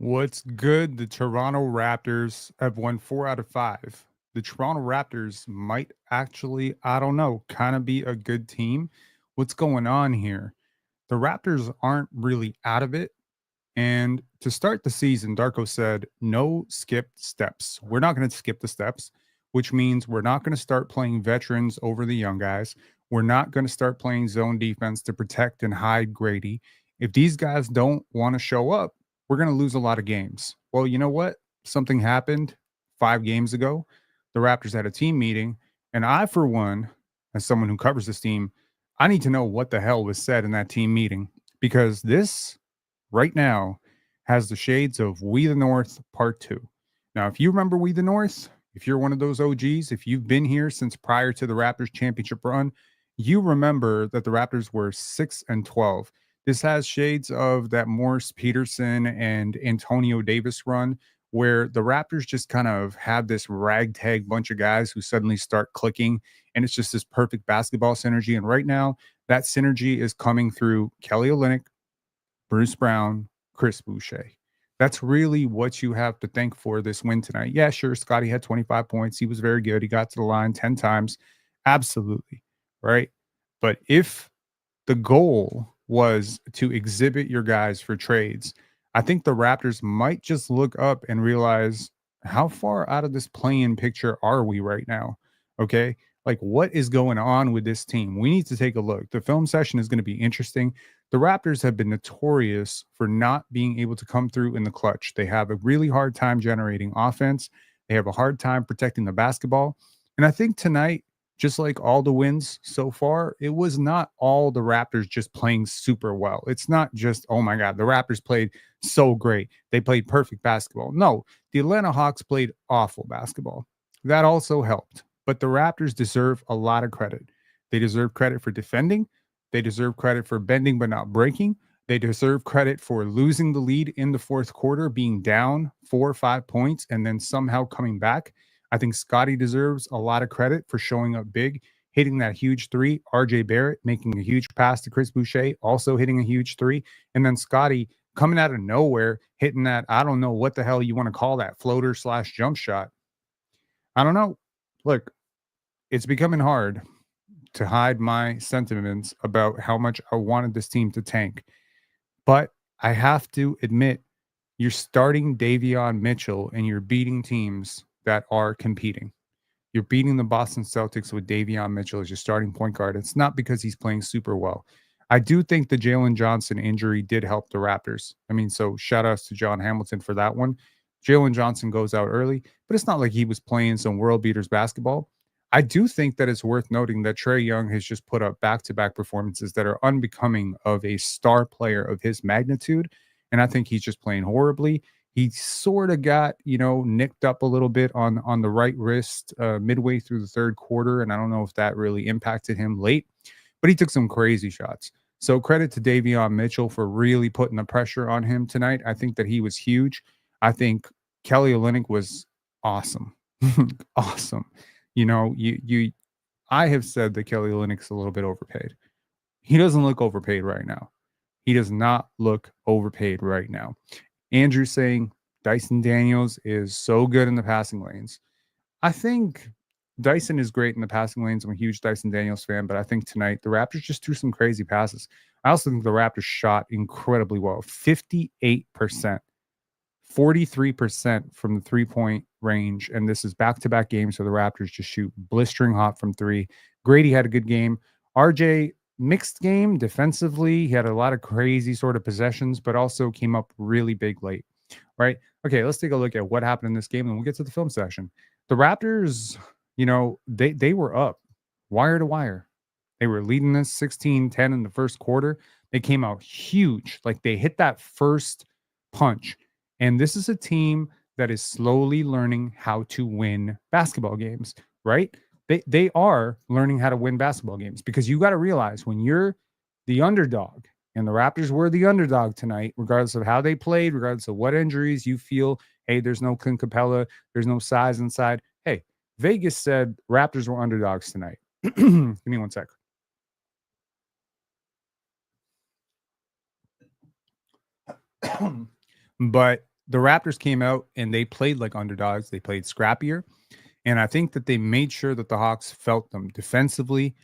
What's good? The Toronto Raptors have won 4 out of 5. The Toronto Raptors might actually, I don't know, kind of be a good team. What's going on here? The Raptors aren't really out of it. And to start the season, Darko said, no skipped steps. We're not going to skip the steps, which means we're not going to start playing veterans over the young guys. We're not going to start playing zone defense to protect and hide Grady. If these guys don't want to show up, we're going to lose a lot of games. Well, you know what? Something happened 5 games ago. The Raptors had a team meeting. And I, for one, as someone who covers this team, I need to know what the hell was said in that team meeting because this right now has the shades of We the North Part 2. Now, if you remember We the North, if you're one of those OGs, if you've been here since prior to the Raptors championship run, you remember that the Raptors were 6-12. This has shades of that Morris Peterson and Antonio Davis run where the Raptors just kind of have this ragtag bunch of guys who suddenly start clicking and it's just this perfect basketball synergy. And right now, that synergy is coming through Kelly Olynyk, Bruce Brown, Chris Boucher. That's really what you have to thank for this win tonight. Yeah, sure. Scottie had 25 points. He was very good. He got to the line 10 times. Absolutely. Right. But if the goal was to exhibit your guys for trades, I think the Raptors might just look up and realize how far out of this play-in picture are we right now? Okay. Like, what is going on with this team? We need to take a look. The film session is going to be interesting. The Raptors have been notorious for not being able to come through in the clutch. They have a really hard time generating offense, they have a hard time protecting the basketball. And I think tonight, just like all the wins so far, it was not all the Raptors just playing super well. It's not just, oh my God, the Raptors played so great. They played perfect basketball. No, the Atlanta Hawks played awful basketball. That also helped. But the Raptors deserve a lot of credit. They deserve credit for defending. They deserve credit for bending but not breaking. They deserve credit for losing the lead in the fourth quarter, being down 4 or 5 points, and then somehow coming back. I think Scottie deserves a lot of credit for showing up big, hitting that huge three. RJ Barrett making a huge pass to Chris Boucher, also hitting a huge three. And then Scottie coming out of nowhere, hitting that, I don't know what the hell you want to call that, floater / jump shot. I don't know. Look, it's becoming hard to hide my sentiments about how much I wanted this team to tank. But I have to admit, you're starting Davion Mitchell and you're beating teams that are competing. You're beating the Boston Celtics with Davion Mitchell as your starting point guard. It's not because he's playing super well. I do think the Jalen Johnson injury did help the Raptors. I mean, so shout outs to John Hamilton for that one. Jalen Johnson goes out early, but it's not like he was playing some world beaters basketball. I do think that it's worth noting that Trae Young has just put up back-to-back performances that are unbecoming of a star player of his magnitude. And I think he's just playing horribly. He sort of got, nicked up a little bit on the right wrist midway through the third quarter. And I don't know if that really impacted him late, but he took some crazy shots. So credit to Davion Mitchell for really putting the pressure on him tonight. I think that he was huge. I think Kelly Olynyk was awesome. Awesome. I have said that Kelly Olynyk's a little bit overpaid. He doesn't look overpaid right now. He does not look overpaid right now. Andrew saying Dyson Daniels is so good in the passing lanes. I think Dyson is great in the passing lanes. I'm a huge Dyson Daniels fan, but I think tonight the Raptors just threw some crazy passes. I also think the Raptors shot incredibly well. 58%, 43% from the three-point range. And this is back-to-back games for the Raptors just shoot blistering hot from three. Grady had a good game. RJ, mixed game defensively. He had a lot of crazy sort of possessions, but also came up really big late, right? Okay, let's take a look at what happened in this game, and we'll get to the film session. The Raptors, they were up wire to wire. They were leading this 16-10 in the first quarter. They came out huge. Like they hit that first punch. And this is a team that is slowly learning how to win basketball games, right? They are learning how to win basketball games because you got to realize when you're the underdog, and the Raptors were the underdog tonight, regardless of how they played, regardless of what injuries you feel. Hey, there's no Clint Capella, there's no size inside. Hey, Vegas said Raptors were underdogs tonight. Give me one sec. But the Raptors came out and they played like underdogs. They played scrappier. And I think that they made sure that the Hawks felt them defensively.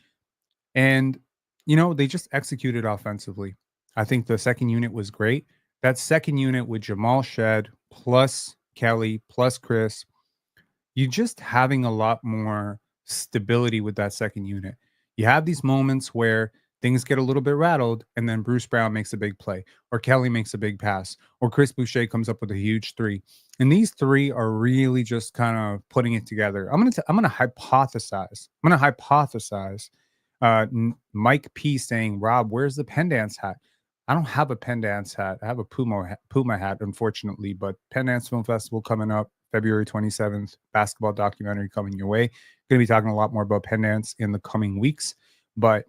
And, they just executed offensively. I think the second unit was great. That second unit with Jamal Shed plus Kelly plus Chris, you just having a lot more stability with that second unit. You have these moments where things get a little bit rattled, and then Bruce Brown makes a big play, or Kelly makes a big pass, or Chris Boucher comes up with a huge three. And these three are really just kind of putting it together. I'm gonna hypothesize. Mike P saying, Rob, where's the Pendants hat? I don't have a Pendants hat. I have a Puma hat, unfortunately, but Pendants Film Festival coming up February 27th, basketball documentary coming your way. Going to be talking a lot more about Pendants in the coming weeks, but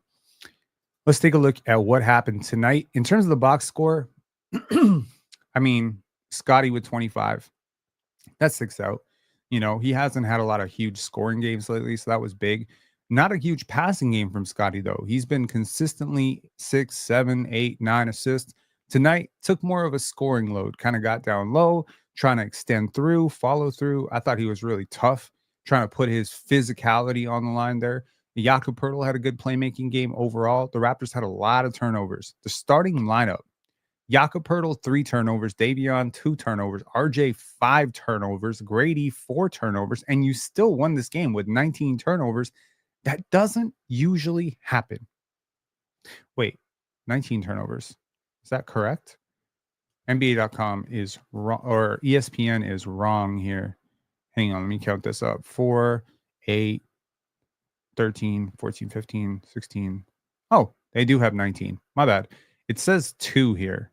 let's take a look at what happened tonight. In terms of the box score, I mean, Scottie with 25. That sticks out. He hasn't had a lot of huge scoring games lately, so that was big. Not a huge passing game from Scottie, though. He's been consistently 6, 7, 8, 9 assists. Tonight took more of a scoring load, kind of got down low, trying to extend through, follow through. I thought he was really tough, trying to put his physicality on the line there. Jakob Poeltl had a good playmaking game overall. The Raptors had a lot of turnovers. The starting lineup, Jakob Poeltl, 3 turnovers, Davion, 2 turnovers, RJ, 5 turnovers, Grady, 4 turnovers, and you still won this game with 19 turnovers. That doesn't usually happen. Wait, 19 turnovers. Is that correct? NBA.com is wrong, or ESPN is wrong here. Hang on, let me count this up. 4, 8, 13, 14, 15, 16. Oh, they do have 19. My bad. It says 2 here.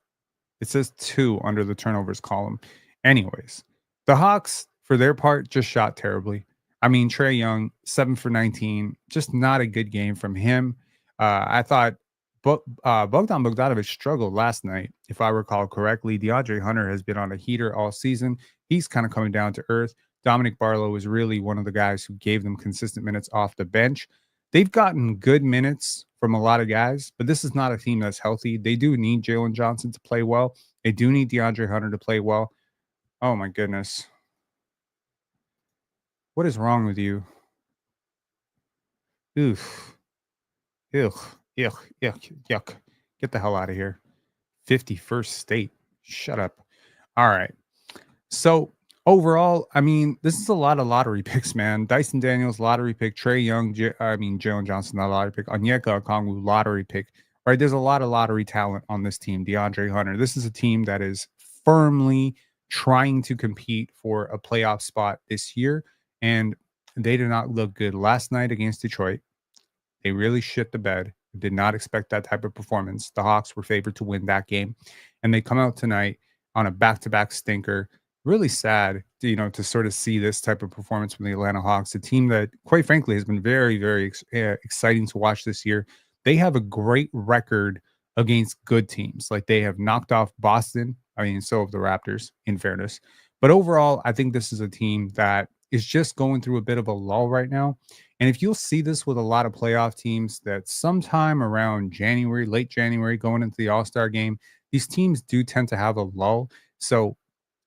It says 2 under the turnovers column. Anyways, the Hawks, for their part, just shot terribly. I mean, Trae Young, 7 for 19, just not a good game from him. I thought Bogdan Bogdanovic struggled last night, if I recall correctly. DeAndre Hunter has been on a heater all season. He's kind of coming down to earth. Dominic Barlow is really one of the guys who gave them consistent minutes off the bench. They've gotten good minutes from a lot of guys, but this is not a team that's healthy. They do need Jalen Johnson to play well. They do need DeAndre Hunter to play well. Oh, my goodness. What is wrong with you? Oof. Ew. Yuck. Yuck. Yuck. Get the hell out of here. 51st state. Shut up. All right. So overall, I mean, this is a lot of lottery picks, man. Dyson Daniels, lottery pick. Trae Young, Jalen Johnson, not lottery pick. Onyeka Okongwu, lottery pick. Right? There's a lot of lottery talent on this team. DeAndre Hunter. This is a team that is firmly trying to compete for a playoff spot this year. And they did not look good last night against Detroit. They really shit the bed. Did not expect that type of performance. The Hawks were favored to win that game. And they come out tonight on a back-to-back stinker. Really sad, to sort of see this type of performance from the Atlanta Hawks, a team that, quite frankly, has been very, very exciting to watch this year. They have a great record against good teams. Like, they have knocked off Boston. I mean, so have the Raptors, in fairness. But overall, I think this is a team that is just going through a bit of a lull right now. And if you'll see this with a lot of playoff teams, that sometime around January, late January, going into the All-Star game, these teams do tend to have a lull. So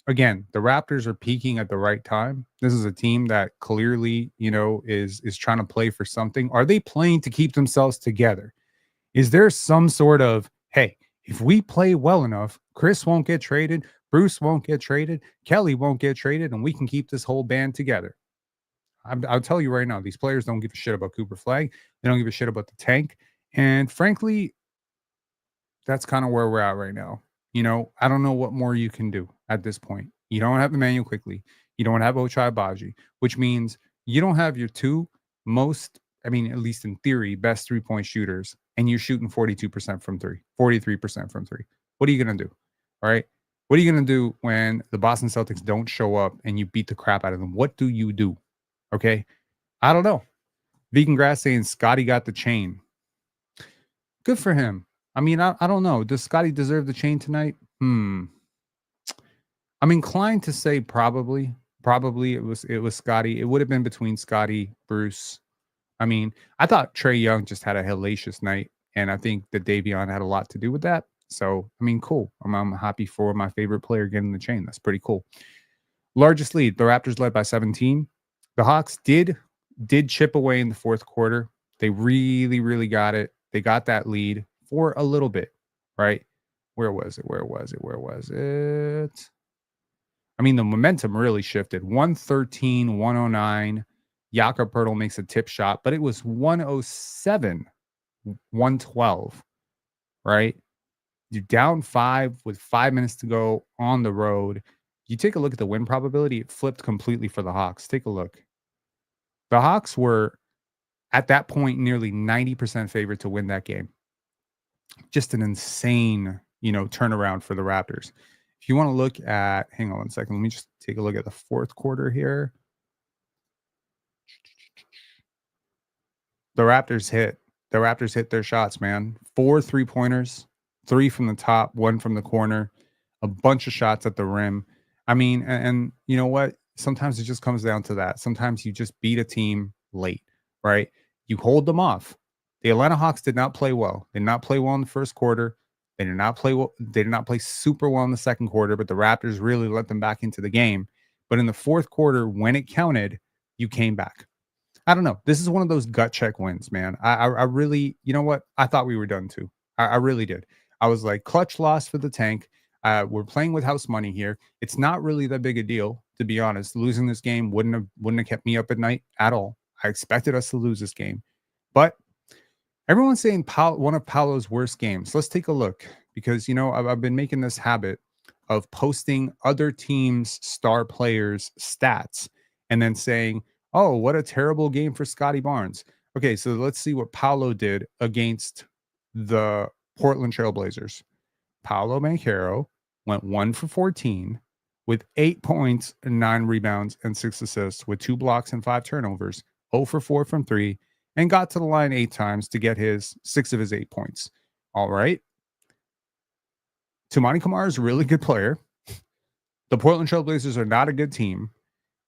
again, the Raptors are peaking at the right time. This is a team that clearly, is trying to play for something. Are they playing to keep themselves together? Is there some sort of, hey, if we play well enough, Chris won't get traded, Bruce won't get traded, Kelly won't get traded, and we can keep this whole band together? I'll tell you right now, these players don't give a shit about Cooper Flag. They don't give a shit about the tank. And frankly, that's kind of where we're at right now. I don't know what more you can do at this point. You don't have Emmanuel Quickly. You don't have Ochai Baji, which means you don't have your two most, at least in theory, best 3-point shooters, and you're shooting 42% from 3, 43% from 3. What are you going to do? All right. What are you going to do when the Boston Celtics don't show up and you beat the crap out of them? What do you do? Okay. I don't know. Vegan Grass saying Scottie got the chain. Good for him. I don't know. Does Scottie deserve the chain tonight? I'm inclined to say probably. Probably it was Scottie. It would have been between Scottie, Bruce. I thought Trae Young just had a hellacious night, and I think that Davion had a lot to do with that. So, I mean, cool. I'm happy for my favorite player getting the chain. That's pretty cool. Largest lead, the Raptors led by 17. The Hawks did chip away in the fourth quarter. They really, really got it. They got that lead for a little bit, right? Where was it? Where was it? Where was it? I mean, the momentum really shifted. 113, 109. Jakob Poeltl makes a tip shot, but it was 107, 112, right? You're down 5 with 5 minutes to go on the road. You take a look at the win probability, it flipped completely for the Hawks. Take a look. The Hawks were at that point nearly 90% favorite to win that game. Just an insane, turnaround for the Raptors. If you want to look at, hang on one second, let me just take a look at the fourth quarter here. The Raptors hit their shots, man. 4 3-pointers, 3 from the top, 1 from the corner, a bunch of shots at the rim. I mean, and you know what? Sometimes it just comes down to that. Sometimes you just beat a team late, right? You hold them off. The Atlanta Hawks did not play well. They did not play well in the first quarter. They did not play well. They did not play super well in the second quarter, but the Raptors really let them back into the game. But in the fourth quarter, when it counted, you came back. I don't know. This is one of those gut check wins, man. I really, you know what? I thought we were done too. I really did. I was like, clutch loss for the tank. We're playing with house money here. It's not really that big a deal, to be honest. Losing this game wouldn't have kept me up at night at all. I expected us to lose this game, but everyone's saying one of Paolo's worst games. Let's take a look because I've been making this habit of posting other teams' star players' stats and then saying, "Oh, what a terrible game for Scottie Barnes." Okay, so let's see what Paolo did against the Portland Trailblazers. Paolo Banchero went 1 for 14 with 8 points and 9 rebounds and 6 assists with 2 blocks and 5 turnovers, 0 for 4 from 3, and got to the line 8 times to get his 6 of his 8 points. All right. Toumani Camara is a really good player. The Portland Trailblazers are not a good team.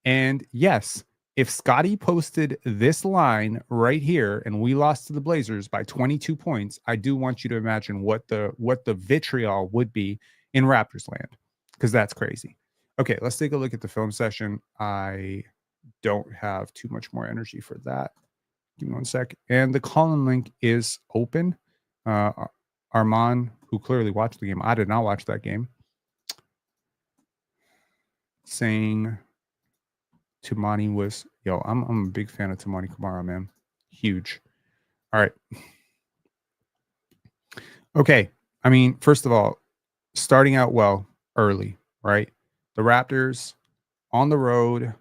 And yes, if Scottie posted this line right here and we lost to the Blazers by 22 points, I do want you to imagine what the vitriol would be in Raptors land, because that's crazy. Okay, let's take a look at the film session. I don't have too much more energy for that. Give me one sec. And the call-in link is open. Armand, who clearly watched the game, I did not watch that game, saying Toumani was, I'm a big fan of Toumani Camara, man. Huge. All right. Okay. I mean, first of all, starting out well early, right? The Raptors on the road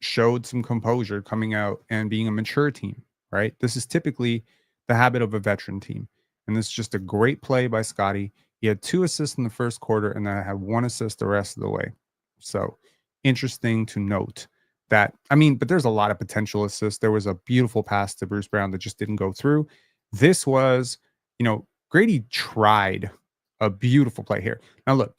showed some composure coming out and being a mature team, right? This is typically the habit of a veteran team. And this is just a great play by Scottie. He had 2 assists in the first quarter and then I had 1 assist the rest of the way. So interesting to note that. I mean, but there's a lot of potential assists. There was a beautiful pass to Bruce Brown that just didn't go through. This was, Grady tried a beautiful play here. Now, look,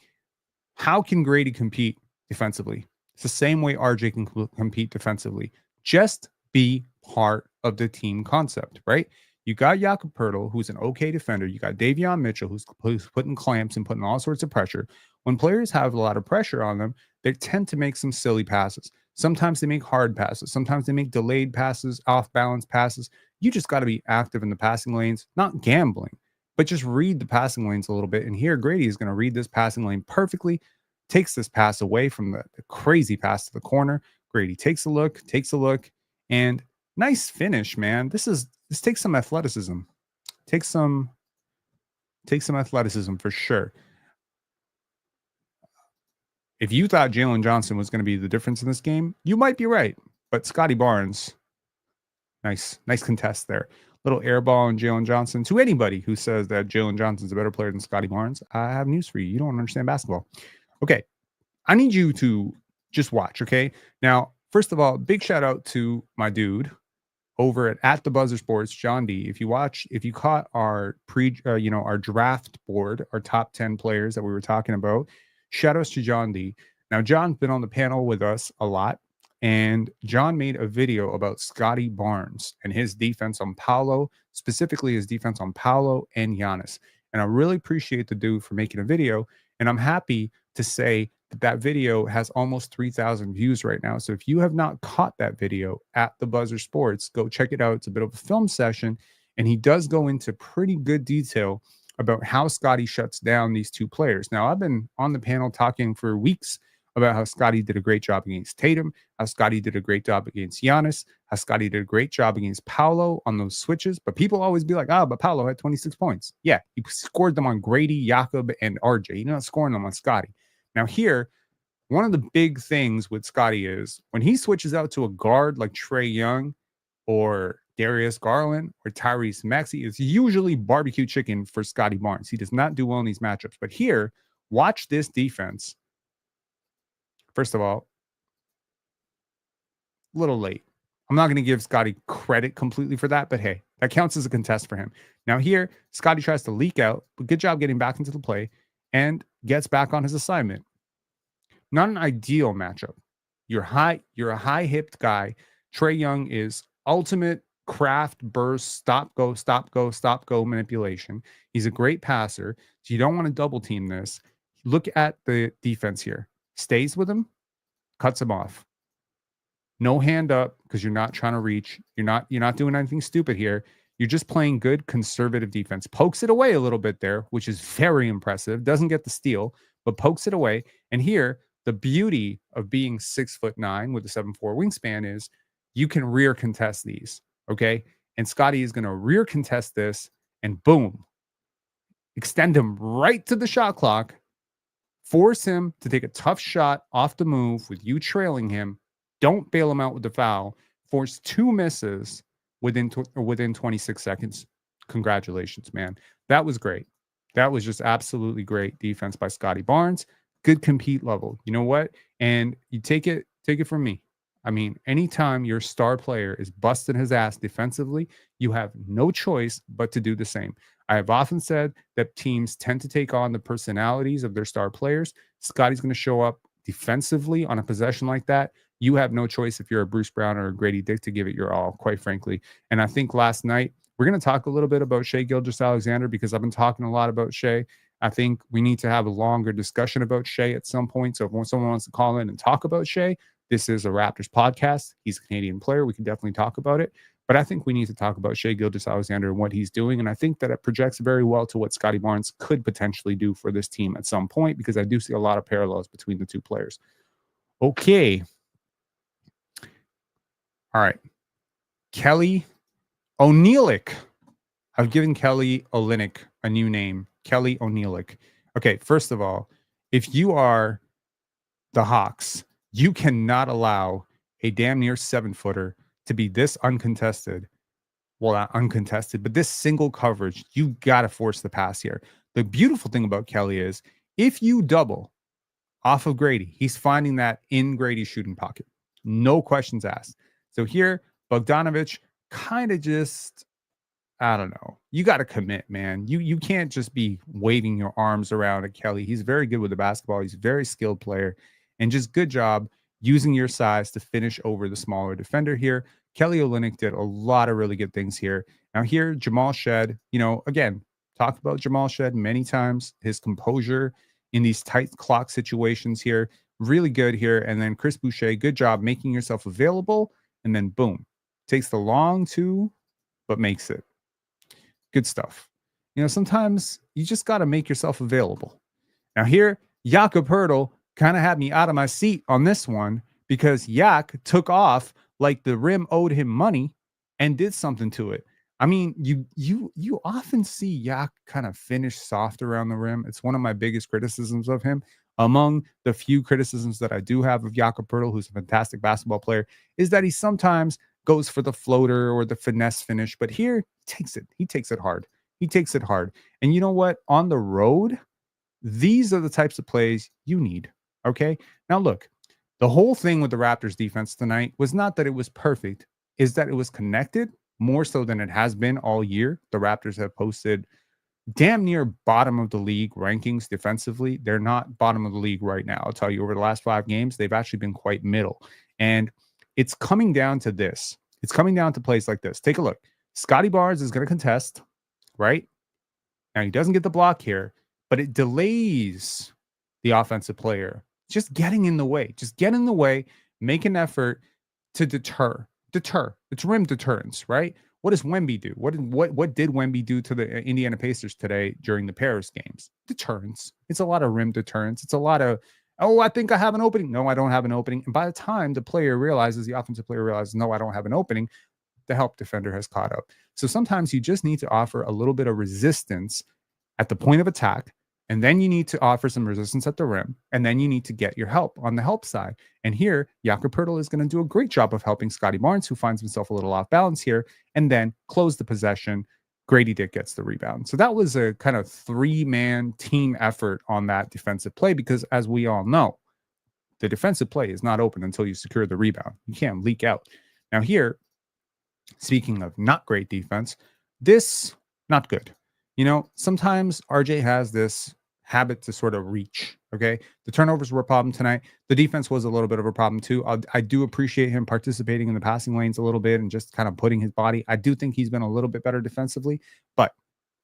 how can Grady compete defensively? It's the same way RJ can compete defensively. Just be part of the team concept, right? You got Jakob Poeltl, who's an okay defender. You got Davion Mitchell, who's putting clamps and putting all sorts of pressure. When players have a lot of pressure on them, they tend to make some silly passes. Sometimes they make hard passes. Sometimes they make delayed passes, off-balance passes. You just got to be active in the passing lanes, not gambling, but just read the passing lanes a little bit. And here, Grady is going to read this passing lane perfectly, takes this pass away from the crazy pass to the corner. Grady takes a look, and nice finish, man. This takes some athleticism. Take some athleticism for sure. If you thought Jalen Johnson was going to be the difference in this game, you might be right. But Scottie Barnes, nice contest there. Little air ball on Jalen Johnson. To anybody who says that Jalen Johnson's a better player than Scottie Barnes, I have news for you. You don't understand basketball. Okay, I need you to just watch, okay? Now, first of all, big shout out to my dude over at the Buzzer Sports, John D. If you caught our our draft board, our top 10 players that we were talking about, shout outs to John D. Now, John's been on the panel with us a lot, and John made a video about Scottie Barnes and his defense on Paolo, specifically his defense on Paolo and Giannis. And I really appreciate the dude for making a video. And I'm happy to say that that video has almost 3,000 views right now. So if you have not caught that video at the Buzzer Sports, go check it out. It's a bit of a film session. And he does go into pretty good detail about how Scottie shuts down these two players. Now, I've been on the panel talking for weeks about how Scottie did a great job against Tatum, how Scottie did a great job against Giannis, how Scottie did a great job against Paolo on those switches. But people always be like, but Paolo had 26 points. Yeah, he scored them on Grady, Jakob, and RJ. He's not scoring them on Scottie. Now, here, one of the big things with Scottie is when he switches out to a guard like Trae Young or Darius Garland or Tyrese Maxey, it's usually barbecue chicken for Scottie Barnes. He does not do well in these matchups. But here, watch this defense. First of all, a little late. I'm not going to give Scottie credit completely for that, but hey, that counts as a contest for him. Now here, Scottie tries to leak out, but good job getting back into the play and gets back on his assignment. Not an ideal matchup. You're a high-hipped guy. Trae Young is ultimate craft burst, stop, go manipulation. He's a great passer, so you don't want to double team this. Look at the defense here. Stays with him, cuts him off. No hand up because you're not trying to reach. You're not doing anything stupid here. You're just playing good conservative defense. Pokes it away a little bit there, which is very impressive. Doesn't get the steal, but pokes it away. And here, the beauty of being 6'9" with a 7'4" wingspan is you can rear contest these. Okay. And Scottie is going to rear contest this and boom, extend him right to the shot clock, force him to take a tough shot off the move with you trailing him. Don't bail him out with the foul. Force two misses within 26 seconds. Congratulations, man. That was great. That was just absolutely great defense by Scottie Barnes. Good compete level. You know what? And you take it from me. I mean, anytime your star player is busting his ass defensively, you have no choice but to do the same. I have often said that teams tend to take on the personalities of their star players. Scottie's going to show up defensively on a possession like that. You have no choice if you're a Bruce Brown or a Grady Dick to give it your all, quite frankly. And I think last night, we're going to talk a little bit about Shai Gilgeous-Alexander because I've been talking a lot about Shai. I think we need to have a longer discussion about Shai at some point. So if someone wants to call in and talk about Shai, this is a Raptors podcast. He's a Canadian player. We can definitely talk about it. But I think we need to talk about Shai Gilgeous-Alexander and what he's doing. And I think that it projects very well to what Scottie Barnes could potentially do for this team at some point because I do see a lot of parallels between the two players. Okay. All right. Kelly Olynyk. I've given Kelly Olynyk a new name. Kelly Olynyk. Okay, first of all, if you are the Hawks, you cannot allow a damn near 7-footer to be this uncontested. Well, not uncontested, but this single coverage. You got to force the pass here. The beautiful thing about Kelly is if you double off of Grady, he's finding that in Grady's shooting pocket. No questions asked. So here, Bogdanović kind of just, I don't know. You got to commit, man. You can't just be waving your arms around at Kelly. He's very good with the basketball. He's a very skilled player. And just good job using your size to finish over the smaller defender here. Kelly Olynyk did a lot of really good things here. Now here, Jamal Shed, again, talked about Jamal Shed many times. His composure in these tight clock situations here, really good here. And then Chris Boucher, good job making yourself available. And then boom, takes the long two, but makes it. Good stuff. Sometimes you just got to make yourself available. Now here, Jakob Poeltl kind of had me out of my seat on this one because Yak took off like the rim owed him money and did something to it. I mean, you often see Yak kind of finish soft around the rim. It's one of my biggest criticisms of him. Among the few criticisms that I do have of Jakob Poeltl, who's a fantastic basketball player, is that he sometimes goes for the floater or the finesse finish. But here, he takes it hard. He takes it hard. And you know what? On the road, these are the types of plays you need. Okay? Now, look, the whole thing with the Raptors defense tonight was not that it was perfect, is that it was connected more so than it has been all year. The Raptors have posted damn near bottom of the league rankings defensively. They're not bottom of the league right now. I'll tell you, over the last 5 games, they've actually been quite middle. And it's coming down to this. It's coming down to plays like this. Take a look. Scottie Barnes is going to contest, right? Now, he doesn't get the block here, but it delays the offensive player just getting in the way. Just get in the way, make an effort to deter. Deter. It's rim deterrence, right? What does Wemby do? What did Wemby do to the Indiana Pacers today during the Paris games? Deterrence. It's a lot of rim deterrence. It's a lot of, oh, I think I have an opening. No, I don't have an opening. And by the time the player realizes, the offensive player realizes, no, I don't have an opening, the help defender has caught up. So sometimes you just need to offer a little bit of resistance at the point of attack, and then you need to offer some resistance at the rim, and then you need to get your help on the help side. And here, Jakob Poeltl is going to do a great job of helping Scottie Barnes, who finds himself a little off balance here, and then close the possession. Grady Dick gets the rebound. So that was a kind of three-man team effort on that defensive play because, as we all know, the defensive play is not open until you secure the rebound. You can't leak out. Now here, speaking of not great defense, this, not good. You know, sometimes RJ has this habit to sort of reach. Okay. The turnovers were a problem tonight. The defense was a little bit of a problem too. I do appreciate him participating in the passing lanes a little bit and just kind of putting his body. I do think he's been a little bit better defensively, but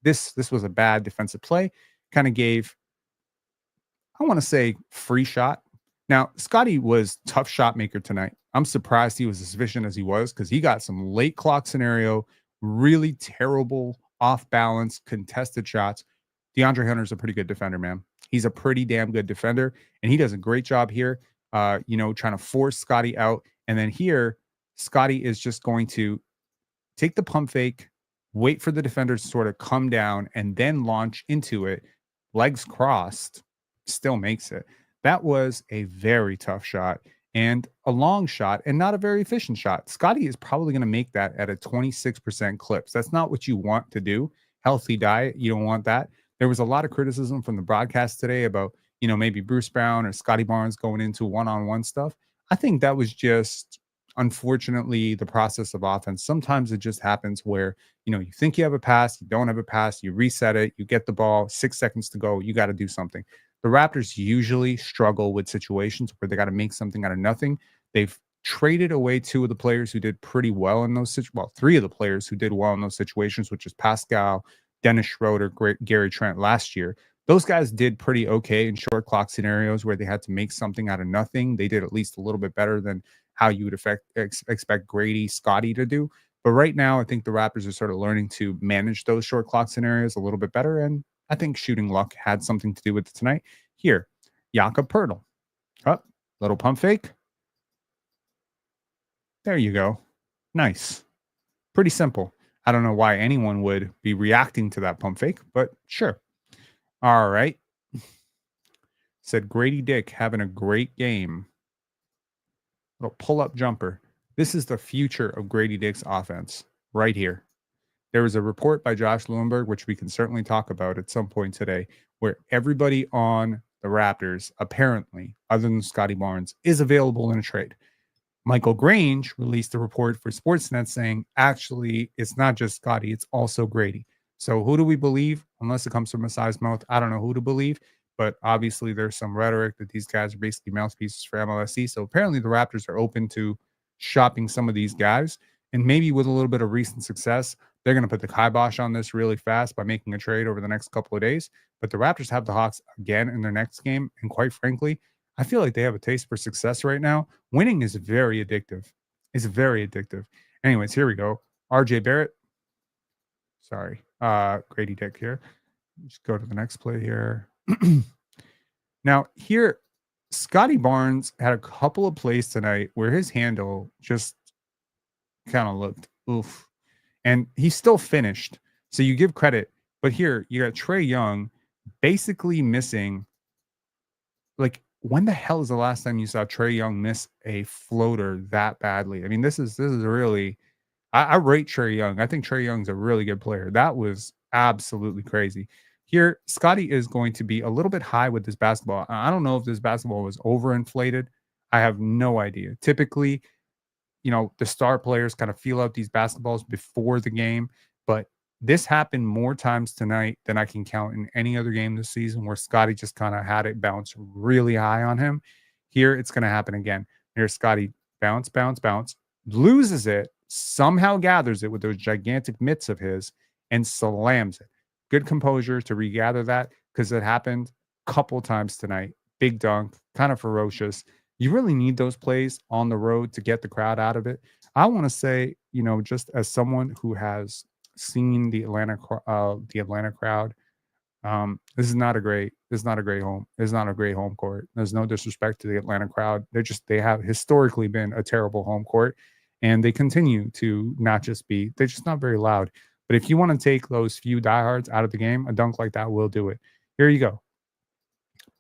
this was a bad defensive play. Kind of gave, I want to say, free shot. Now, Scottie was tough shot maker tonight. I'm surprised he was as efficient as he was because he got some late clock scenario, really terrible off balance contested shots. DeAndre Hunter's a pretty good defender, man. He's a pretty damn good defender, and he does a great job here, trying to force Scottie out. And then here, Scottie is just going to take the pump fake, wait for the defender to sort of come down, and then launch into it. Legs crossed, still makes it. That was a very tough shot and a long shot and not a very efficient shot. Scottie is probably going to make that at a 26% clips. That's not what you want to do. Healthy diet, you don't want that. There was a lot of criticism from the broadcast today about, maybe Bruce Brown or Scottie Barnes going into one-on-one stuff. I think that was just, unfortunately, the process of offense. Sometimes it just happens where, you think you have a pass, you don't have a pass, you reset it, you get the ball, 6 seconds to go, you got to do something. The Raptors usually struggle with situations where they got to make something out of nothing. They've traded away two of the players who did pretty well in those three of the players who did well in those situations, which is Pascal, Dennis Schroeder, Gary Trent last year. Those guys did pretty okay in short clock scenarios where they had to make something out of nothing. They did at least a little bit better than how you would expect Grady, Scottie to do. But right now, I think the Raptors are sort of learning to manage those short clock scenarios a little bit better. And I think shooting luck had something to do with it tonight. Here, Jakob Poeltl. Up, little pump fake. There you go. Nice. Pretty simple. I don't know why anyone would be reacting to that pump fake, but sure. All right. Said Grady Dick having a great game. Little pull-up jumper. This is the future of Grady Dick's offense right here. There was a report by Josh Lewinberg, which we can certainly talk about at some point today, where everybody on the Raptors, apparently, other than Scottie Barnes, is available in a trade. Michael Grange released a report for Sportsnet saying, actually, it's not just Scottie, it's also Grady. So who do we believe? Unless it comes from a size mouth, I don't know who to believe. But obviously, there's some rhetoric that these guys are basically mouthpieces for MLSE. So apparently, the Raptors are open to shopping some of these guys. And maybe with a little bit of recent success, they're going to put the kibosh on this really fast by making a trade over the next couple of days. But the Raptors have the Hawks again in their next game. And quite frankly, I feel like they have a taste for success right now. Winning is very addictive. It's very addictive. Anyways, here we go. RJ Barrett. Sorry. Grady Dick here. Just go to the next play here. Now, here, Scottie Barnes had a couple of plays tonight where his handle just kind of looked oof. And he still finished. So you give credit. But here, you got Trae Young basically missing. Like, when the hell is the last time you saw Trae Young miss a floater that badly? I mean, this is really. I rate Trae Young. I think Trae Young's a really good player. That was absolutely crazy. Here, Scottie is going to be a little bit high with this basketball. I don't know if this basketball was overinflated. I have no idea. Typically, the star players kind of feel out these basketballs before the game, but this happened more times tonight than I can count in any other game this season where Scottie just kind of had it bounce really high on him. Here, it's going to happen again. Here's Scottie bounce, loses it, somehow gathers it with those gigantic mitts of his and slams it. good composure to regather that because it happened a couple times tonight. Big dunk, kind of ferocious. You really need those plays on the road to get the crowd out of it. I want to say, just as someone who has seen the Atlanta crowd, this is not a great home. It's not a great home court. There's no disrespect to the Atlanta crowd. They have historically been a terrible home court, and they continue to not just be, they're just not very loud. But if you want to take those few diehards out of the game, a dunk like that will do it. Here you go.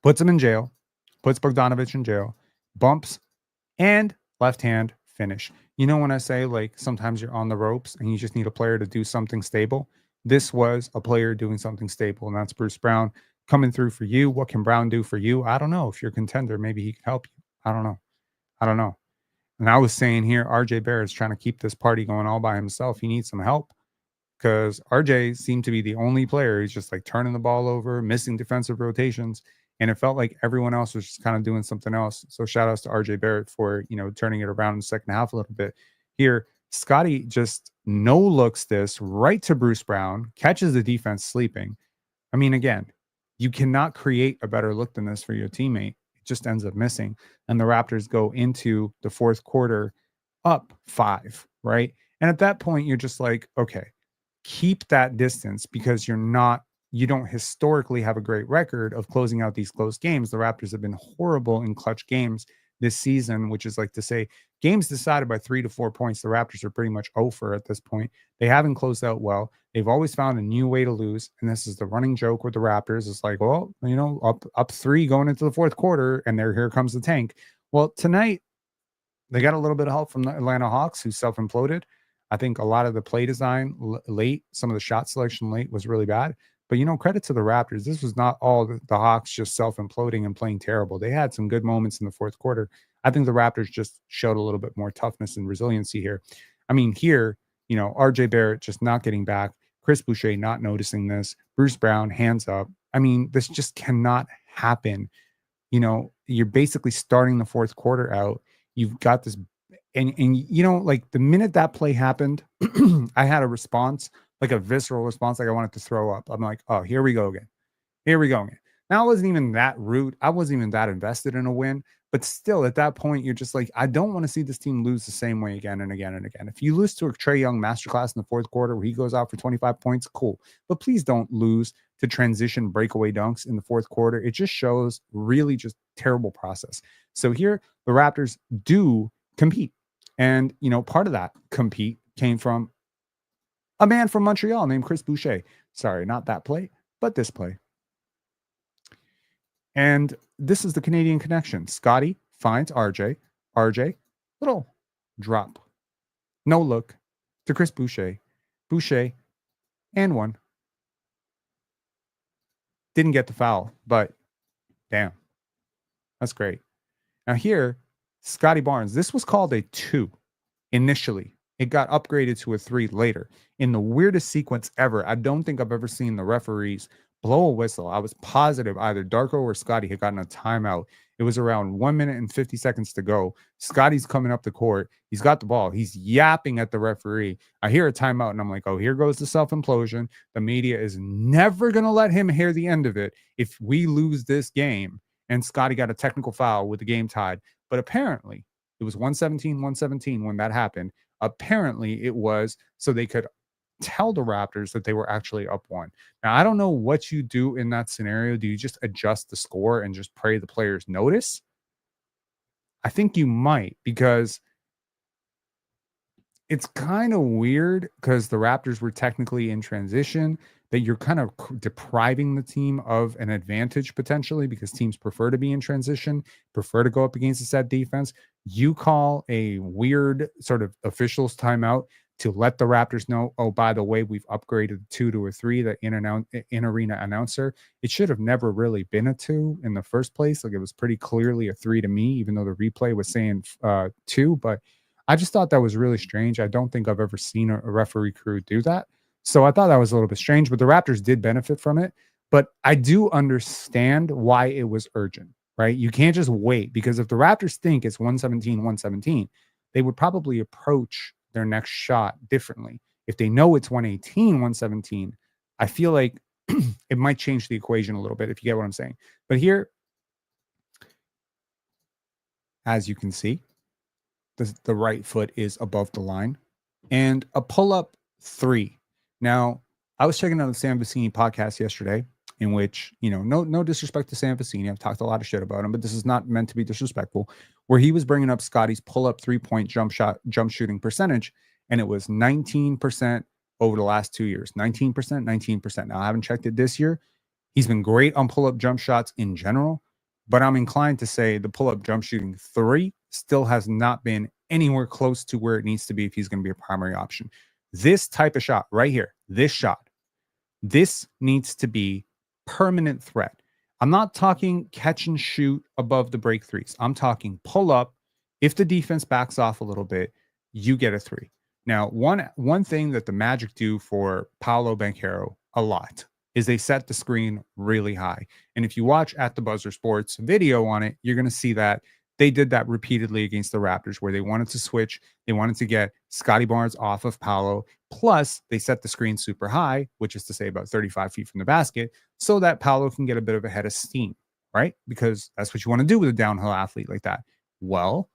Puts him in jail, puts Bogdanovich in jail, bumps, and left hand finish. When I say like sometimes you're on the ropes and you just need a player to do something stable, this was a player doing something stable, and that's Bruce Brown coming through for you. What can Brown do for you? I don't know. If you're a contender, maybe he can help you. I don't know. I don't know. And I was saying here, RJ Barrett's trying to keep this party going all by himself. He needs some help because RJ seemed to be the only player who's just like turning the ball over, missing defensive rotations. And it felt like everyone else was just kind of doing something else. So shout outs to RJ Barrett for, turning it around in the second half a little bit. Here, Scottie just no looks this right to Bruce Brown, catches the defense sleeping. I mean, again, you cannot create a better look than this for your teammate. It just ends up missing. And the Raptors go into the fourth quarter up 5, right? And at that point, you're just like, okay, keep that distance because you don't historically have a great record of closing out these close games. The Raptors have been horrible in clutch games this season, which is like to say games decided by 3 to 4 points. The Raptors are pretty much over at this point. They haven't closed out well. They've always found a new way to lose. And this is the running joke with the Raptors. It's like, well, up 3 going into the fourth quarter, and here comes the tank. Well, tonight, they got a little bit of help from the Atlanta Hawks, who self-imploded. I think a lot of the play design late, some of the shot selection late was really bad. But, credit to the Raptors. This was not all the Hawks just self-imploding and playing terrible. They had some good moments in the fourth quarter. I think the Raptors just showed a little bit more toughness and resiliency here. I mean, here, RJ Barrett just not getting back. Chris Boucher not noticing this. Bruce Brown, hands up. I mean, this just cannot happen. You're basically starting the fourth quarter out. You've got this, and like the minute that play happened, I had a response, like a visceral response, like I wanted to throw up. I'm like, oh, here we go again. Here we go again. Now, I wasn't even that rude. I wasn't even that invested in a win. But still, at that point, you're just like, I don't want to see this team lose the same way again and again and again. If you lose to a Trae Young masterclass in the fourth quarter where he goes out for 25 points, cool. But please don't lose to transition breakaway dunks in the fourth quarter. It just shows really just terrible process. So here, the Raptors do compete. And, part of that compete came from a man from Montreal named Chris Boucher. Sorry, not that play, but this play. And this is the Canadian connection. Scottie finds RJ. RJ, little drop. No look to Chris Boucher. Boucher, and 1. Didn't get the foul, but damn. That's great. Now here, Scottie Barnes. This was called a 2 initially. It got upgraded to a 3 later. In the weirdest sequence ever. I don't think I've ever seen the referees blow a whistle. I was positive either Darko or Scottie had gotten a timeout. It was around 1 minute and 50 seconds to go. Scottie's coming up the court. He's got the ball. He's yapping at the referee. I hear a timeout, and I'm like, oh, here goes the self-implosion. The media is never going to let him hear the end of it if we lose this game. And Scottie got a technical foul with the game tied. But apparently, it was 117 when that happened. Apparently, it was so they could tell the Raptors that they were actually up 1. Now, I don't know what you do in that scenario. Do you just adjust the score and just pray the players notice? I think you might, because it's kind of weird because the Raptors were technically in transition, that you're kind of depriving the team of an advantage potentially because teams prefer to be in transition, prefer to go up against a set defense. You call a weird sort of officials timeout to let the Raptors know, oh, by the way, we've upgraded 2 to a 3, the in-arena announcer. It should have never really been a 2 in the first place. Like, it was pretty clearly a 3 to me, even though the replay was saying 2. But I just thought that was really strange. I don't think I've ever seen a referee crew do that. So I thought that was a little bit strange, but the Raptors did benefit from it. But I do understand why it was urgent, right? You can't just wait, because if the Raptors think it's 117, they would probably approach their next shot differently. If they know it's 117, I feel like it might change the equation a little bit, if you get what I'm saying. But here, as you can see, the right foot is above the line, and a pull-up 3. Now, I was checking out the Sam Vecini podcast yesterday, in which, no disrespect to Sam Vecini. I've talked a lot of shit about him, but this is not meant to be disrespectful, where he was bringing up Scottie's pull-up 3-point jump shooting percentage, and it was 19% over the last 2 years. 19%, 19%. Now, I haven't checked it this year. He's been great on pull-up jump shots in general, but I'm inclined to say the pull-up jump shooting 3 still has not been anywhere close to where it needs to be if he's going to be a primary option. This type of shot right here, this needs to be permanent threat. I'm not talking catch and shoot above the break threes. I'm talking pull up. If the defense backs off a little bit, you get a 3. Now, one thing that the Magic do for Paolo Banchero a lot is they set the screen really high. And if you watch At the Buzzer Sports video on it, you're going to see that they did that repeatedly against the Raptors, where they wanted to switch. They wanted to get Scottie Barnes off of Paolo. Plus, they set the screen super high, which is to say about 35 feet from the basket, so that Paolo can get a bit of a head of steam, right? Because that's what you want to do with a downhill athlete like that. Well,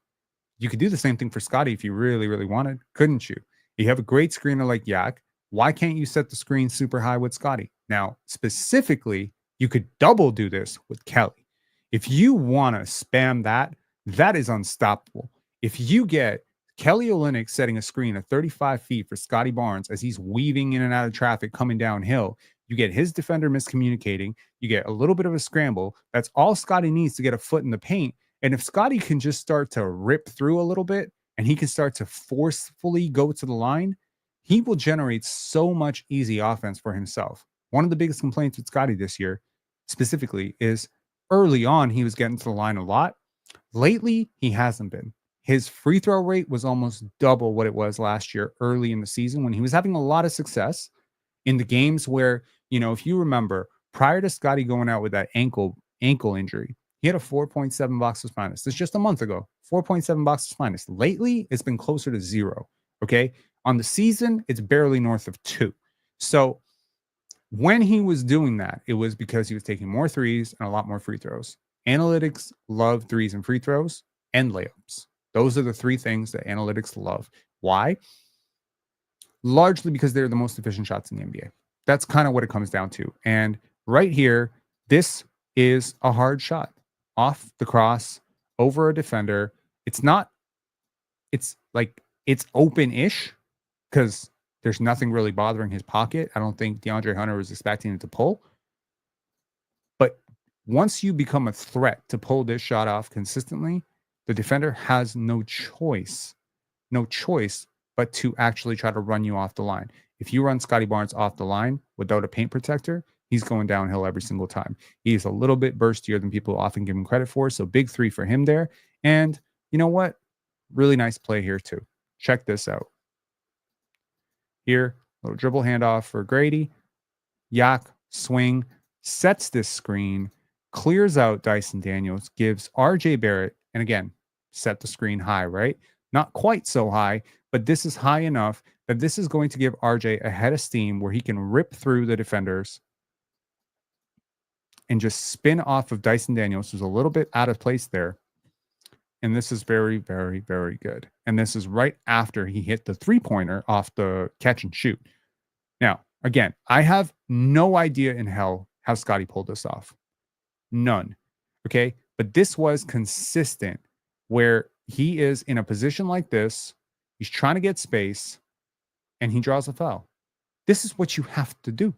you could do the same thing for Scottie if you really, really wanted, couldn't you? You have a great screener like Yak. Why can't you set the screen super high with Scottie? Now, specifically, you could double do this with Kelly. If you want to spam that, that is unstoppable. If you get Kelly Olynyk setting a screen at 35 feet for Scottie Barnes as he's weaving in and out of traffic coming downhill, you get his defender miscommunicating, you get a little bit of a scramble. That's all Scottie needs to get a foot in the paint. And if Scottie can just start to rip through a little bit and he can start to forcefully go to the line, he will generate so much easy offense for himself. One of the biggest complaints with Scottie this year specifically is early on, he was getting to the line a lot. Lately, he hasn't been. His free throw rate was almost double what it was last year early in the season when he was having a lot of success in the games where, if you remember, prior to Scottie going out with that ankle injury, he had a 4.7 boxes minus. This just a month ago, 4.7 boxes minus. Lately, it's been closer to 0. Okay. On the season, it's barely north of 2. So when he was doing that, it was because he was taking more threes and a lot more free throws. Analytics love threes and free throws and layups. Those are the 3 things that analytics love. Why? Largely because they're the most efficient shots in the NBA. That's kind of what it comes down to. And right here, this is a hard shot off the cross over a defender. It's open-ish because there's nothing really bothering his pocket. I don't think DeAndre Hunter was expecting it to pull. But once you become a threat to pull this shot off consistently, the defender has no choice but to actually try to run you off the line. If you run Scottie Barnes off the line without a paint protector, he's going downhill every single time. He's a little bit burstier than people often give him credit for. So big 3 for him there. And you know what? Really nice play here too. Check this out. Here, little dribble handoff for Grady. Yak, swing, sets this screen, clears out Dyson Daniels, gives RJ Barrett, and again, set the screen high, right? Not quite so high, but this is high enough that this is going to give RJ a head of steam where he can rip through the defenders and just spin off of Dyson Daniels, who's a little bit out of place there. And this is very, very, very good. And this is right after he hit the 3-pointer off the catch and shoot. Now, again, I have no idea in hell how Scottie pulled this off. None. Okay. But this was consistent where he is in a position like this. He's trying to get space and he draws a foul. This is what you have to do.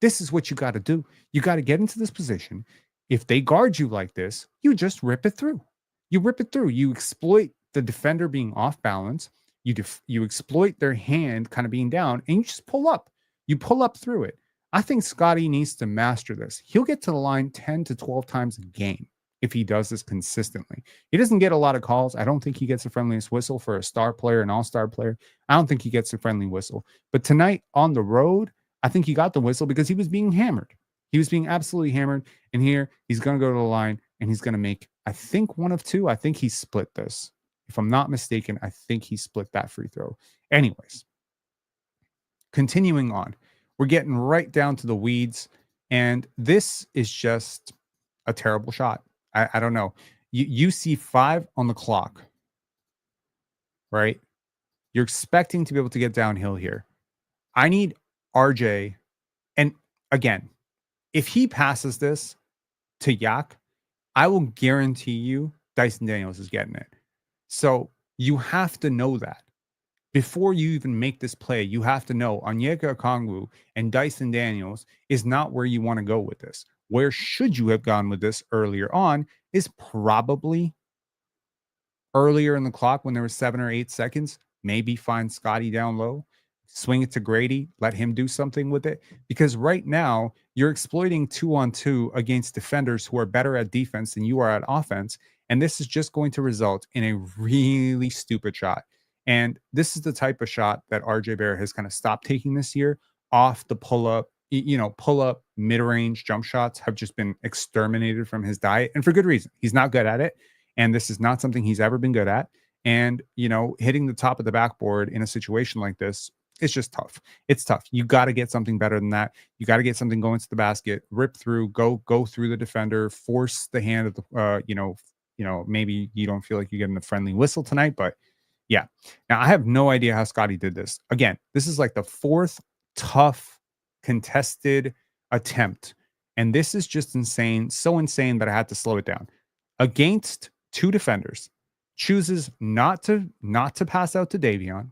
This is what you got to do. You got to get into this position. If they guard you like this, you just rip it through. You rip it through. You exploit the defender being off balance. You exploit their hand kind of being down and you just pull up. You pull up through it. I think Scottie needs to master this. He'll get to the line 10 to 12 times a game if he does this consistently. He doesn't get a lot of calls. I don't think he gets the friendliest whistle for a star player, an all-star player. I don't think he gets a friendly whistle. But tonight on the road, I think he got the whistle because he was being hammered. He was being absolutely hammered. And here he's going to go to the line and he's going to make, I think, 1 of 2. I think he split this. If I'm not mistaken, I think he split that free throw. Anyways, continuing on, we're getting right down to the weeds. And this is just a terrible shot. I don't know. You see 5 on the clock, right? You're expecting to be able to get downhill here. I need RJ. And again, if he passes this to Yak, I will guarantee you Dyson Daniels is getting it. So you have to know that. Before you even make this play, you have to know Onyeka Okongwu and Dyson Daniels is not where you want to go with this. Where should you have gone with this earlier on is probably earlier in the clock when there was 7 or 8 seconds. Maybe find Scottie down low, swing it to Grady, let him do something with it. Because right now, you're exploiting 2-on-2 against defenders who are better at defense than you are at offense. And this is just going to result in a really stupid shot. And this is the type of shot that RJ Barrett has kind of stopped taking this year off the pull up. Pull up mid range jump shots have just been exterminated from his diet. And for good reason. He's not good at it. And this is not something he's ever been good at. And, hitting the top of the backboard in a situation like this, it's just tough. It's tough. You got to get something better than that. You got to get something going to the basket, rip through, go through the defender, force the hand of the, maybe you don't feel like you're getting a friendly whistle tonight, but yeah. Now I have no idea how Scottie did this. Again, this is like the 4th tough contested attempt. And this is just insane. So insane that I had to slow it down. Against 2 defenders, chooses not to pass out to Davion,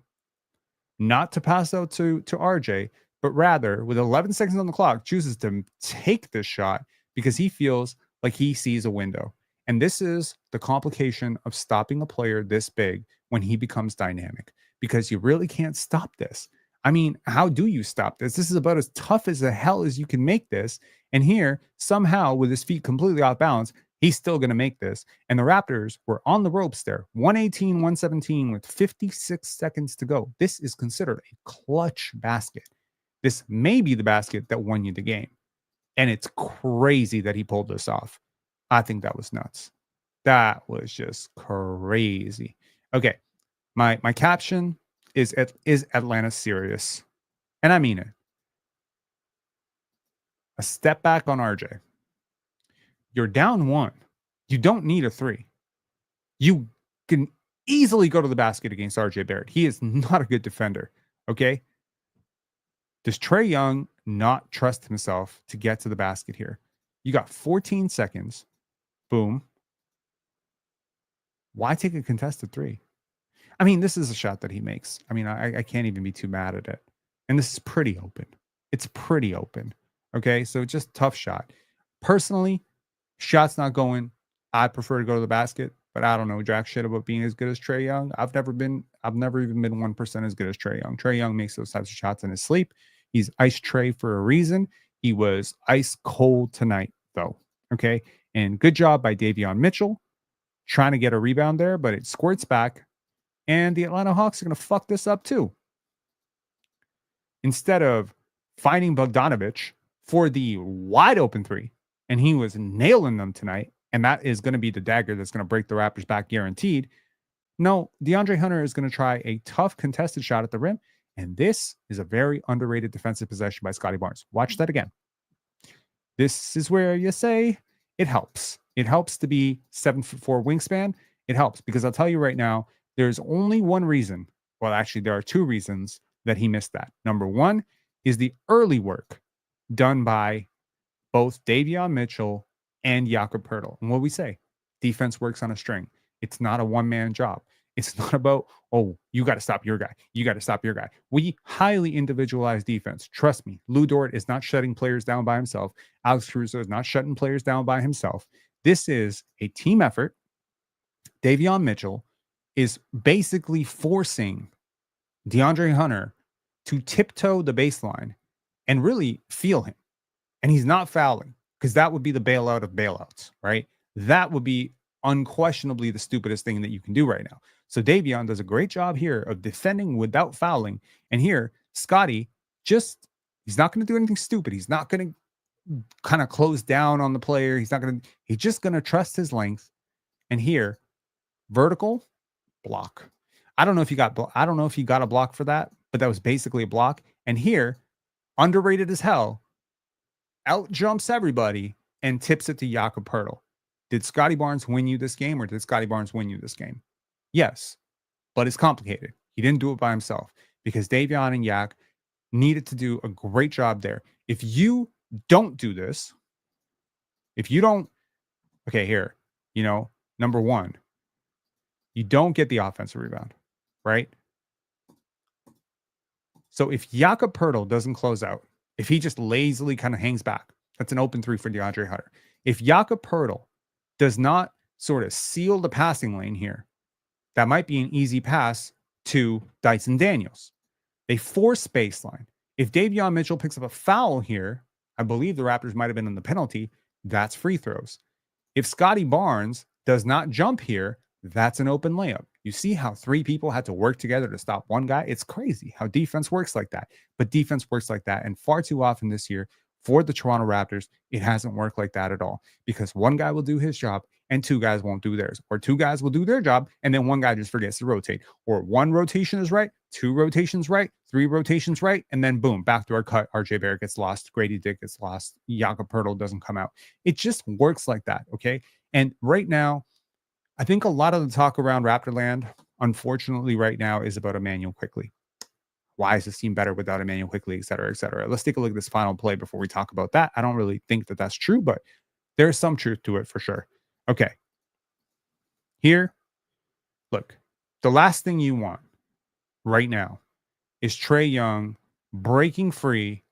not to pass out to RJ, but rather with 11 seconds on the clock, chooses to take this shot because he feels like he sees a window. And this is the complication of stopping a player this big when he becomes dynamic, because you really can't stop this. I mean, how do you stop this? This is about as tough as the hell as you can make this. And here, somehow, with his feet completely off balance, he's still going to make this. And the Raptors were on the ropes there, 118, 117 with 56 seconds to go. This is considered a clutch basket. This may be the basket that won you the game. And it's crazy that he pulled this off. I think that was nuts. That was just crazy. Okay. My caption is Atlanta serious? And I mean it. A step back on RJ. You're down 1. You don't need a 3. You can easily go to the basket against RJ Barrett. He is not a good defender. Okay. Does Trae Young not trust himself to get to the basket here? You got 14 seconds. Boom. Why take a contested 3? I mean, this is a shot that he makes. I mean, I can't even be too mad at it. And this is pretty open. It's pretty open. Okay. So just tough shot. Personally, shot's not going. I prefer to go to the basket, but I don't know jack shit about being as good as Trae Young. I've never even been 1% as good as Trae Young. Trae Young makes those types of shots in his sleep. He's ice Trae for a reason. He was ice cold tonight, though. Okay. And good job by Davion Mitchell trying to get a rebound there, but it squirts back. And the Atlanta Hawks are going to fuck this up too. Instead of finding Bogdanovich for the wide open 3, and he was nailing them tonight, and that is going to be the dagger that's going to break the Raptors back guaranteed. No, DeAndre Hunter is going to try a tough contested shot at the rim, and this is a very underrated defensive possession by Scottie Barnes. Watch that again. This is where you say it helps. It helps to be 7'4" wingspan. It helps because I'll tell you right now, there's only one reason. Well, actually, there are 2 reasons that he missed that. Number 1 is the early work done by both Davion Mitchell and Jakob Poeltl. And what we say, defense works on a string. It's not a one-man job. It's not about, oh, you got to stop your guy. You got to stop your guy. We highly individualize defense. Trust me, Lou Dort is not shutting players down by himself. Alex Caruso is not shutting players down by himself. This is a team effort. Davion Mitchell is basically forcing DeAndre Hunter to tiptoe the baseline and really feel him. And he's not fouling because that would be the bailout of bailouts, right? That would be unquestionably the stupidest thing that you can do right now. So Davion does a great job here of defending without fouling. And here, Scottie he's not going to do anything stupid. He's not going to kind of close down on the player. He's just going to trust his length. And here, vertical block. I don't know if you got a block for that, but that was basically a block. And here, underrated as hell, out jumps everybody and tips it to Jakob Poeltl. Did Scottie Barnes win you this game, or did Scottie Barnes win you this game? Yes, but it's complicated. He didn't do it by himself because Davion and Yak needed to do a great job there. If you don't do this, if you don't, okay, here, number one, you don't get the offensive rebound, right? So if Jakob Poeltl doesn't close out, if he just lazily kind of hangs back, that's an open three for DeAndre Hunter. If Jakob Poeltl does not sort of seal the passing lane here, that might be an easy pass to Dyson Daniels. They force baseline. If Davion Mitchell picks up a foul here, I believe the Raptors might have been in the penalty. That's free throws. If Scottie Barnes does not jump here, that's an open layup. You see how three people had to work together to stop one guy? It's crazy how defense works like that. But defense works like that. And far too often this year for the Toronto Raptors, it hasn't worked like that at all because one guy will do his job and two guys won't do theirs, or two guys will do their job and then one guy just forgets to rotate, or one rotation is right, two rotations right, three rotations right, and then boom, backdoor cut. RJ Barrett gets lost, Grady Dick gets lost, Jakob Poeltl doesn't come out. It just works like that, okay? And right now, I think a lot of the talk around Raptorland, unfortunately, right now is about Emmanuel Quickley. Why is this team better without Emmanuel Quickley, et cetera, et cetera? Let's take a look at this final play before we talk about that. I don't really think that that's true, but there's some truth to it for sure. Okay. Here, look, the last thing you want right now is Trae Young breaking free,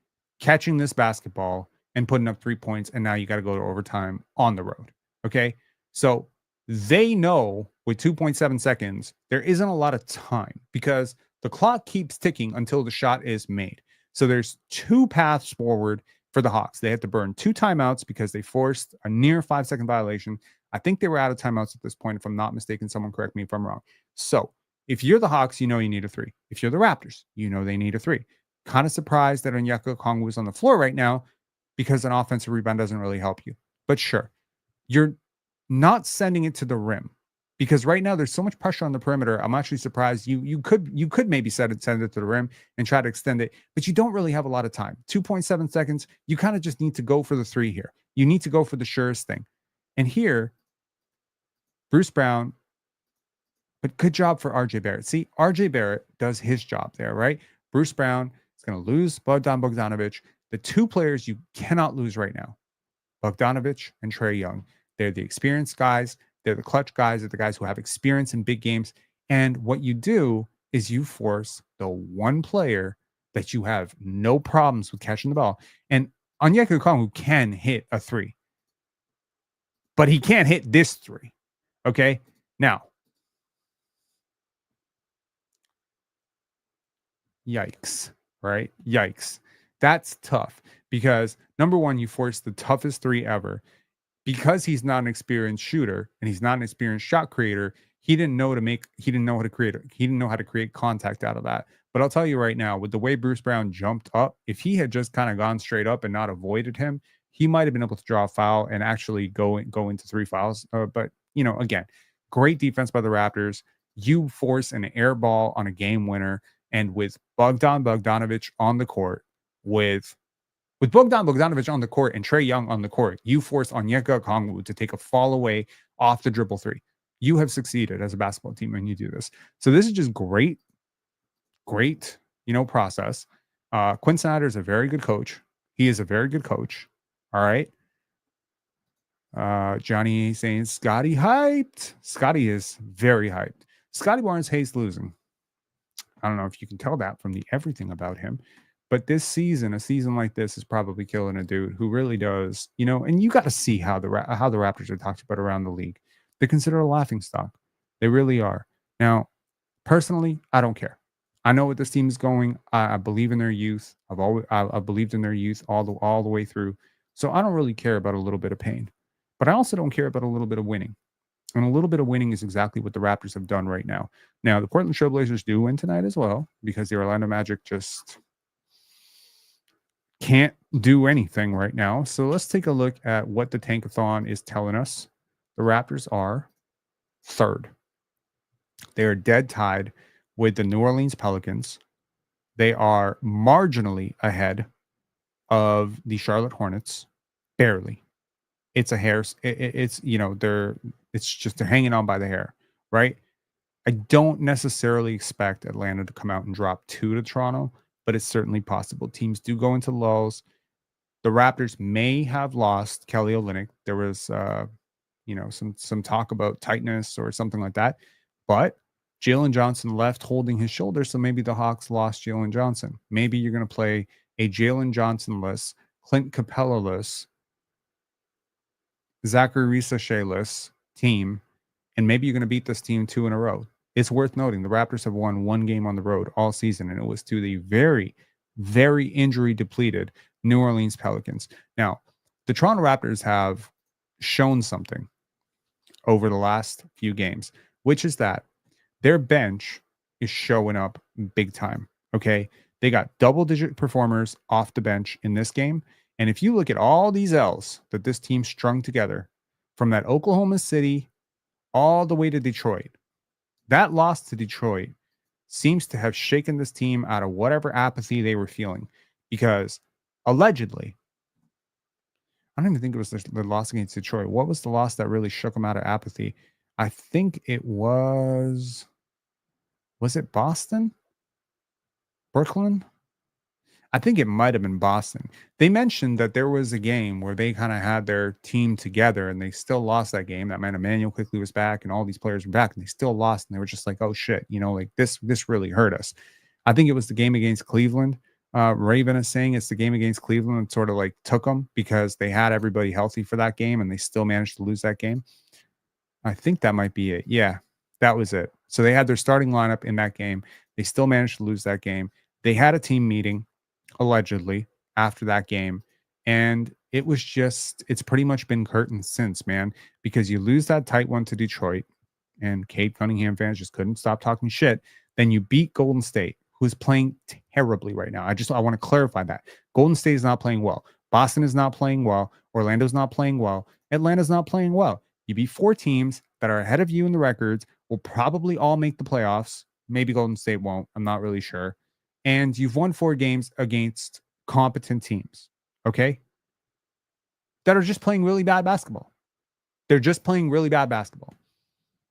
catching this basketball, and putting up 3 points, and now you got to go to overtime on the road. Okay? So they know with 2.7 seconds, there isn't a lot of time because the clock keeps ticking until the shot is made. So there's two paths forward for the Hawks. They have to burn 2 timeouts because they forced a near 5-second violation. I think they were out of timeouts at this point. If I'm not mistaken, someone correct me if I'm wrong. So if you're the Hawks, you know you need a 3. If you're the Raptors, you know they need a 3. Kind of surprised that Onyeka Okongwu is on the floor right now because an offensive rebound doesn't really help you. But sure, you're not sending it to the rim because right now there's so much pressure on the perimeter. I'm actually surprised you could maybe send it to the rim and try to extend it, but you don't really have a lot of time. 2.7 seconds. You kind of just need to go for the 3 here. You need to go for the surest thing. And here, Bruce Brown, but good job for RJ Barrett. See, RJ Barrett does his job there, right? Bruce Brown is going to lose Bogdanovic. The two players you cannot lose right now, Bogdanovic and Trae Young. They're the experienced guys. They're the clutch guys. They're the guys who have experience in big games. And what you do is you force the one player that you have no problems with catching the ball. And Onyeka Okongwu can hit a 3, but he can't hit this 3. Okay? Now, yikes, right? Yikes. That's tough because number one, you force the toughest 3 ever. Because he's not an experienced shooter and he's not an experienced shot creator, he didn't know how to create contact out of that. But I'll tell you right now, with the way Bruce Brown jumped up, if he had just kind of gone straight up and not avoided him, he might have been able to draw a foul and actually go into 3 fouls. But again, great defense by the Raptors. You force an air ball on a game winner, and with Bogdanovic on the court, with Bogdanovic on the court and Trae Young on the court, you force Onyeka Okongwu to take a fall away off the dribble 3. You have succeeded as a basketball team when you do this. So this is just great, process. Quinn Snyder is a very good coach. He is a very good coach. All right. Johnny saying Scottie hyped. Scottie is very hyped. Scottie Barnes hates losing. I don't know if you can tell that from the everything about him. But this season, a season like this is probably killing a dude who really does, and you got to see how the Raptors are talked about around the league. They're considered a laughingstock. They really are. Now, personally, I don't care. I know what this team is going. I believe in their youth. I've believed in their youth all the way through. So I don't really care about a little bit of pain. But I also don't care about a little bit of winning. And a little bit of winning is exactly what the Raptors have done right now. Now, the Portland Trail Blazers do win tonight as well because the Orlando Magic just can't do anything right now. So let's take a look at what the Tankathon is telling us. The Raptors are 3rd. They are dead tied with the New Orleans Pelicans. They are marginally ahead of the Charlotte Hornets. Barely. It's a hair. It's, it's just they're hanging on by the hair, right? I don't necessarily expect Atlanta to come out and drop 2 to Toronto, but it's certainly possible. Teams do go into lulls. The Raptors may have lost Kelly Olynyk. There was, some talk about tightness or something like that, but Jalen Johnson left holding his shoulder, so maybe the Hawks lost Jalen Johnson. Maybe you're going to play a Jalen Johnson-less, Clint Capella-less, Zachary Risa-less team, and maybe you're going to beat this team 2 in a row. It's worth noting the Raptors have won 1 game on the road all season, and it was to the very, very injury depleted New Orleans Pelicans. Now, the Toronto Raptors have shown something over the last few games, which is that their bench is showing up big time. Okay. They got double-digit performers off the bench in this game. And if you look at all these L's that this team strung together from that Oklahoma City all the way to Detroit, that loss to Detroit seems to have shaken this team out of whatever apathy they were feeling, because allegedly, I don't even think it was the loss against Detroit. What was the loss that really shook them out of apathy? I think it was it Boston? Brooklyn? I think it might have been Boston. They mentioned that there was a game where they kind of had their team together and they still lost that game. That meant Emmanuel quickly was back and all these players were back and they still lost. And they were just like, oh shit, like this really hurt us. I think it was the game against Cleveland. Raven is saying it's the game against Cleveland that sort of like took them because they had everybody healthy for that game and they still managed to lose that game. I think that might be it. Yeah, that was it. So they had their starting lineup in that game. They still managed to lose that game. They had a team meeting, allegedly, after that game. And it's pretty much been curtains since, man, because you lose that tight one to Detroit and Cade Cunningham fans just couldn't stop talking shit. Then you beat Golden State, who is playing terribly right now. I want to clarify that. Golden State is not playing well. Boston is not playing well. Orlando's not playing well. Atlanta's not playing well. You beat 4 teams that are ahead of you in the records, will probably all make the playoffs. Maybe Golden State won't. I'm not really sure. And you've won 4 games against competent teams, okay? That are just playing really bad basketball. They're just playing really bad basketball.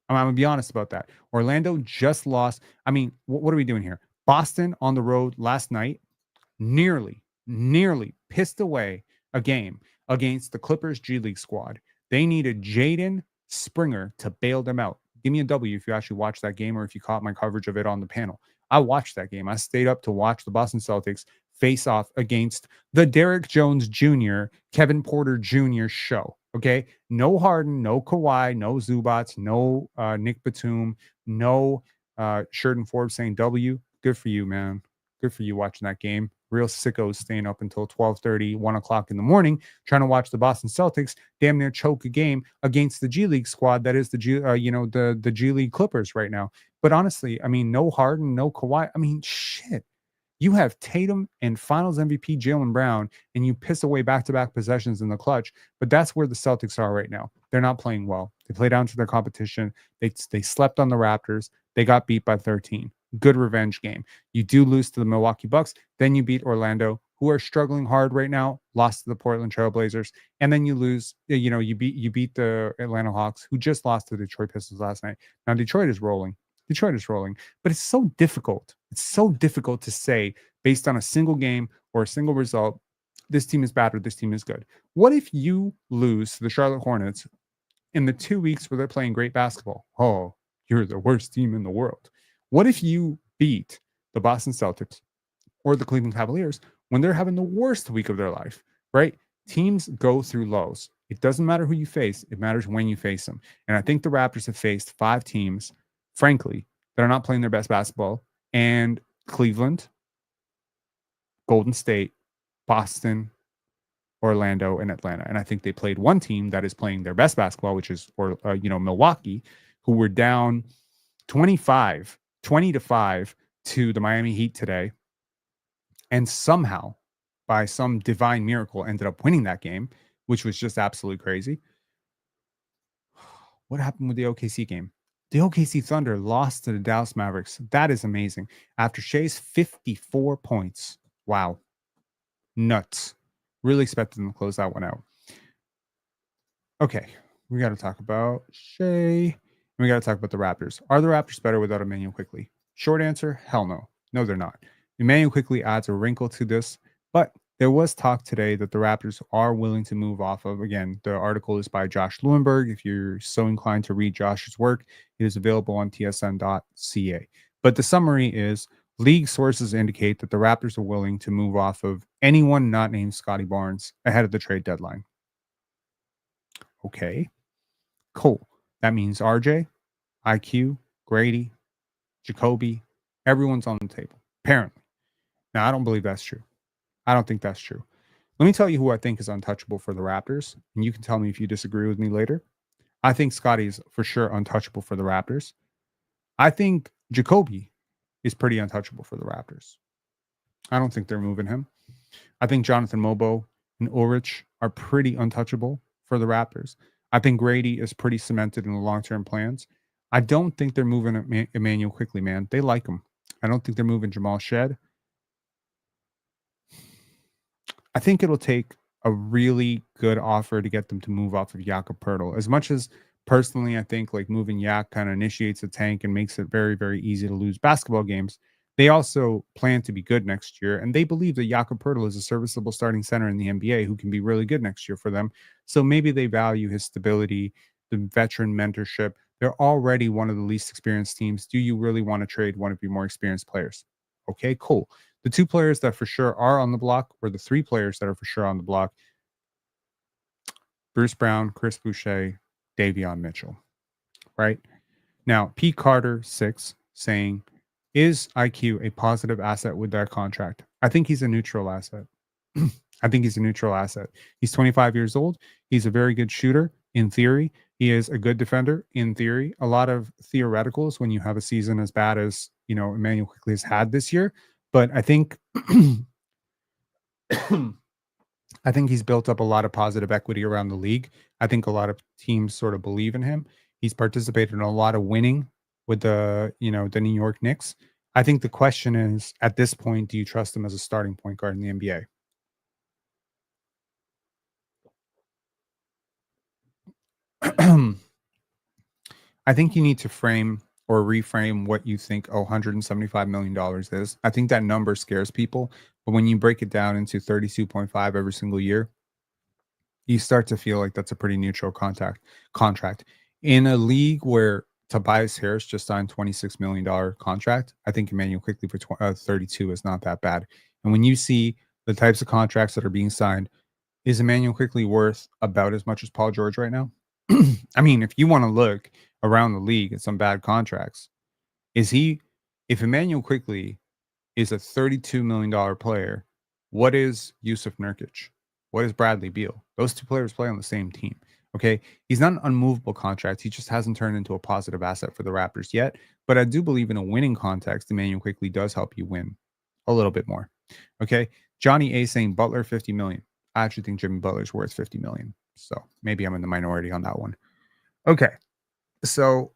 I'm going to be honest about that. Orlando just lost. I mean, what are we doing here? Boston on the road last night nearly pissed away a game against the Clippers G League squad. They needed Jaden Springer to bail them out. Give me a W if you actually watched that game or if you caught my coverage of it on the panel. I watched that game. I stayed up to watch the Boston Celtics face off against the Derrick Jones Jr., Kevin Porter Jr. show. Okay. No Harden, no Kawhi, no Zubats, no Nick Batum, no Sheridan Forbes saying W. Good for you, man. Good for you watching that game. Real sickos staying up until 12:30, 1 o'clock in the morning, trying to watch the Boston Celtics damn near choke a game against the G League squad that is the G League Clippers right now. But honestly, I mean, no Harden, no Kawhi. I mean, shit. You have Tatum and Finals MVP Jaylen Brown, and you piss away back-to-back possessions in the clutch. But that's where the Celtics are right now. They're not playing well. They play down to their competition. They slept on the Raptors. They got beat by 13. Good revenge game. You do lose to the Milwaukee Bucks. Then you beat Orlando, who are struggling hard right now. Lost to the Portland Trailblazers, and then you lose. You beat the Atlanta Hawks, who just lost to the Detroit Pistons last night. Now Detroit is rolling. But it's so difficult. It's so difficult to say based on a single game or a single result, this team is bad or this team is good. What if you lose to the Charlotte Hornets in the 2 weeks where they're playing great basketball? Oh, you're the worst team in the world. What if you beat the Boston Celtics or the Cleveland Cavaliers when they're having the worst week of their life, right? Teams go through lows. It doesn't matter who you face. It matters when you face them. And I think the Raptors have faced 5 teams, frankly, that are not playing their best basketball. And Cleveland, Golden State, Boston, Orlando, and Atlanta. And I think they played one team that is playing their best basketball, which is Milwaukee, who were down 20-5 to the Miami Heat today. And somehow, by some divine miracle, ended up winning that game, which was just absolutely crazy. What happened with the OKC game? The OKC Thunder lost to the Dallas Mavericks. That is amazing. After Shea's 54 points. Wow. Nuts. Really expected them to close that one out. Okay, we got to talk about Shea. And we got to talk about the Raptors. Are the Raptors better without Emmanuel Quickly? Short answer, hell no. No, they're not. Emmanuel Quickly adds a wrinkle to this, but there was talk today that the Raptors are willing to move off of. Again, the article is by Josh Lewenberg. If you're so inclined to read Josh's work, it is available on tsn.ca. But the summary is league sources indicate that the Raptors are willing to move off of anyone not named Scottie Barnes ahead of the trade deadline. Okay, cool. That means RJ, IQ, Grady, Jacoby, everyone's on the table, apparently. Now, I don't believe that's true. I don't think that's true. Let me tell you who I think is untouchable for the Raptors, and you can tell me if you disagree with me later. I think Scottie is for sure untouchable for the Raptors. I think Jacoby is pretty untouchable for the Raptors. I don't think they're moving him. I think Jonathan Mobo and Ulrich are pretty untouchable for the Raptors. I think Grady is pretty cemented in the long-term plans. I don't think they're moving Emmanuel Quickly, man. They like him. I don't think they're moving Jamal Shed. I think it'll take a really good offer to get them to move off of Jakob Poeltl. As much as personally, I think like moving Yak kind of initiates a tank and makes it very, very easy to lose basketball games. They also plan to be good next year, and they believe that Jakob Poeltl is a serviceable starting center in the NBA who can be really good next year for them. So maybe they value his stability, the veteran mentorship. They're already one of the least experienced teams. Do you really want to trade one of your more experienced players? Okay, cool. The two players that for sure are on the block, or the three players that are for sure on the block: Bruce Brown, Chris Boucher, Davion Mitchell. Right? Now, Pete Carter, 6, saying, is IQ a positive asset with that contract? I think he's a neutral asset. I think he's a neutral asset. He's 25 years old. He's a very good shooter in theory. He is a good defender in theory. A lot of theoreticals when you have a season as bad as, Emmanuel Quickly has had this year. But I think I think he's built up a lot of positive equity around the league. I think a lot of teams sort of believe in him. He's participated in a lot of winning with the New York Knicks. I think the question is, at this point, do you trust him as a starting point guard in the NBA? I think you need to frame or reframe what you think $175 million is. I think that number scares people, but when you break it down into 32.5 every single year, you start to feel like that's a pretty neutral contract. In a league where Tobias Harris just signed $26 million contract, I think Emmanuel Quickly for 32 is not that bad. And when you see the types of contracts that are being signed, is Emmanuel Quickly worth about as much as Paul George right now? I mean, if you want to look around the league at some bad contracts, if Emmanuel Quickly is a $32 million player, what is Yusuf Nurkic? What is Bradley Beal? Those two players play on the same team. Okay. He's not an unmovable contract. He just hasn't turned into a positive asset for the Raptors yet. But I do believe in a winning context, Emmanuel Quickly does help you win a little bit more. Okay. Johnny A saying Butler 50 million. I actually think Jimmy Butler's worth 50 million. So maybe I'm in the minority on that one. Okay. So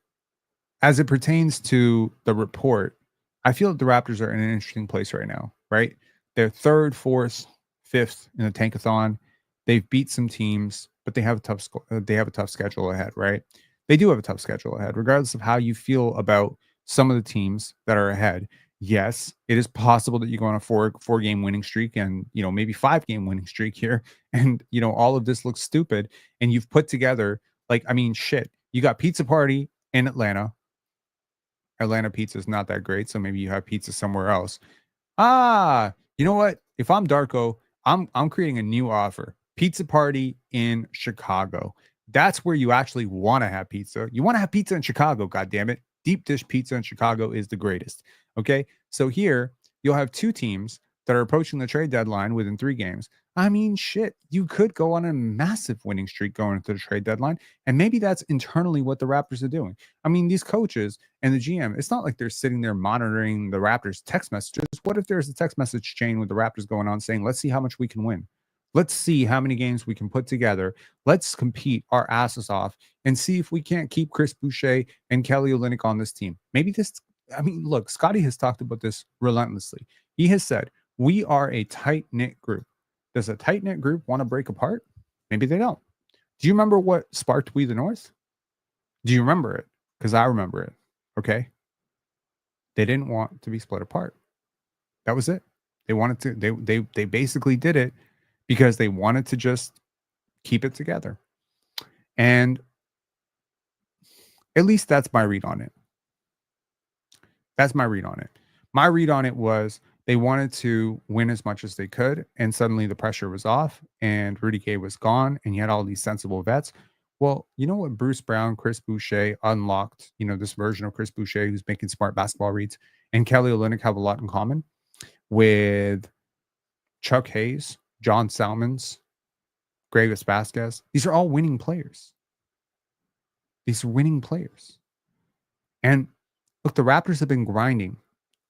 as it pertains to the report, I feel that the Raptors are in an interesting place right now, right? They're third, fourth, fifth in the Tankathon. They've beat some teams, but they have a tough schedule ahead, right? They do have a tough schedule ahead, regardless of how you feel about some of the teams that are ahead. Yes, it is possible that you go on a four-game winning streak and, maybe 5-game winning streak here. And, all of this looks stupid. And you've put together, shit. You got Pizza Party in Atlanta. Atlanta pizza is not that great, so maybe you have pizza somewhere else. You know what? If I'm Darko, I'm creating a new offer. Pizza Party in Chicago. That's where you actually want to have pizza. You want to have pizza in Chicago, goddammit. Deep dish pizza in Chicago is the greatest. Okay? So here, you'll have two teams that are approaching the trade deadline within 3 games. I mean, shit, you could go on a massive winning streak going into the trade deadline. And maybe that's internally what the Raptors are doing. I mean, these coaches and the GM, it's not like they're sitting there monitoring the Raptors text messages. What if there's a text message chain with the Raptors going on saying, let's see how much we can win. Let's see how many games we can put together. Let's compete our asses off and see if we can't keep Chris Boucher and Kelly Olynyk on this team. Look, Scottie has talked about this relentlessly. He has said, we are a tight-knit group. Does a tight-knit group want to break apart? Maybe they don't. Do you remember what sparked We the North? Do you remember it? Because I remember it. Okay. They didn't want to be split apart. That was it. They wanted to, they basically did it because they wanted to just keep it together. And at least that's my read on it. That's my read on it. My read on it was they wanted to win as much as they could, and suddenly the pressure was off, and Rudy Gay was gone, and you had all these sensible vets. Well, you know what Bruce Brown, Chris Boucher unlocked, this version of Chris Boucher who's making smart basketball reads, and Kelly Olynyk have a lot in common with Chuck Hayes, John Salmons, Gravis Vasquez. These are all winning players. These are winning players. And look, the Raptors have been grinding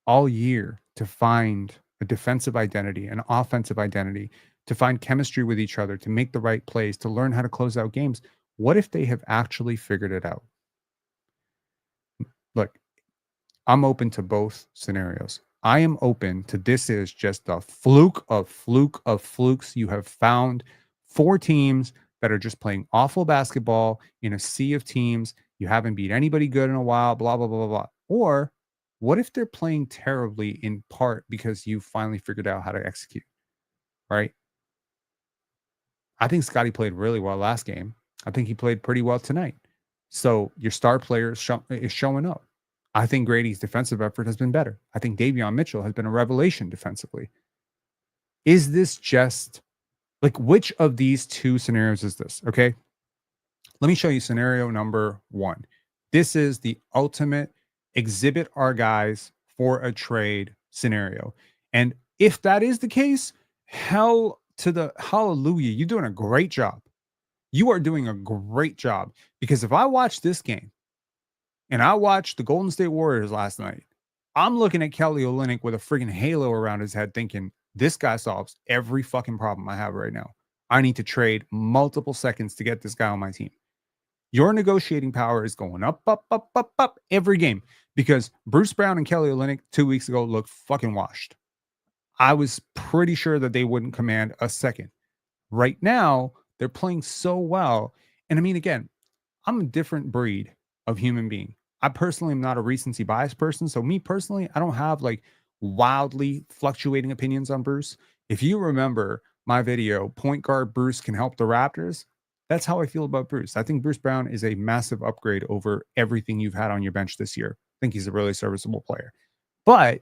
all year to find a defensive identity, an offensive identity, to find chemistry with each other, to make the right plays, to learn how to close out games. What if they have actually figured it out? Look, I'm open to both scenarios. I am open to this is just a fluke of flukes. You have found 4 teams that are just playing awful basketball in a sea of teams. You haven't beat anybody good in a while, blah, blah, blah, blah, blah. Or what if they're playing terribly in part because you finally figured out how to execute, right? I think Scottie played really well last game. I think he played pretty well tonight. So your star player is showing up. I think Grady's defensive effort has been better. I think Davion Mitchell has been a revelation defensively. Is this just like which of these 2 scenarios is this? Okay. Let me show you scenario number 1. This is the ultimate exhibit our guys for a trade scenario. And if that is the case, hell to the hallelujah. You're doing a great job. You are doing a great job, because if I watch this game and I watched the Golden State Warriors last night, I'm looking at Kelly Olynyk with a freaking halo around his head thinking, this guy solves every fucking problem I have right now. I need to trade multiple seconds to get this guy on my team. Your negotiating power is going up, up, up, up, up every game, because Bruce Brown and Kelly Olynyk 2 weeks ago looked fucking washed. I was pretty sure that they wouldn't command a second. Right now, they're playing so well. And I mean, again, I'm a different breed of human being. I personally am not a recency bias person. So me personally, I don't have like wildly fluctuating opinions on Bruce. If you remember my video, Point Guard Bruce Can Help the Raptors, that's how I feel about Bruce. I think Bruce Brown is a massive upgrade over everything you've had on your bench this year. I think he's a really serviceable player. But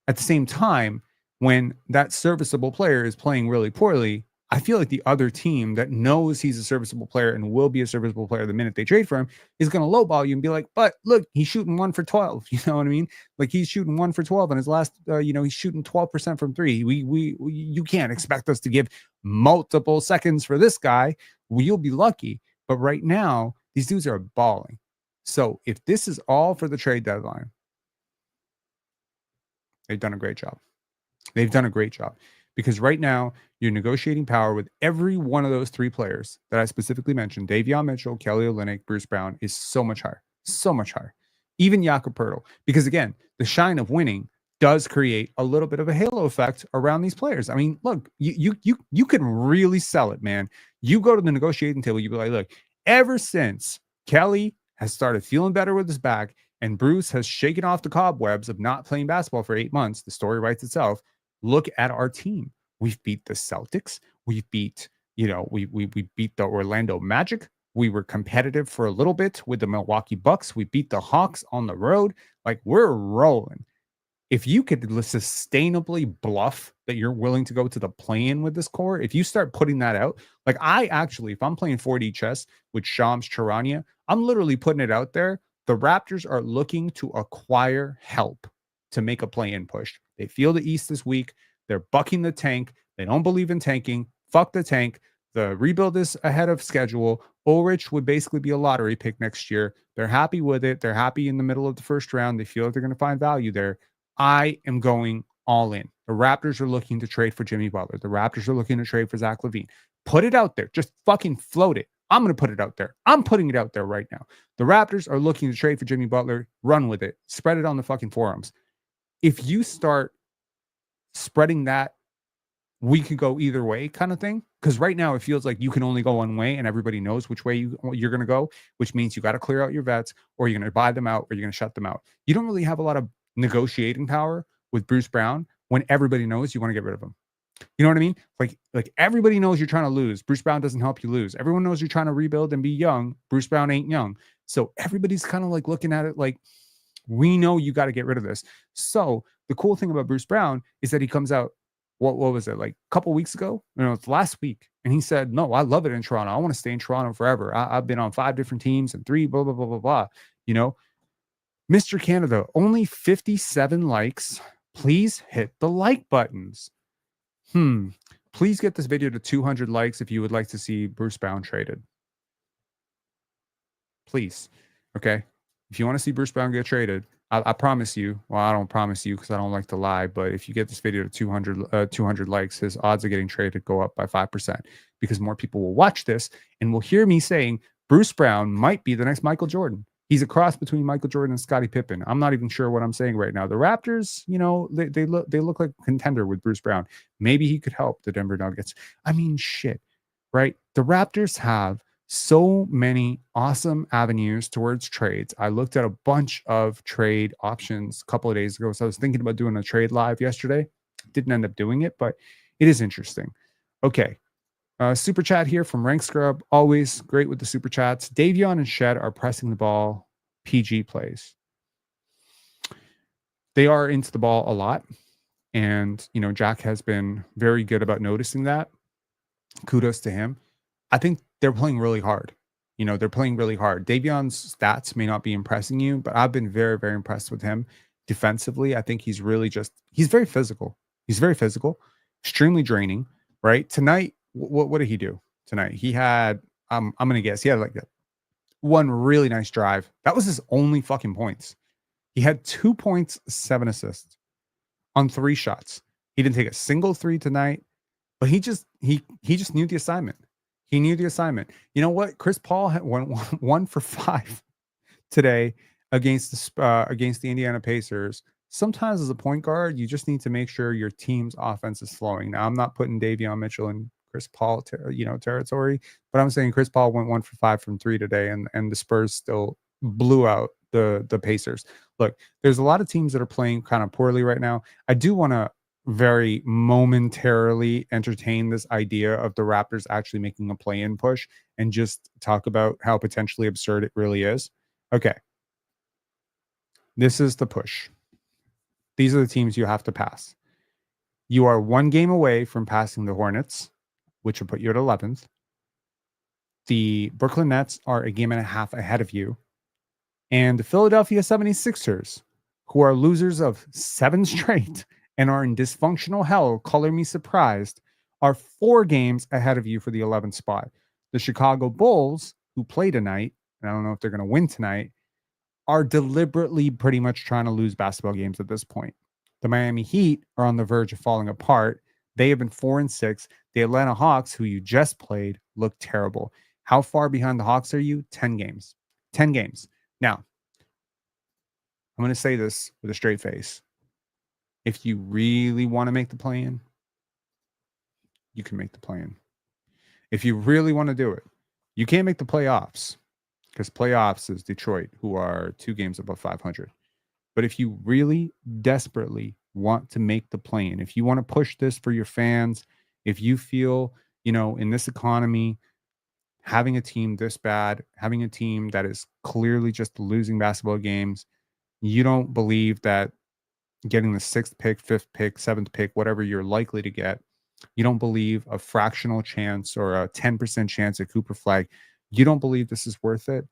at the same time, when that serviceable player is playing really poorly, I feel like the other team that knows he's a serviceable player and will be a serviceable player the minute they trade for him is going to lowball you and be like, but look, he's shooting 1 for 12. You know what I mean? Like he's shooting 1 for 12 in his last, he's shooting 12% from 3. You can't expect us to give multiple seconds for this guy. You'll be lucky. But right now, these dudes are balling. So if this is all for the trade deadline, they've done a great job. They've done a great job, because right now your negotiating power with every one of those 3 players that I specifically mentioned, Davion Mitchell, Kelly Olynyk, Bruce Brown, is so much higher, so much higher. Even Jakob Poeltl, because again, the shine of winning does create a little bit of a halo effect around these players. I mean, look, you can really sell it, man. You go to the negotiating table, you be like, look, ever since Kelly has started feeling better with his back and Bruce has shaken off the cobwebs of not playing basketball for 8 months, the story writes itself. Look at our team. We've beat the Celtics. We've beat, we beat the Orlando Magic. We were competitive for a little bit with the Milwaukee Bucks. We beat the Hawks on the road. Like, we're rolling. If you could sustainably bluff that you're willing to go to the play-in with this core, if you start putting that out, like I actually, if I'm playing 4D chess with Shams Charania, I'm literally putting it out there. The Raptors are looking to acquire help to make a play-in push. They feel the East this week. They're bucking the tank. They don't believe in tanking. Fuck the tank. The rebuild is ahead of schedule. Ulrich would basically be a lottery pick next year. They're happy with it. They're happy in the middle of the first round. They feel like they're going to find value there. I am going all in. The Raptors are looking to trade for Jimmy Butler. The Raptors are looking to trade for Zach LaVine. Put it out there. Just fucking float it. I'm going to put it out there. I'm putting it out there right now. The Raptors are looking to trade for Jimmy Butler. Run with it. Spread it on the fucking forums. If you start spreading that we could go either way kind of thing. Because right now it feels like you can only go one way and everybody knows which way you're going to go, which means you got to clear out your vets or you're going to buy them out or you're going to shut them out. You don't really have a lot of negotiating power with Bruce Brown when everybody knows you want to get rid of him. You know what I mean? Like everybody knows you're trying to lose. Bruce Brown doesn't help you lose. Everyone knows you're trying to rebuild and be young. Bruce Brown ain't young. So everybody's kind of like looking at it like, we know you got to get rid of this. So the cool thing about Bruce Brown is that he comes out, what was it, like a couple weeks ago? It's last week. And he said, no, I love it in Toronto. I want to stay in Toronto forever. I've been on 5 different teams and 3, blah, blah, blah, blah, blah. Mr. Canada, only 57 likes. Please hit the like buttons. Please get this video to 200 likes if you would like to see Bruce Brown traded. Please. Okay. If you want to see Bruce Brown get traded, I promise you, well, I don't promise you because I don't like to lie, but if you get this video to 200 likes, his odds of getting traded go up by 5% because more people will watch this and will hear me saying Bruce Brown might be the next Michael Jordan. He's a cross between Michael Jordan and Scottie Pippen. I'm not even sure what I'm saying right now. The Raptors, they look like a contender with Bruce Brown. Maybe he could help the Denver Nuggets. I mean, shit, right? The Raptors have so many awesome avenues towards trades. I looked at a bunch of trade options a couple of days ago. So I was thinking about doing a trade live yesterday. Didn't end up doing it, but it is interesting. Okay. Super chat here from Rank Scrub. Always great with the super chats. Davion and Shed are pressing the ball. PG plays. They are into the ball a lot. And, Jack has been very good about noticing that. Kudos to him. I think they're playing really hard. They're playing really hard. Davion's stats may not be impressing you, but I've been very, very impressed with him defensively. I think he's really he's very physical. He's very physical, extremely draining, right? Tonight, what did he do tonight? He had, I'm going to guess, he had like one really nice drive. That was his only fucking points. He had 2 points, 7 assists on 3 shots. He didn't take a single 3 tonight, but he just knew the assignment. He knew the assignment. You know what? Chris Paul had 1 for 5 today against the Indiana Pacers. Sometimes as a point guard, you just need to make sure your team's offense is flowing. Now, I'm not putting Davion Mitchell in Chris Paul territory, but I'm saying Chris Paul went 1 for 5 from 3 today, and the Spurs still blew out the Pacers. Look, there's a lot of teams that are playing kind of poorly right now. I do want to very momentarily entertain this idea of the Raptors actually making a play-in push and just talk about how potentially absurd it really is. Okay. This is the push. These are the teams you have to pass. You are 1 game away from passing the Hornets, which will put you at 11th. The Brooklyn Nets are a game and a half ahead of you. And the Philadelphia 76ers, who are losers of 7 straight and are in dysfunctional hell, color me surprised, are 4 games ahead of you for the 11th spot. The Chicago Bulls, who play tonight, and I don't know if they're going to win tonight, are deliberately pretty much trying to lose basketball games at this point. The Miami Heat are on the verge of falling apart. They have been 4-6. The Atlanta Hawks, who you just played, look terrible. How far behind the Hawks are you? 10 games. 10 games. Now, I'm going to say this with a straight face. If you really want to make the play-in, you can make the play-in. If you really want to do it, you can't make the playoffs because playoffs is Detroit, who are 2 games above 500. But if you really desperately want to make the play-in, if you want to push this for your fans, if you feel, in this economy, having a team this bad, having a team that is clearly just losing basketball games, you don't believe that getting the 6th pick, 5th pick, 7th pick, whatever you're likely to get, you don't believe a fractional chance or a 10% chance at Cooper Flag, you don't believe this is worth it,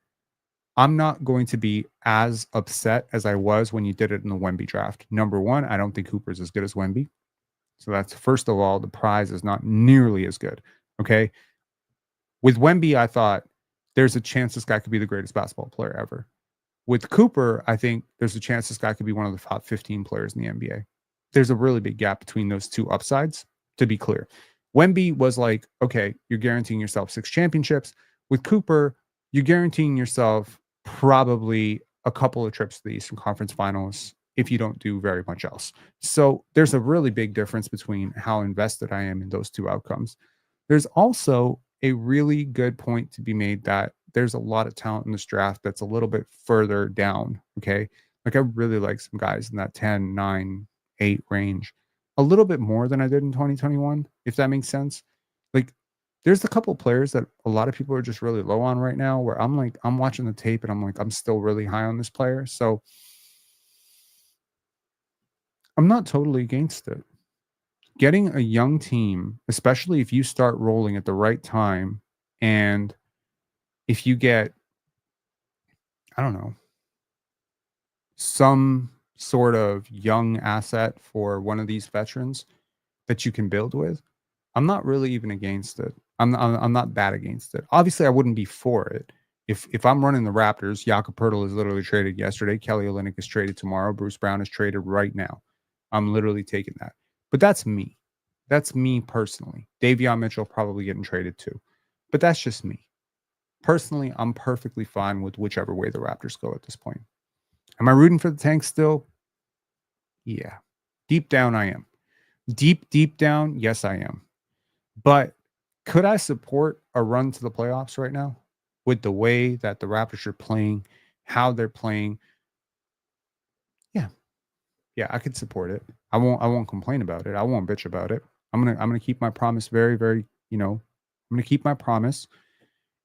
I'm not going to be as upset as I was when you did it in the Wemby draft. Number one, I don't think Cooper's as good as Wemby. So that's, first of all, the prize is not nearly as good. Okay. With Wemby, I thought there's a chance this guy could be the greatest basketball player ever. With Cooper, I think there's a chance this guy could be one of the top 15 players in the NBA. There's a really big gap between those two upsides, to be clear. Wemby was like, okay, you're guaranteeing yourself 6 championships. With Cooper, you're guaranteeing yourself probably a couple of trips to the Eastern Conference Finals if you don't do very much else. So there's a really big difference between how invested I am in those two outcomes. There's also a really good point to be made that there's a lot of talent in this draft that's a little bit further down. Okay. Like I really like some guys in that 10, 9, 8 range, a little bit more than I did in 2021, if that makes sense. Like there's a couple players that a lot of people are just really low on right now where I'm like, I'm watching the tape and I'm like, I'm still really high on this player. So I'm not totally against it. Getting a young team, especially if you start rolling at the right time, and if you get, I don't know, some sort of young asset for one of these veterans that you can build with, I'm not really even against it. I'm not that against it. Obviously, I wouldn't be for it. If I'm running the Raptors, Jakob Poeltl is literally traded yesterday. Kelly Olynyk is traded tomorrow. Bruce Brown is traded right now. I'm literally taking that. But that's me. That's me personally. Davion Mitchell probably getting traded too. But that's just me. Personally, I'm perfectly fine with whichever way the Raptors go at this point. Am I rooting for the tank still? Yeah. Deep down, I am. Deep down, yes, I am. But could I support a run to the playoffs right now with the way that the Raptors are playing, how they're playing? Yeah. Yeah, I could support it. I won't complain about it. I won't bitch about it. I'm gonna keep my promise very, very, I'm gonna keep my promise.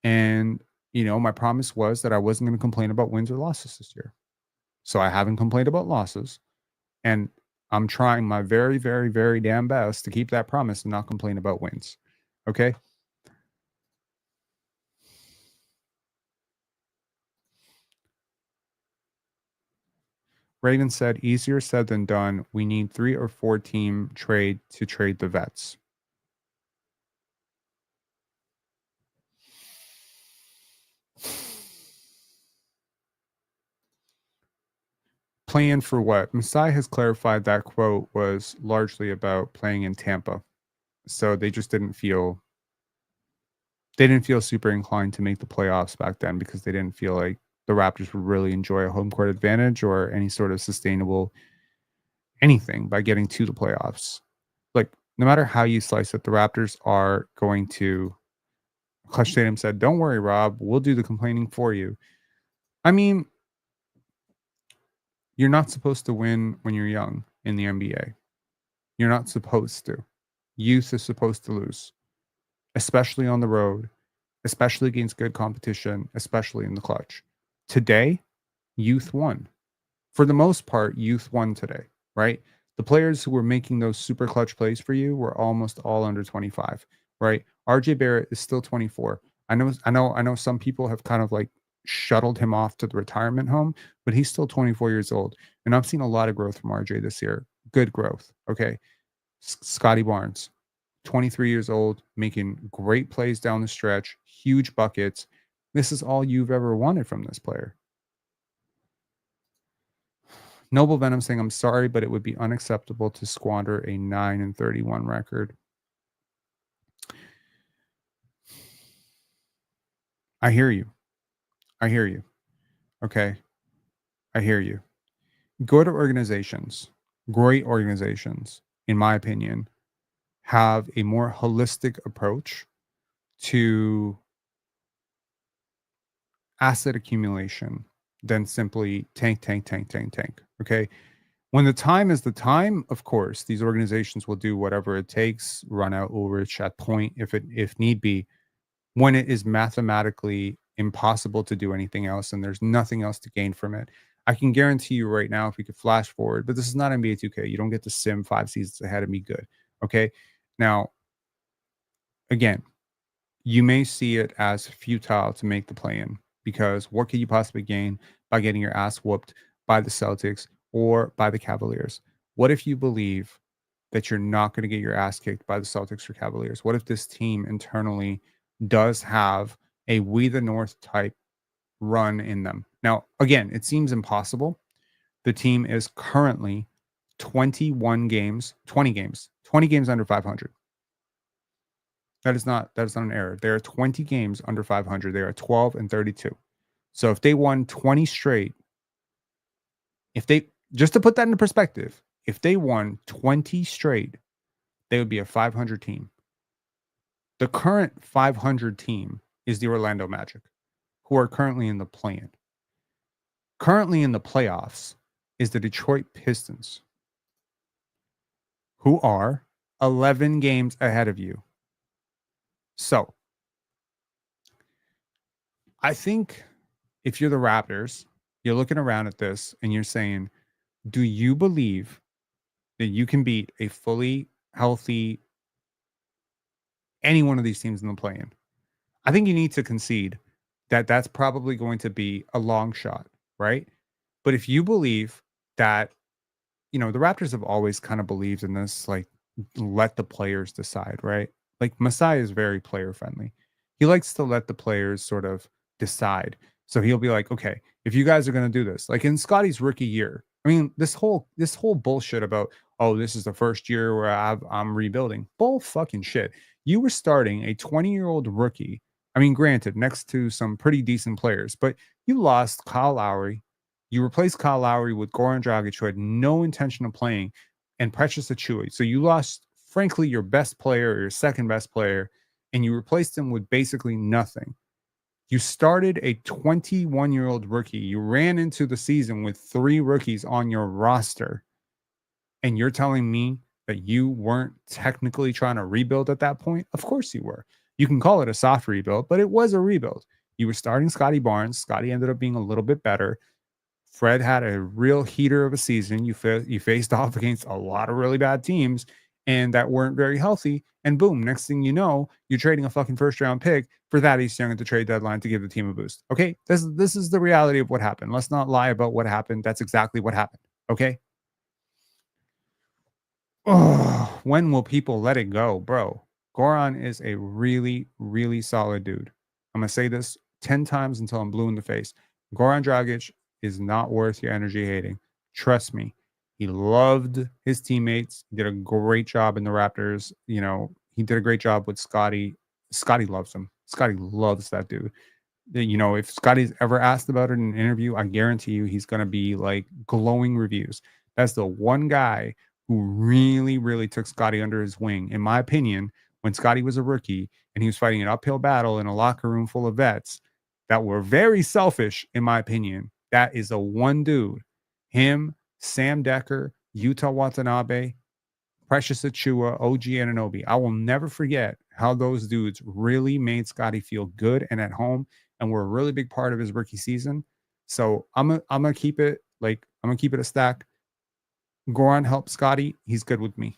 And my promise was that I wasn't gonna complain about wins or losses this year. So I haven't complained about losses. And I'm trying my very, very, very damn best to keep that promise and not complain about wins. Okay. Raven said, easier said than done. We need 3 or 4 team trade to trade the vets. Playing for what? Masai has clarified that quote was largely about playing in Tampa. So they didn't feel super inclined to make the playoffs back then because they didn't feel like the Raptors would really enjoy a home court advantage or any sort of sustainable anything by getting to the playoffs. Like, no matter how you slice it, the Raptors are going to. Clutch Tatum said, "Don't worry, Rob. We'll do the complaining for you." I mean, you're not supposed to win when you're young in the NBA. You're not supposed to. Youth is supposed to lose, especially on the road, especially against good competition, especially in the clutch. Today, youth won. For the most part, youth won today, right? The players who were making those super clutch plays for you were almost all under 25, right? RJ Barrett is still 24. I know some people have kind of like shuttled him off to the retirement home, but he's still 24 years old. And I've seen a lot of growth from RJ this year. Good growth. Okay. Scottie Barnes, 23 years old, making great plays down the stretch, huge buckets. This is all you've ever wanted from this player. Noble Venom saying, I'm sorry, but it would be unacceptable to squander a 9-31 record. I hear you. I hear you. Okay. I hear you. Good organizations, great organizations, in my opinion, have a more holistic approach to asset accumulation than simply tank, tank, tank, tank, tank. Okay. When the time is the time, of course, these organizations will do whatever it takes, run out Ulrich at point if need be, when it is mathematically impossible to do anything else and there's nothing else to gain from it. I can guarantee you right now, if we could flash forward, but this is not NBA 2K. You don't get to sim 5 seasons ahead and be good. Okay. Now, again, you may see it as futile to make the play in because what could you possibly gain by getting your ass whooped by the Celtics or by the Cavaliers? What if you believe that you're not going to get your ass kicked by the Celtics or Cavaliers? What if this team internally does have a we the North type run in them? Now, again, it seems impossible. The team is currently 20 games under 500. That is not an error. There are 20 games under 500. They are 12-32. So if they won 20 straight, if they Just to put that into perspective, if they won 20 straight, they would be a 500 team. The current 500 team is the Orlando Magic, who are currently in the play-in. Currently in the playoffs is the Detroit Pistons, who are 11 games ahead of you. So, I think if you're the Raptors, you're looking around at this and you're saying, do you believe that you can beat a fully healthy any one of these teams in the play-in? I think you need to concede that that's probably going to be a long shot, right? But if you believe that, the Raptors have always kind of believed in this, like, let the players decide, right? Like, Masai is very player friendly. He likes to let the players sort of decide. So he'll be like, okay, if you guys are going to do this, like in Scottie's rookie year, I mean, this whole bullshit about, oh, this is the first year where I'm rebuilding. Bull fucking shit. You were starting a 20-year-old rookie. I mean, granted, next to some pretty decent players, but you lost Kyle Lowry. You replaced Kyle Lowry with Goran Dragic, who had no intention of playing, and Precious Achiuwa. So you lost, frankly, your best player or your second best player, and you replaced him with basically nothing. You started a 21-year-old rookie. You ran into the season with 3 rookies on your roster, and you're telling me that you weren't technically trying to rebuild at that point? Of course you were. You can call it a soft rebuild, but it was a rebuild. You were starting Scottie Barnes. Scottie ended up being a little bit better. Fred had a real heater of a season. You faced off against a lot of really bad teams and that weren't very healthy. And boom, next thing you know, you're trading a fucking first round pick for Thaddeus Young at the trade deadline to give the team a boost. Okay, this is the reality of what happened. Let's not lie about what happened. That's exactly what happened. Okay. Oh, when will people let it go, bro? Goran is a really, really solid dude. I'm gonna say this 10 times until I'm blue in the face. Goran Dragic is not worth your energy hating. Trust me. He loved his teammates. He did a great job in the Raptors. He did a great job with Scottie. Scottie loves him. Scottie loves that dude. If Scottie's ever asked about it in an interview, I guarantee you he's going to be like glowing reviews. That's the one guy who really, really took Scottie under his wing, in my opinion, when Scottie was a rookie and he was fighting an uphill battle in a locker room full of vets that were very selfish, in my opinion. That is the one dude, him, Sam Decker, Yuta Watanabe, Precious Achiuwa, OG Anunoby. I will never forget how those dudes really made Scottie feel good and at home and were a really big part of his rookie season. So I'm gonna keep it a stack. Goran helped Scottie. He's good with me.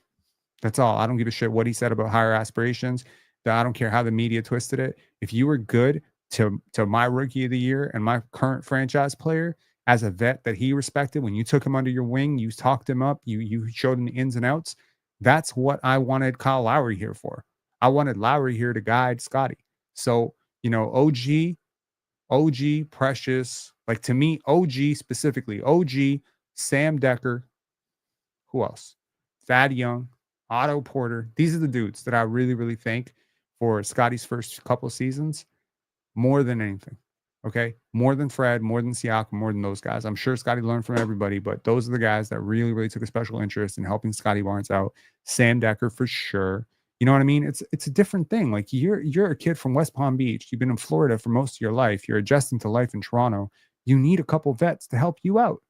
That's all. I don't give a shit what he said about higher aspirations. I don't care how the media twisted it. If you were good to my rookie of the year and my current franchise player as a vet that he respected, when you took him under your wing, you talked him up, you showed him the ins and outs. That's what I wanted Kyle Lowry here for. I wanted Lowry here to guide Scottie. So, OG, Precious, like to me, OG specifically, OG, Sam Decker, who else? Thad Young, Otto Porter. These are the dudes that I really, really think for Scottie's first couple of seasons more than anything. Okay. More than Fred, more than Siakam, more than those guys. I'm sure Scottie learned from everybody, but those are the guys that really, really took a special interest in helping Scottie Barnes out. Sam Decker for sure. You know what I mean? It's a different thing. Like you're a kid from West Palm Beach. You've been in Florida for most of your life. You're adjusting to life in Toronto. You need a couple vets to help you out.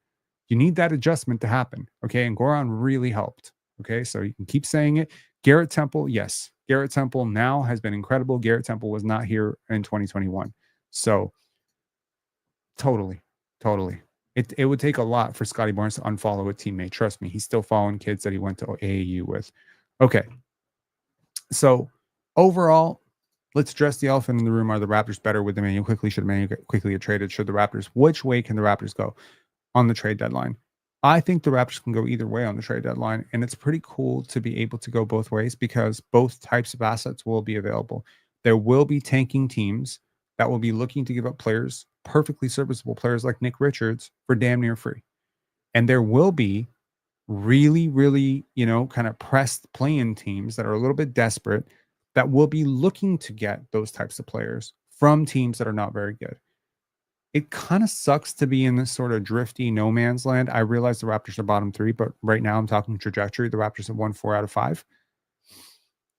You need that adjustment to happen. Okay. And Goran really helped. Okay. So you can keep saying it. Garrett Temple, yes. Garrett Temple now has been incredible. Garrett Temple was not here in 2021. So totally. It would take a lot for Scottie Barnes to unfollow a teammate. Trust me, he's still following kids that he went to AAU with. Okay. So overall, let's address the elephant in the room. Are the Raptors better with Emmanuel quickly? Should Emmanuel quickly get traded? Should the Raptors, which way can the Raptors go on the trade deadline? I think the Raptors can go either way on the trade deadline, and it's pretty cool to be able to go both ways because both types of assets will be available. There will be tanking teams that will be looking to give up players, perfectly serviceable players like Nick Richards, for damn near free. And there will be really, really, kind of pressed play-in teams that are a little bit desperate that will be looking to get those types of players from teams that are not very good. it kind of sucks to be in this sort of drifty no man's land. I realize the Raptors are bottom three, but right now I'm talking trajectory. The Raptors have won 4 out of 5.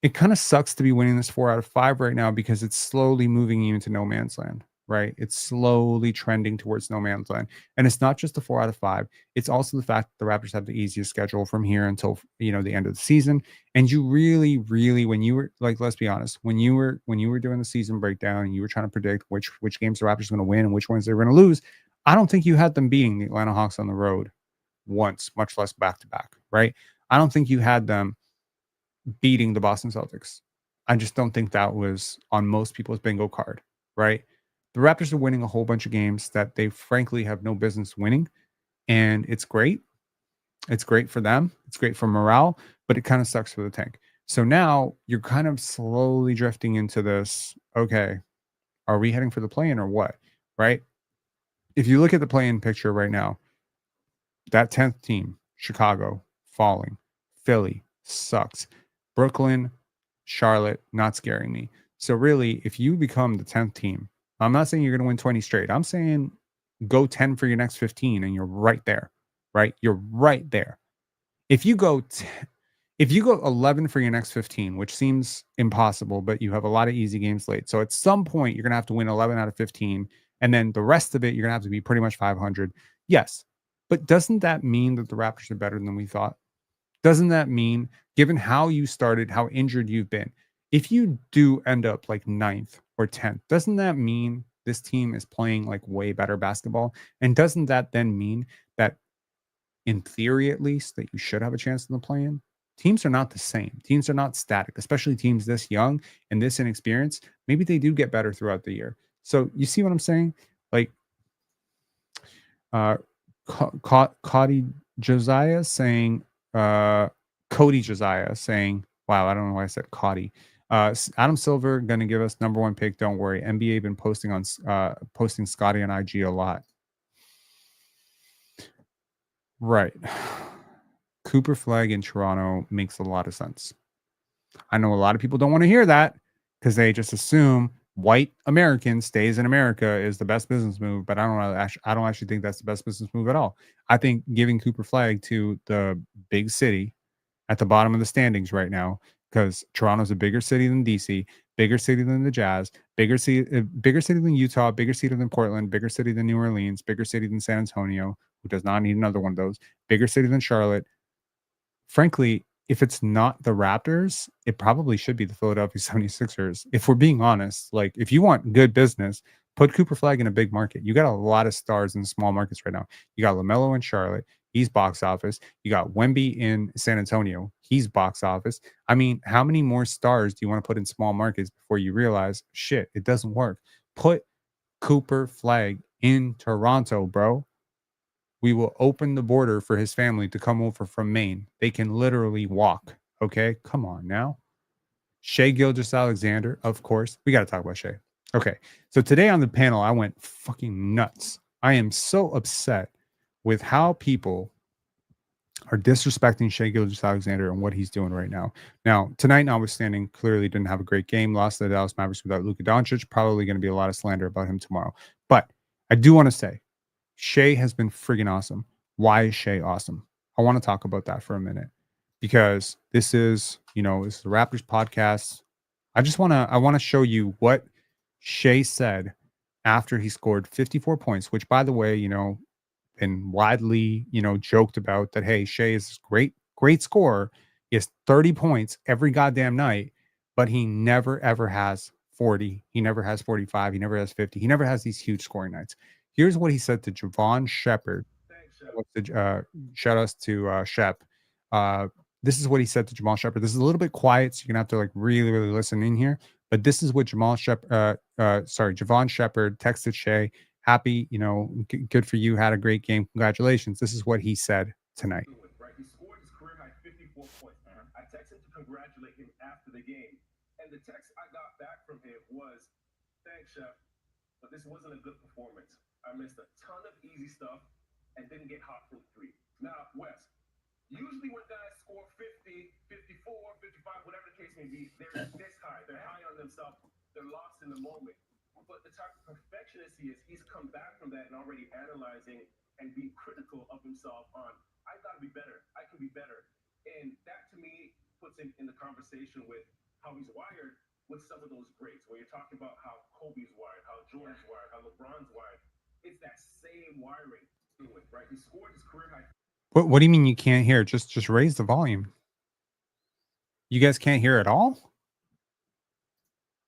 It kind of sucks to be winning this 4 out of 5 right now because it's slowly moving you into no man's land, right? It's slowly trending towards no man's land. And it's not just the 4 out of 5. It's also the fact that the Raptors have the easiest schedule from here until the end of the season. And you really, really, when you were like, let's be honest, when you were doing the season breakdown and you were trying to predict which games the Raptors are going to win and which ones they're going to lose, I don't think you had them beating the Atlanta Hawks on the road once, much less back to back, right? I don't think you had them beating the Boston Celtics. I just don't think that was on most people's bingo card, right? The Raptors are winning a whole bunch of games that they frankly have no business winning, and it's great. It's great for them. It's great for morale, but it kind of sucks for the tank. So now you're kind of slowly drifting into this. Okay, are we heading for the play-in or what? Right? If you look at the play-in picture right now, that 10th team, Chicago, falling. Philly sucks. Brooklyn, Charlotte, not scaring me. So really, if you become the 10th team, I'm not saying you're going to win 20 straight. I'm saying go 10 for your next 15 and you're right there, right? You're right there. If you go if you go 11 for your next 15, which seems impossible, but you have a lot of easy games late. So at some point you're going to have to win 11 out of 15 and then the rest of it you're going to have to be pretty much 500. Yes. But doesn't that mean that the Raptors are better than we thought? Doesn't that mean, given how you started, how injured you've been, if you do end up like ninth or 10th, doesn't that mean this team is playing like way better basketball? And doesn't that then mean that, in theory at least, that you should have a chance in the play in? Teams are not the same. Teams are not static, especially teams this young and this inexperienced. Maybe they do get better throughout the year. So you see what I'm saying? Like, uh, Cody Josiah saying, Cody Josiah saying, wow, I don't know why I said Cody. Adam Silver going to give us number one pick. Don't worry. NBA been posting Scottie on IG a lot. Right. Cooper Flag in Toronto makes a lot of sense. I know a lot of people don't want to hear that because they just assume white American stays in America is the best business move. But I don't actually think that's the best business move at all. I think giving Cooper Flag to the big city at the bottom of the standings right now, because Toronto's a bigger city than DC, bigger city than the Jazz, bigger city than Utah, bigger city than Portland, bigger city than New Orleans, bigger city than San Antonio, who does not need another one of those, bigger city than Charlotte. Frankly, if it's not the Raptors, it probably should be the Philadelphia 76ers. If we're being honest, like if you want good business, put Cooper Flag in a big market. You got a lot of stars in small markets right now. You got LaMelo in Charlotte. He's box office. You got Wemby in San Antonio. He's box office. I mean, how many more stars do you want to put in small markets before you realize, shit, it doesn't work? Put Cooper Flag in Toronto, bro. We will open the border for his family to come over from Maine. They can literally walk. Okay. Come on now. Shea Gilgis Alexander, of course. We got to talk about Shea. Okay. So today on the panel, I went fucking nuts. I am so upset with how people are disrespecting Shea Gilgis Alexander and what he's doing right now. Now, tonight, notwithstanding, clearly didn't have a great game, lost to the Dallas Mavericks without Luka Doncic. Probably going to be a lot of slander about him tomorrow. But I do want to say, Shea has been friggin' awesome. Why is Shea awesome? I want to talk about that for a minute because this is the Raptors podcast. I want to show you what Shea said after he scored 54 points, which by the way, been widely, joked about that, hey, Shea is this great scorer. He has 30 points every goddamn night, but he never ever has 40. He never has 45. He never has 50. He never has these huge scoring nights. Here's what he said to Javon Shepard. Shout outs to Shep. Uh, this is what he said to Jamal Shepard. This is a little bit quiet, so you're gonna have to like really, really listen in here. But this is what Javon Shepard texted Shea. Happy, good for you. Had a great game. Congratulations. This is what he said tonight. Right, he scored his career high 54 points. I texted him to congratulate him after the game, and the text I got back from him was, "Thanks, Chef, but this wasn't a good performance. I missed a ton of easy stuff and didn't get hot from three." Now, Wes, usually when guys score 50, 54, 55, whatever the case may be, they're this high. They're high on themselves. They're lost in the moment. but the type of perfectionist he is, he's come back from that and already analyzing and being critical of himself on, I got to be better. I can be better. And that to me puts him in the conversation with how he's wired with some of those greats. When you're talking about how Kobe's wired, how Jordan's wired, how LeBron's wired, it's that same wiring, right? He scored his career high. What do you mean you can't hear? Just raise the volume. You guys can't hear at all?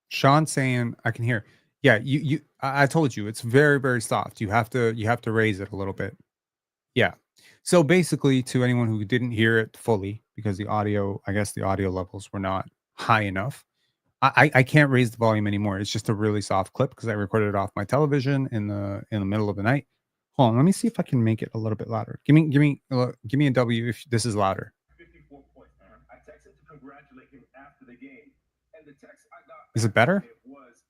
Sean saying I can hear. Yeah, I told you it's very, very soft. You have to raise it a little bit. Yeah. So basically, to anyone who didn't hear it fully, because the audio, I guess the audio levels were not high enough. I can't raise the volume anymore. It's just a really soft clip because I recorded it off my television in the middle of the night. Hold on, let me see if I can make it a little bit louder. Give me a W if this is louder. 54 points. I texted to congratulate him after the game, and the text I got Is it better? was,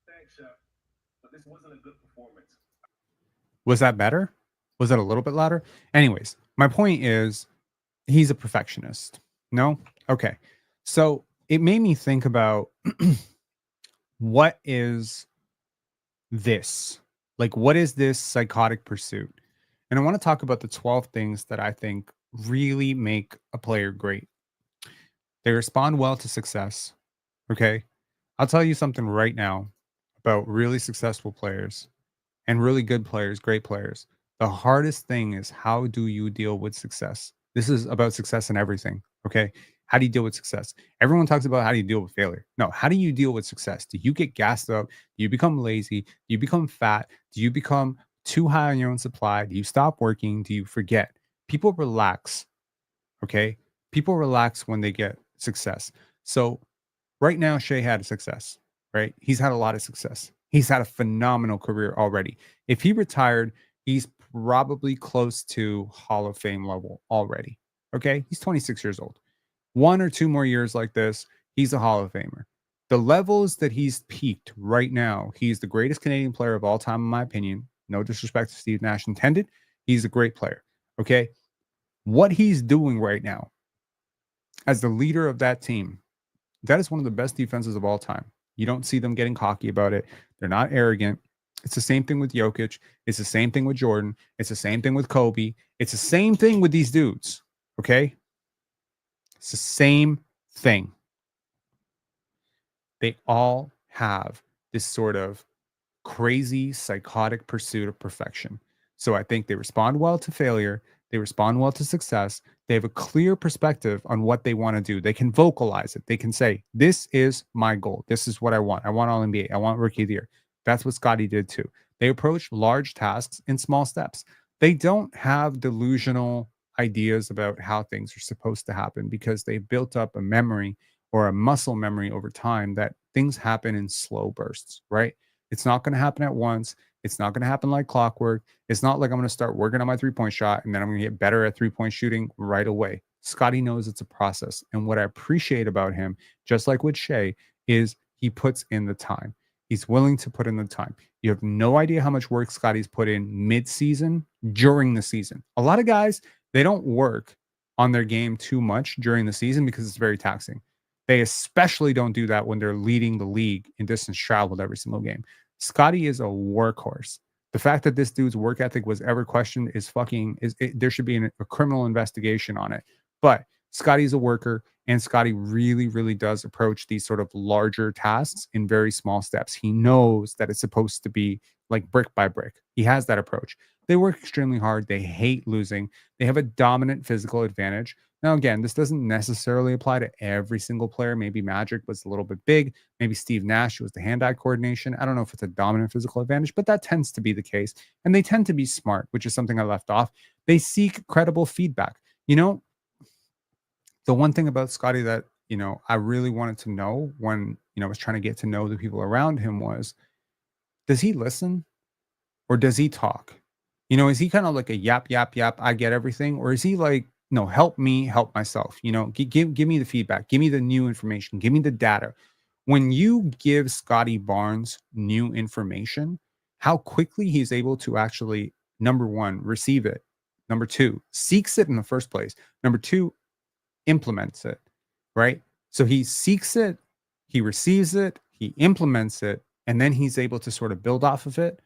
"Thanks, Chef, but this wasn't a good performance." Was that better? Was it a little bit louder? Anyways, my point is he's a perfectionist. No? Okay. So it made me think about what is this? Like, what is this psychotic pursuit? And I want to talk about the 12 things that I think really make a player great. They respond well to success. Okay. I'll tell you something right now about really successful players and really good players, great players. The hardest thing is how do you deal with success? This is about success in everything. Okay. How do you deal with success? Everyone talks about how do you deal with failure. No, how do you deal with success? Do you get gassed up? Do you become lazy? Do you become fat? Do you become too high on your own supply? Do you stop working? Do you forget? People relax. Okay. People relax when they get success. So right now, Shea had a success, right? He's had a lot of success. He's had a phenomenal career already. If he retired, he's probably close to Hall of Fame level already. Okay. He's 26 years old. 1 or 2 more years like this, he's a Hall of Famer. The levels that he's peaked right now, he's the greatest Canadian player of all time, in my opinion. No disrespect to Steve Nash intended. He's a great player. Okay. What he's doing right now as the leader of that team, that is one of the best defenses of all time. You don't see them getting cocky about it. They're not arrogant. It's the same thing with Jokic. It's the same thing with Jordan. It's the same thing with Kobe. It's the same thing with these dudes. Okay. It's the same thing. They all have this sort of crazy, psychotic pursuit of perfection. So I think they respond well to failure. They respond well to success. They have a clear perspective on what they want to do. They can vocalize it. They can say, this is my goal. This is what I want. I want all NBA. I want rookie of the year. That's what Scottie did too. They approach large tasks in small steps. They don't have delusional ideas about how things are supposed to happen because they built up a memory or a muscle memory over time that things happen in slow bursts, right? It's not going to happen at once. It's not going to happen like clockwork. It's not like I'm going to start working on my 3-point shot and then I'm going to get better at 3-point shooting right away. Scottie knows it's a process. And what I appreciate about him, just like with Shea, is he puts in the time. He's willing to put in the time. You have no idea how much work Scottie's put in mid-season, during the season. A lot of guys, they don't work on their game too much during the season because it's very taxing. They especially don't do that when they're leading the league in distance traveled every single game. Scottie is a workhorse. The fact that this dude's work ethic was ever questioned is there should be a criminal investigation on it. But Scottie's a worker, and Scottie really, really does approach these sort of larger tasks in very small steps. He knows that it's supposed to be like brick by brick. He has that approach. They work extremely hard. They hate losing. They have a dominant physical advantage. Now, again, this doesn't necessarily apply to every single player. Maybe Magic was a little bit big. Maybe Steve Nash was the hand-eye coordination. I don't know if it's a dominant physical advantage, but that tends to be the case. And they tend to be smart, which is something I left off. They seek credible feedback. You know, the one thing about Scottie that, I really wanted to know when, I was trying to get to know the people around him was, does he listen or does he talk? Is he kind of like a yap, yap, yap, I get everything? Or is he like, no, help me, help myself? Give me the feedback, give me the new information, give me the data. When you give Scottie Barnes new information, how quickly he's able to actually, number one, receive it. Number two, seeks it in the first place. Number two, implements it, right? So he seeks it, he receives it, he implements it, and then he's able to sort of build off of it.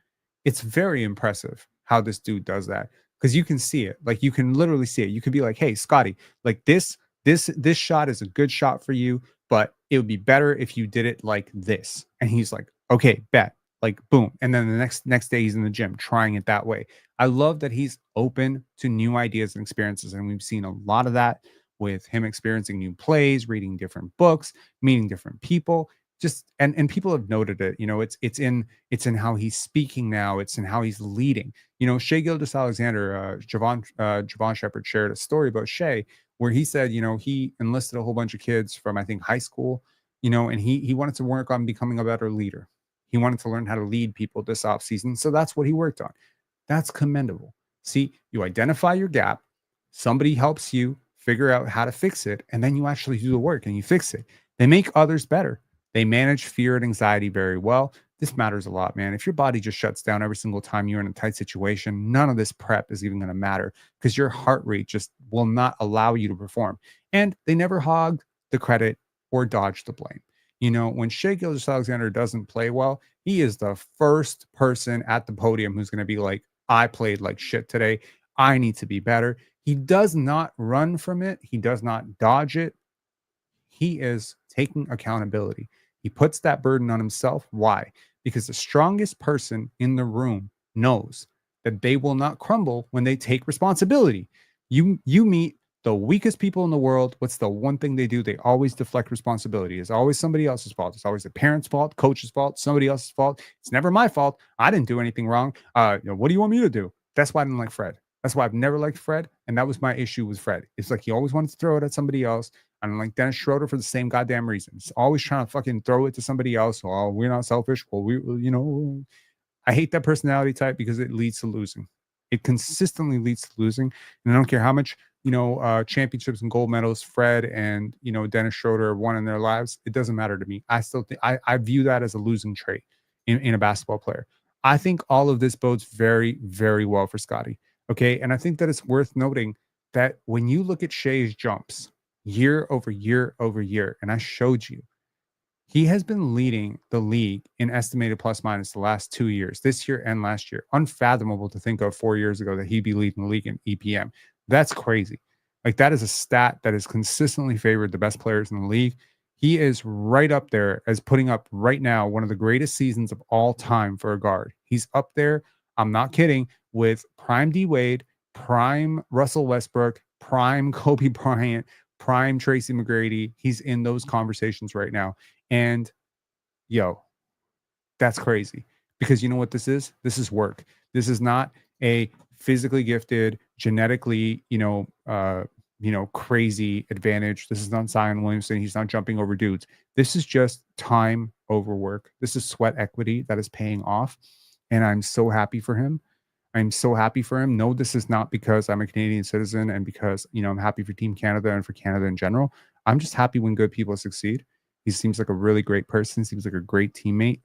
It's very impressive how this dude does that, because you can see it. Like, you can literally see it. You could be like, hey, Scottie, like this shot is a good shot for you, but it would be better if you did it like this. And he's like, okay, bet. Like, boom. And then the next day he's in the gym trying it that way. I love that he's open to new ideas and experiences. And we've seen a lot of that with him experiencing new plays, reading different books, meeting different people. Just and people have noted it. You know, it's in how he's speaking now. It's in how he's leading. You know, Shea Gilgeous-Alexander, Javon Shepard shared a story about Shea where he said, you know, he enlisted a whole bunch of kids from, I think, high school, you know, and he wanted to work on becoming a better leader. He wanted to learn how to lead people this off season. So that's what he worked on. That's commendable. See, you identify your gap, somebody helps you figure out how to fix it, and then you actually do the work and you fix it. They make others better. They manage fear and anxiety very well. This matters a lot, man. If your body just shuts down every single time you're in a tight situation, none of this prep is even going to matter, because your heart rate just will not allow you to perform. And they never hog the credit or dodge the blame. You know, when Shea Gilgeous-Alexander doesn't play well, he is the first person at the podium who's going to be like, I played like shit today. I need to be better. He does not run from it. He does not dodge it. He is taking accountability. He puts that burden on himself. Why? Because the strongest person in the room knows that they will not crumble when they take responsibility. You meet the weakest people in the world. What's the one thing they do? They always deflect responsibility. It's always somebody else's fault. It's always the parents' fault, coach's fault, somebody else's fault. It's never my fault. I didn't do anything wrong. What do you want me to do? That's why I didn't like Fred. That's why I've never liked Fred. And that was my issue with Fred. It's like he always wanted to throw it at somebody else. And like Dennis Schroeder for the same goddamn reason. He's always trying to fucking throw it to somebody else. Oh, we're not selfish. Well, you know, I hate that personality type because it leads to losing. It consistently leads to losing. And I don't care how much, you know, championships and gold medals Fred and, you know, Dennis Schroeder won in their lives. It doesn't matter to me. I still think I view that as a losing trait in a basketball player. I think all of this bodes very, very well for Scottie. Okay. And I think that it's worth noting that when you look at Shea's jumps year over year over year, and I showed you, he has been leading the league in estimated plus minus the last 2 years, this year and last year. Unfathomable to think of 4 years ago that he'd be leading the league in EPM. That's crazy. Like, that is a stat that has consistently favored the best players in the league. He is right up there as putting up right now one of the greatest seasons of all time for a guard. He's up there. I'm not kidding, with prime D Wade, prime Russell Westbrook, prime Kobe Bryant, prime Tracy McGrady. He's in those conversations right now. And yo, that's crazy, because you know what this is? This is work. This is not a physically gifted, genetically, crazy advantage. This is not Zion Williamson. He's not jumping over dudes. This is just time over work. This is sweat equity that is paying off. And I'm so happy for him. I'm so happy for him. No, this is not because I'm a Canadian citizen and because, you know, I'm happy for Team Canada and for Canada in general. I'm just happy when good people succeed. He seems like a really great person, seems like a great teammate.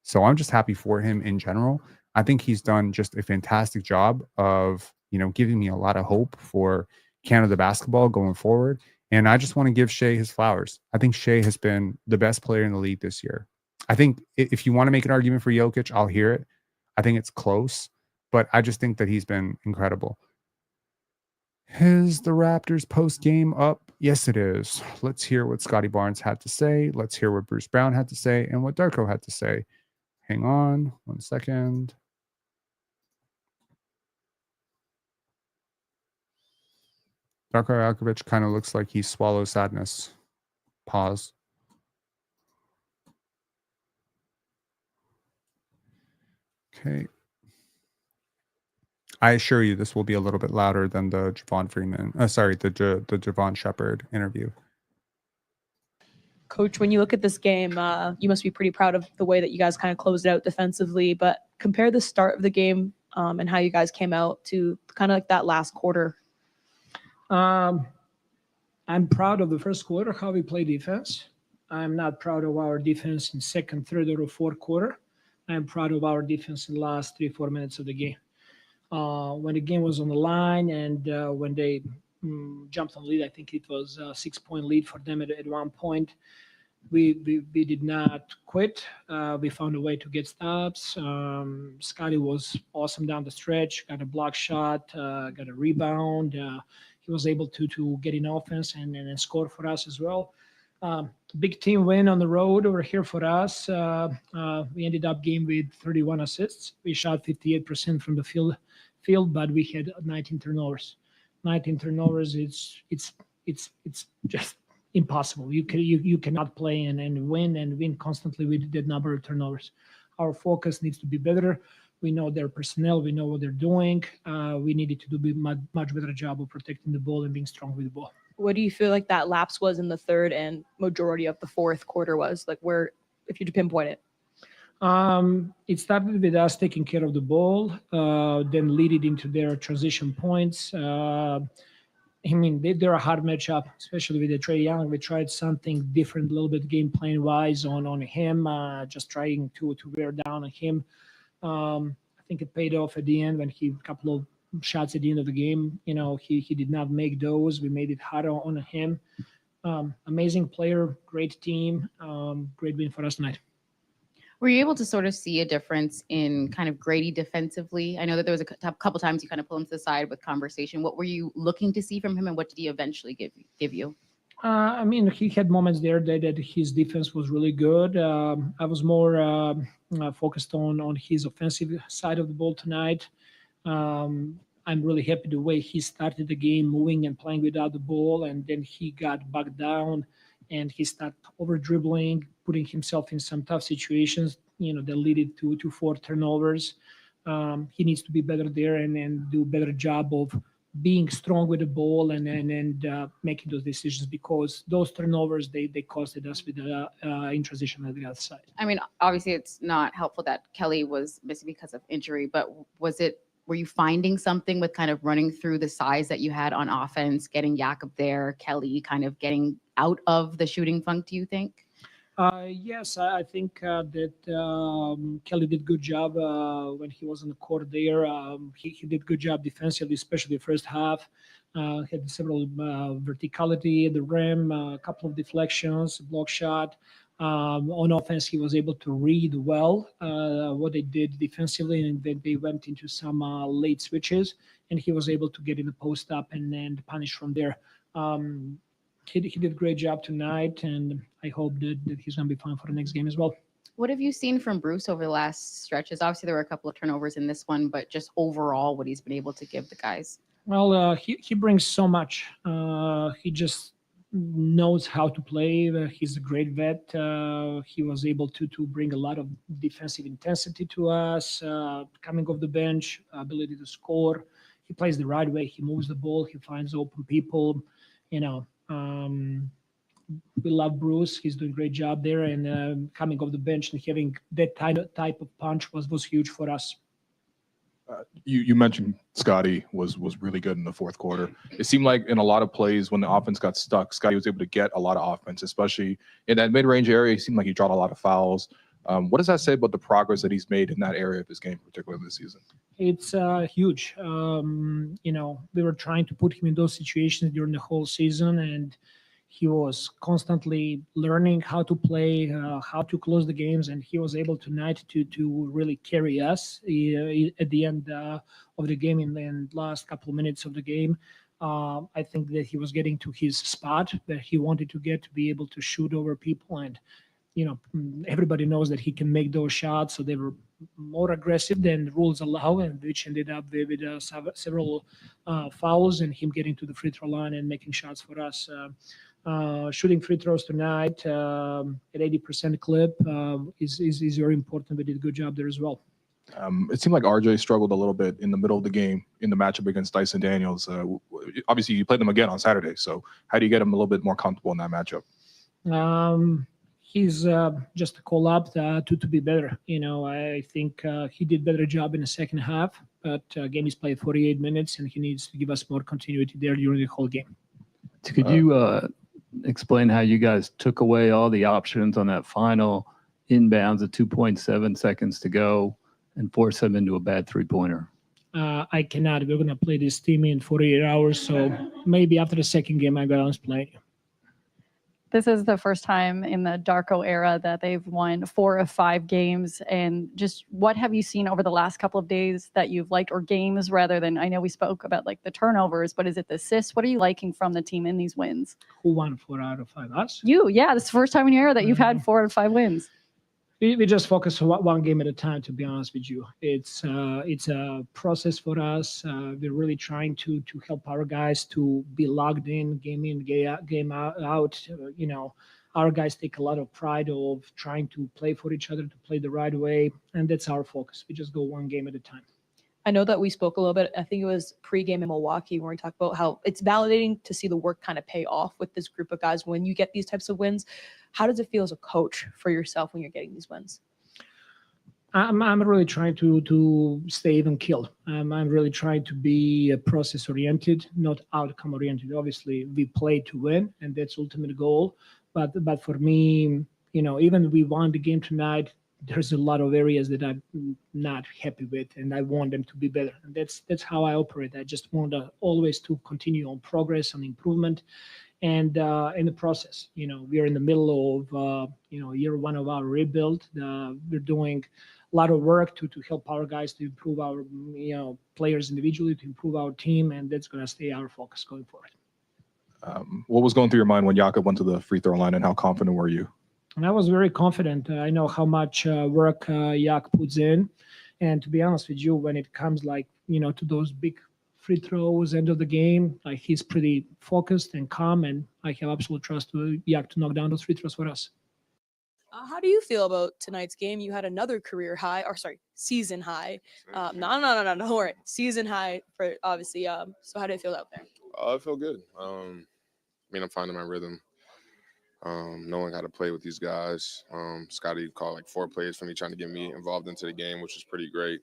So I'm just happy for him in general. I think he's done just a fantastic job of, you know, giving me a lot of hope for Canada basketball going forward. And I just want to give Shea his flowers. I think Shea has been the best player in the league this year. I think if you want to make an argument for Jokic, I'll hear it. I think it's close, but I just think that he's been incredible. Is the Raptors post game up? Yes, it is. Let's hear what Scottie Barnes had to say. Let's hear what Bruce Brown had to say and what Darko had to say. Hang on 1 second. Darko Rakovic kind of looks like he swallows sadness. Pause. Okay. I assure you this will be a little bit louder than the Javon the Javon Shepard interview. Coach, when you look at this game, you must be pretty proud of the way that you guys kind of closed out defensively, but compare the start of the game and how you guys came out to kind of like that last quarter. I'm proud of the first quarter, how we play defense. I'm not proud of our defense in second, third, or fourth quarter. I'm proud of our defense in the last 3-4 minutes of the game. When the game was on the line and when they jumped on the lead, I think it was a 6-point lead for them at one point. we did not quit. We found a way to get stops. Scottie was awesome down the stretch. Got a block shot. Got a rebound. He was able to get in offense and score for us as well. Big team win on the road over here for us. We ended up game with 31 assists. We shot 58% from the field, but we had 19 turnovers. 19 turnovers. It's just impossible. You cannot play and win constantly with that number of turnovers. Our focus needs to be better. We know their personnel. We know what they're doing. We needed to do a much better job of protecting the ball and being strong with the ball. What do you feel like that lapse was in the third and majority of the fourth quarter was? Like where, if you had to pinpoint it? It started with us taking care of the ball, then lead it into their transition points. They're a hard matchup, especially with the Trae Young. We tried something different, a little bit game plan wise on him, just trying to wear down on him. I think it paid off at the end when he a couple of shots at the end of the game. He did not make those. We made it harder on him. Amazing player, great team, great win for us tonight. Were you able to sort of see a difference in kind of Grady defensively? I know that there was a couple times you kind of pull him to the side with conversation. What were you looking to see from him, and what did he eventually give you? He had moments there that his defense was really good. I was more focused on his offensive side of the ball tonight. I'm really happy the way he started the game moving and playing without the ball, and then he got back down and he started over dribbling, putting himself in some tough situations, that lead to 4 turnovers. He needs to be better there and do a better job of being strong with the ball and making those decisions, because those turnovers, they costed us with the in transition at the other side. Obviously it's not helpful that Kelly was missing because of injury, but were you finding something with kind of running through the size that you had on offense, getting Jakob there, Kelly kind of getting out of the shooting funk, do you think? Yes, I think that Kelly did a good job when he was on the court there. He did a good job defensively, especially the first half. Had several verticality at the rim, a couple of deflections, a block shot. On offense, he was able to read well what they did defensively, and then they went into some late switches, and he was able to get in the post up and punish from there. He did a great job tonight, and I hope that he's going to be fine for the next game as well. What have you seen from Bruce over the last stretches? Obviously, there were a couple of turnovers in this one, but just overall, what he's been able to give the guys? Well, he brings so much. He just knows how to play. He's a great vet. He was able to bring a lot of defensive intensity to us, coming off the bench, ability to score. He plays the right way. He moves the ball. He finds open people. We love Bruce. He's doing a great job there, and coming off the bench and having that type of punch was huge for us. You mentioned Scottie was really good in the fourth quarter. It seemed like in a lot of plays when the offense got stuck, Scottie was able to get a lot of offense, especially in that mid-range area. It seemed like he dropped a lot of fouls. What does that say about the progress that he's made in that area of his game, particularly this season? It's huge. We were trying to put him in those situations during the whole season, and he was constantly learning how to play, how to close the games, and he was able tonight to really carry us at the end of the game, in the last couple of minutes of the game. I think that he was getting to his spot that he wanted to get, to be able to shoot over people, and everybody knows that he can make those shots, so they were more aggressive than the rules allow, and which ended up with several fouls and him getting to the free throw line and making shots for us. Shooting free throws tonight at 80% clip is very important. We did a good job there as well. It seemed like RJ struggled a little bit in the middle of the game in the matchup against Dyson Daniels. Obviously, you played them again on Saturday, so how do you get him a little bit more comfortable in that matchup? He's just a call up to be better. I think he did a better job in the second half, but game is played 48 minutes, and he needs to give us more continuity there during the whole game. Could you explain how you guys took away all the options on that final inbounds at 2.7 seconds to go and force them into a bad three-pointer? I cannot. We're going to play this team in 48 hours, so maybe after the second game, I'm going to play. This is the first time in the Darko era that they've won 4 of 5 games. And just what have you seen over the last couple of days that you've liked, or games rather than, I know we spoke about like the turnovers, but is it the assists? What are you liking from the team in these wins? Who won 4 out of 5? Us? You, yeah, this is the first time in your era that you've had 4 out of 5 wins. We just focus on one game at a time, to be honest with you. It's a process for us. We're really trying to help our guys to be logged in, game out. Our guys take a lot of pride of trying to play for each other, to play the right way, and that's our focus. We just go one game at a time. I know that we spoke a little bit, I think it was pregame in Milwaukee, when we talked about how it's validating to see the work kind of pay off with this group of guys when you get these types of wins. How does it feel as a coach for yourself when you're getting these wins? I'm really trying to stay even killed. I'm really trying to be process oriented, not outcome oriented. Obviously, we play to win, and that's ultimate goal. But for me, even we won the game tonight, there's a lot of areas that I'm not happy with, and I want them to be better. And that's how I operate. I just want to always to continue on progress, on improvement, and in the process. We are in the middle of year 1 of our rebuild. We're doing a lot of work to help our guys to improve our players individually, to improve our team, and that's going to stay our focus going forward. What was going through your mind when Jakob went to the free throw line, and how confident were you? And I was very confident. I know how much work Yak puts in. And to be honest with you, when it comes to those big free throws, end of the game, he's pretty focused and calm. And I have absolute trust to Yak to knock down those free throws for us. How do you feel about tonight's game? You had another season high. No, worry. Season high for obviously. So how do you feel out there? I feel good. I'm finding my rhythm. Knowing how to play with these guys. Scottie called 4 plays for me, trying to get me involved into the game, which was pretty great.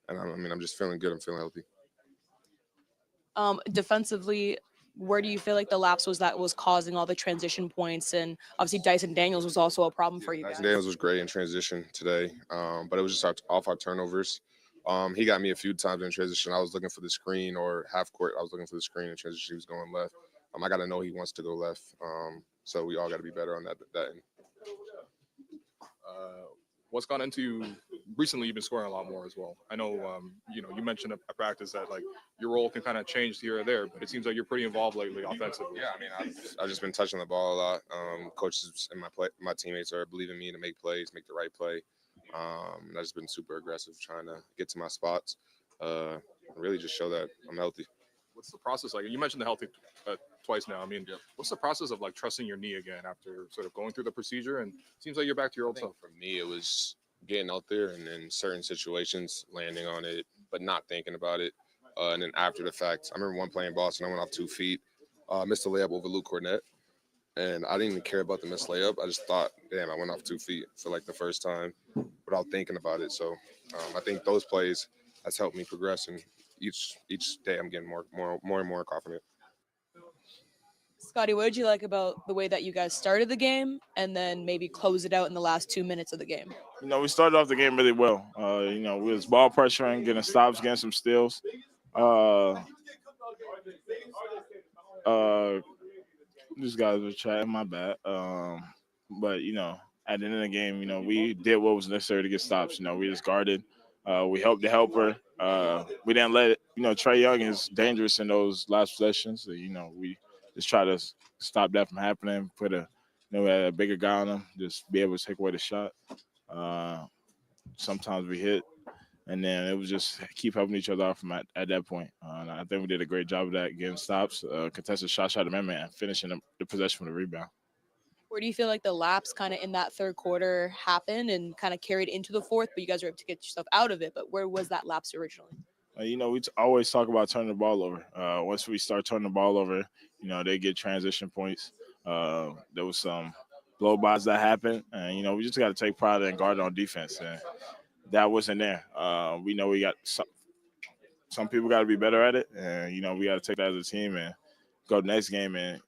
And I'm just feeling good. I'm feeling healthy. Defensively, where do you feel like the lapse was that was causing all the transition points? And obviously Dyson Daniels was also a problem for you guys. Dyson Daniels was great in transition today, but it was just off our turnovers. He got me a few times in transition. I was looking for the screen, or half court, I was looking for the screen in transition. He was going left. I got to know he wants to go left. So we all got to be better on that end. What's gone into you recently? You've been scoring a lot more as well. I know, you mentioned at practice that your role can kind of change here or there, but it seems like you're pretty involved lately offensively. Yeah, I've just been touching the ball a lot. Coaches and my teammates are believing me to make plays, make the right play. And I've just been super aggressive, trying to get to my spots, and really just show that I'm healthy. What's the process like? You mentioned the healthy twice now. What's the process of trusting your knee again after sort of going through the procedure? And it seems like you're back to your old self. For me, it was getting out there and in certain situations landing on it, but not thinking about it. And then after the fact, I remember one play in Boston, I went off 2 feet, missed a layup over Luke Cornett, and I didn't even care about the missed layup. I just thought, damn, I went off 2 feet for the first time without thinking about it. So I think those plays has helped me progress, and each day I'm getting more and more confident. Scottie, what did you like about the way that you guys started the game and then maybe close it out in the last 2 minutes of the game? We started off the game really well. We was ball pressuring, getting stops, getting some steals. These guys were chatting, my bad. But at the end of the game, we did what was necessary to get stops. We just guarded. We helped the helper. We didn't let it. Trae Young is dangerous in those last possessions. So, we just try to stop that from happening. Put a bigger guy on him. Just be able to take away the shot. Sometimes we hit, and then it was just keep helping each other out from at that point. And I think we did a great job of that, getting stops, contested shot amendment, and finishing the possession from the rebound. Where do you feel like the lapse kind of in that third quarter happened and kind of carried into the fourth, but you guys were able to get yourself out of it? But where was that lapse originally? We always talk about turning the ball over. Once we start turning the ball over, they get transition points. There was some blow-bys that happened, and, we just got to take pride and guard on defense. And that wasn't there. We know we got some people got to be better at it, and, we got to take that as a team and go to the next game and,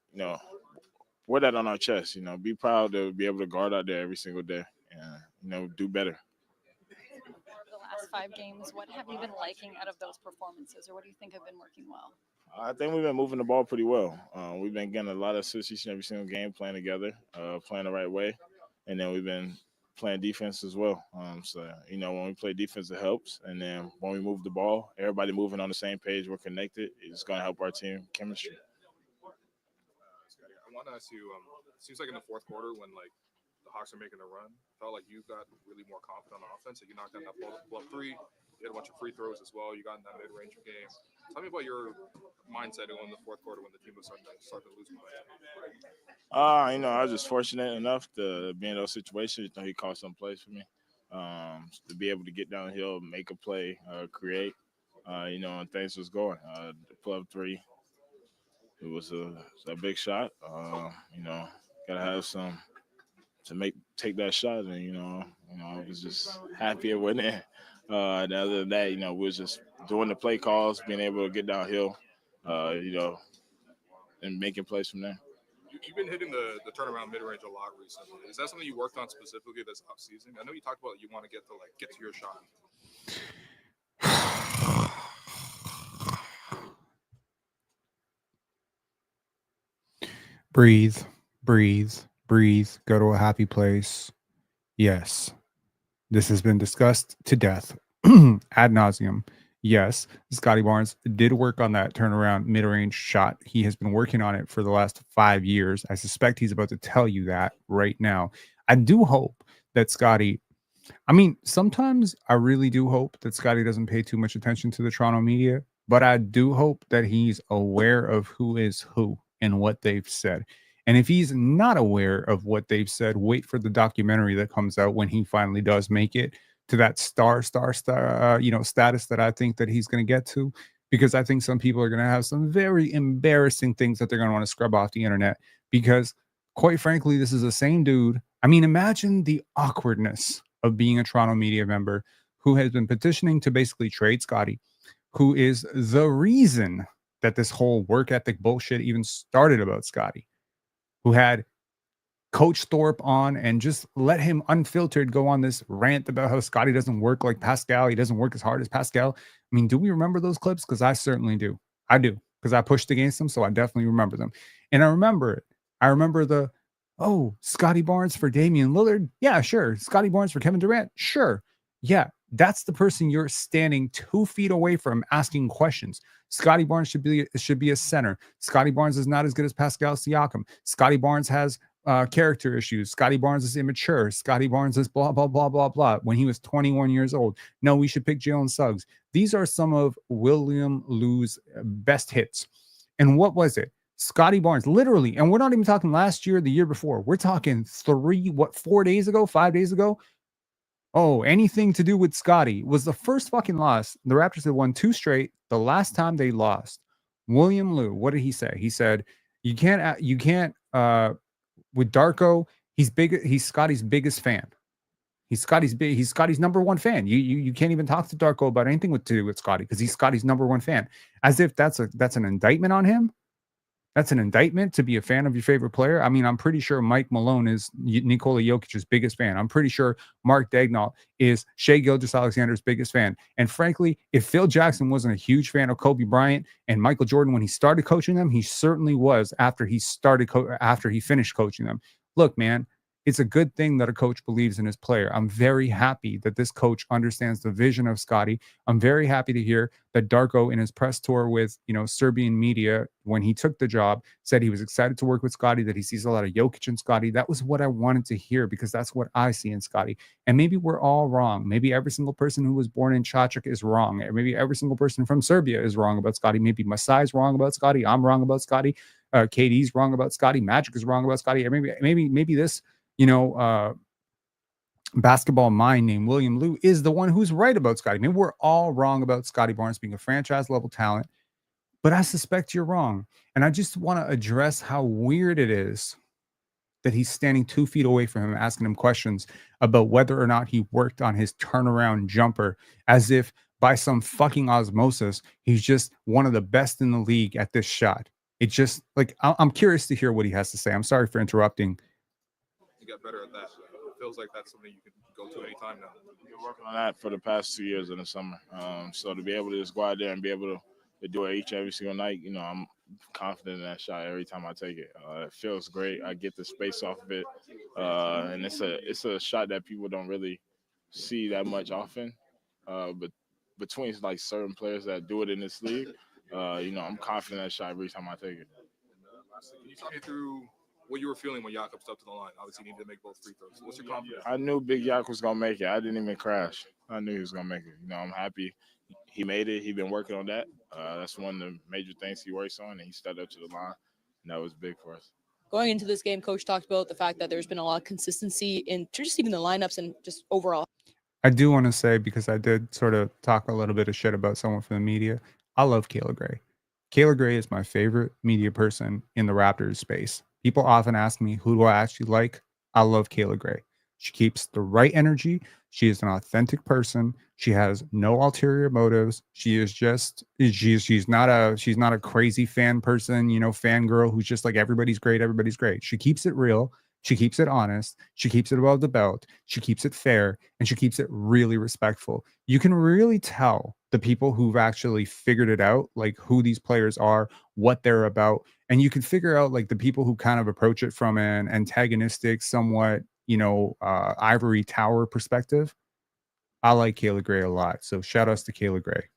wear that on our chest. Be proud to be able to guard out there every single day and, do better. The last 5 games, what have you been liking out of those performances, or what do you think have been working well? I think we've been moving the ball pretty well. We've been getting a lot of assists each and every single game, playing together, playing the right way, and then we've been playing defense as well. So when we play defense, it helps, and then when we move the ball, everybody moving on the same page, we're connected. It's going to help our team chemistry. Scottie, I want to ask you. It seems like in the fourth quarter, when like the Hawks are making a run, felt like you got really more confident on offense. Like you knocked down that blow three. You had a bunch of free throws as well. You got in that mid-range game. Tell me about your mindset in the fourth quarter when the team was starting to lose momentum. I was just fortunate enough to be in those situations. He called some plays for me, to be able to get downhill, make a play, create, and things was going. The pull up three, it was a big shot. Gotta have some to take that shot, and I was just happy it went in. And other than that, we was just doing the play calls, being able to get downhill, and making plays from there. You've been hitting the turnaround mid-range a lot recently. Is that something you worked on specifically this offseason? I know you talked about you want to get to your shot. Breathe, breathe, breathe. Go to a happy place. Yes, this has been discussed to death ad nauseum. Yes, Scottie Barnes did work on that turnaround mid-range shot. He has been working on it for the last 5 years. I suspect he's about to tell you that right now. I do hope that Scottie, sometimes I really do hope that Scottie doesn't pay too much attention to the Toronto media, but I do hope that he's aware of who is who and what they've said. And if he's not aware of what they've said, wait for the documentary that comes out when he finally does make it to that star, status that I think that he's going to get to, because I think some people are going to have some very embarrassing things that they're going to want to scrub off the internet, because quite frankly, this is the same dude. Imagine the awkwardness of being a Toronto media member who has been petitioning to basically trade Scottie, who is the reason that this whole work ethic bullshit even started about Scottie, who had Coach Thorpe on and just let him unfiltered go on this rant about how Scottie doesn't work like Pascal. He doesn't work as hard as Pascal. Do we remember those clips? Because I certainly do. I do, because I pushed against them, so I definitely remember them. And I remember it. I remember Scottie Barnes for Damian Lillard. Yeah, sure. Scottie Barnes for Kevin Durant. Sure. Yeah, that's the person you're standing 2 feet away from asking questions. Scottie Barnes should be a center. Scottie Barnes is not as good as Pascal Siakam. Scottie Barnes has character issues. Scottie Barnes is immature. Scottie Barnes is blah, blah, blah, blah, blah. When he was 21 years old. No, we should pick Jalen Suggs. These are some of William Lou's best hits. And what was it? Scottie Barnes, literally, and we're not even talking last year, the year before. We're talking 4 days ago, 5 days ago. Oh, anything to do with Scottie was the first fucking loss. The Raptors had won 2 straight. The last time they lost, William Lou, what did he say? He said, you can't, with Darko, he's Scottie's biggest fan. He's Scottie's number one fan. You can't even talk to Darko about anything to do with Scottie, because he's Scottie's number one fan. As if that's an indictment on him. That's an indictment to be a fan of your favorite player. I'm pretty sure Mike Malone is Nikola Jokic's biggest fan. I'm pretty sure Mark Daigneault is Shai Gilgeous-Alexander's biggest fan. And frankly, if Phil Jackson wasn't a huge fan of Kobe Bryant and Michael Jordan when he started coaching them, he certainly was after he finished coaching them. Look, man, it's a good thing that a coach believes in his player. I'm very happy that this coach understands the vision of Scottie. I'm very happy to hear that Darko, in his press tour with Serbian media when he took the job, said he was excited to work with Scottie, that he sees a lot of Jokic in Scottie. That was what I wanted to hear, because that's what I see in Scottie. And maybe we're all wrong. Maybe every single person who was born in Čačak is wrong. Or maybe every single person from Serbia is wrong about Scottie. Maybe Masai's wrong about Scottie. I'm wrong about Scottie. KD's wrong about Scottie. Magic is wrong about Scottie. Or maybe this basketball mind named William Lou is the one who's right about Scottie. Maybe we're all wrong about Scottie Barnes being a franchise level talent, but I suspect you're wrong. And I just want to address how weird it is that he's standing 2 feet away from him, asking him questions about whether or not he worked on his turnaround jumper, as if by some fucking osmosis, he's just one of the best in the league at this shot. It just, I'm curious to hear what he has to say. I'm sorry for interrupting. You got better at that. It feels like that's something you can go to anytime now. We've been working on that for the past 2 years in the summer. So to be able to just go out there and be able to to do it each and every single night, you know, I'm confident in that shot every time I take it. It feels great. I get the space off of it, and it's a shot that people don't really see that much often. But between like certain players that do it in this league, you know, I'm confident in that shot every time I take it. Can you talk me through what you were feeling when Jakob stepped to the line? Obviously, you needed to make both free throws. What's your confidence? I knew Big Yak was gonna make it. I didn't even crash. I knew he was gonna make it. You know, I'm happy he made it. He been working on that. That's one of the major things he works on, and he stepped up to the line, and that was big for us. Going into this game, Coach talked about the fact that there's been a lot of consistency in just even the lineups and just overall. I do want to say, because I did sort of talk a little bit of shit about someone from the media, I love Kayla Gray. Kayla Gray is my favorite media person in the Raptors space. People often ask me, who do I actually like? I love Kayla Gray. She keeps the right energy. She is an authentic person. She has no ulterior motives. She is just she's not a crazy fan person, you know, fangirl who's just like everybody's great, everybody's great. She keeps it real. She keeps it honest. She keeps it above the belt. She keeps it fair, and she keeps it really respectful. You can really tell the people who've actually figured it out, like who these players are, what they're about. And you can figure out like the people who kind of approach it from an antagonistic, somewhat, you know, ivory tower perspective. I like Kayla Gray a lot. So shout outs to Kayla Gray.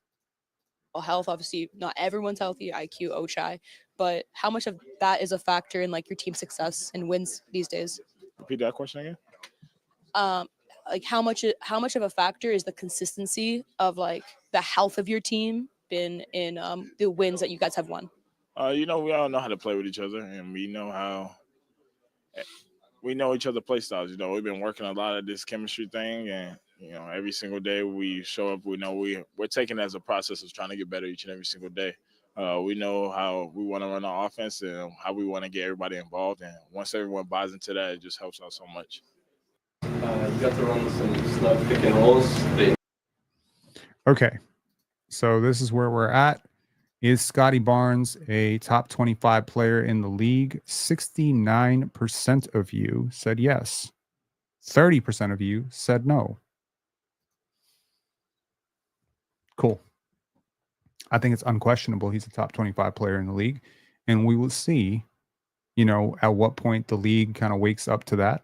Health, obviously not everyone's healthy, IQ, Ochai, but how much of that is a factor in like your team's success and wins these days? Repeat that question again. Like how much of a factor is the consistency of like the health of your team been in the wins that you guys have won? You know, we all know how to play with each other, and we know each other play styles. You know, we've been working a lot of this chemistry thing, and you know, every single day we show up. We know we're taking it as a process of trying to get better each and every single day. We know how we want to run our offense and how we want to get everybody involved. And once everyone buys into that, it just helps out so much. You got to run some snug pick and rolls. Okay, so this is where we're at. Is Scottie Barnes a top 25 player in the league? 69% of you said yes. 30% of you said no. Cool. I think it's unquestionable he's a top 25 player in the league. And we will see, you know, at what point the league kind of wakes up to that.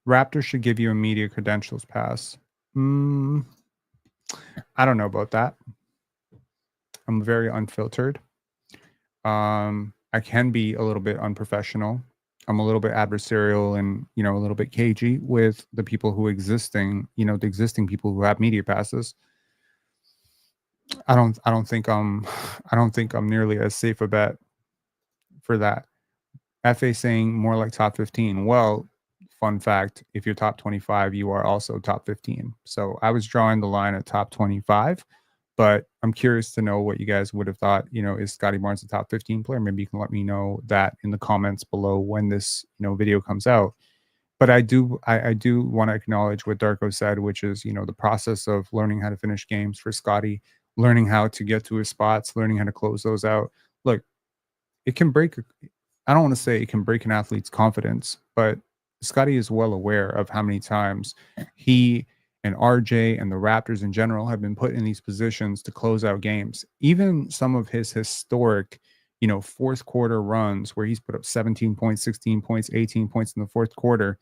Raptors should give you a media credentials pass. I don't know about that. I'm very unfiltered. I can be a little bit unprofessional. I'm a little bit adversarial and, you know, a little bit cagey with the people who the existing people who have media passes. I don't think I'm nearly as safe a bet for that. FA saying more like top 15. Well, fun fact, if you're top 25, you are also top 15. So I was drawing the line at top 25, but I'm curious to know what you guys would have thought. You know, is Scottie Barnes a top 15 player? Maybe you can let me know that in the comments below when this, you know, video comes out. But I do want to acknowledge what Darko said, which is, you know, the process of learning how to finish games for Scottie, learning how to get to his spots, learning how to close those out. Look, it can break. I don't want to say it can break an athlete's confidence, but Scottie is well aware of how many times he and RJ and the Raptors in general have been put in these positions to close out games. Even some of his historic, you know, fourth quarter runs where he's put up 17 points, 16 points, 18 points in the fourth quarter,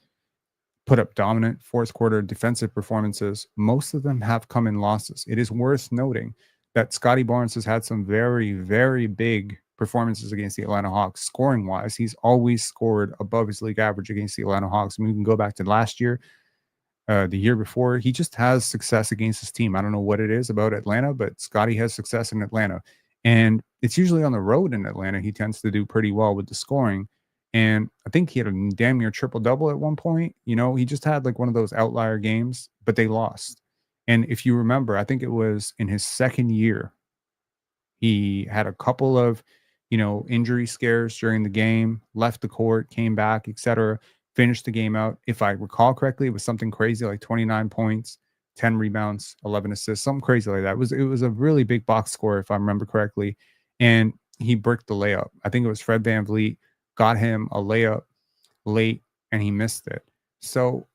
put up dominant fourth quarter defensive performances. Most of them have come in losses. It is worth noting that Scottie Barnes has had some very, very big performances against the Atlanta Hawks. Scoring wise, he's always scored above his league average against the Atlanta Hawks. I mean, we can go back to last year, the year before. He just has success against his team. I don't know what it is about Atlanta, but Scottie has success in Atlanta. And it's usually on the road in Atlanta. He tends to do pretty well with the scoring. And I think he had a damn near triple-double at one point. You know, he just had like one of those outlier games, but they lost. And if you remember, I think it was in his second year, he had a couple of, you know, injury scares during the game, left the court, came back, etc., finished the game out. If I recall correctly, it was something crazy like 29 points, 10 rebounds, 11 assists, something crazy like that. It was a really big box score, if I remember correctly. And he bricked the layup. I think it was Fred VanVleet got him a layup late and he missed it. So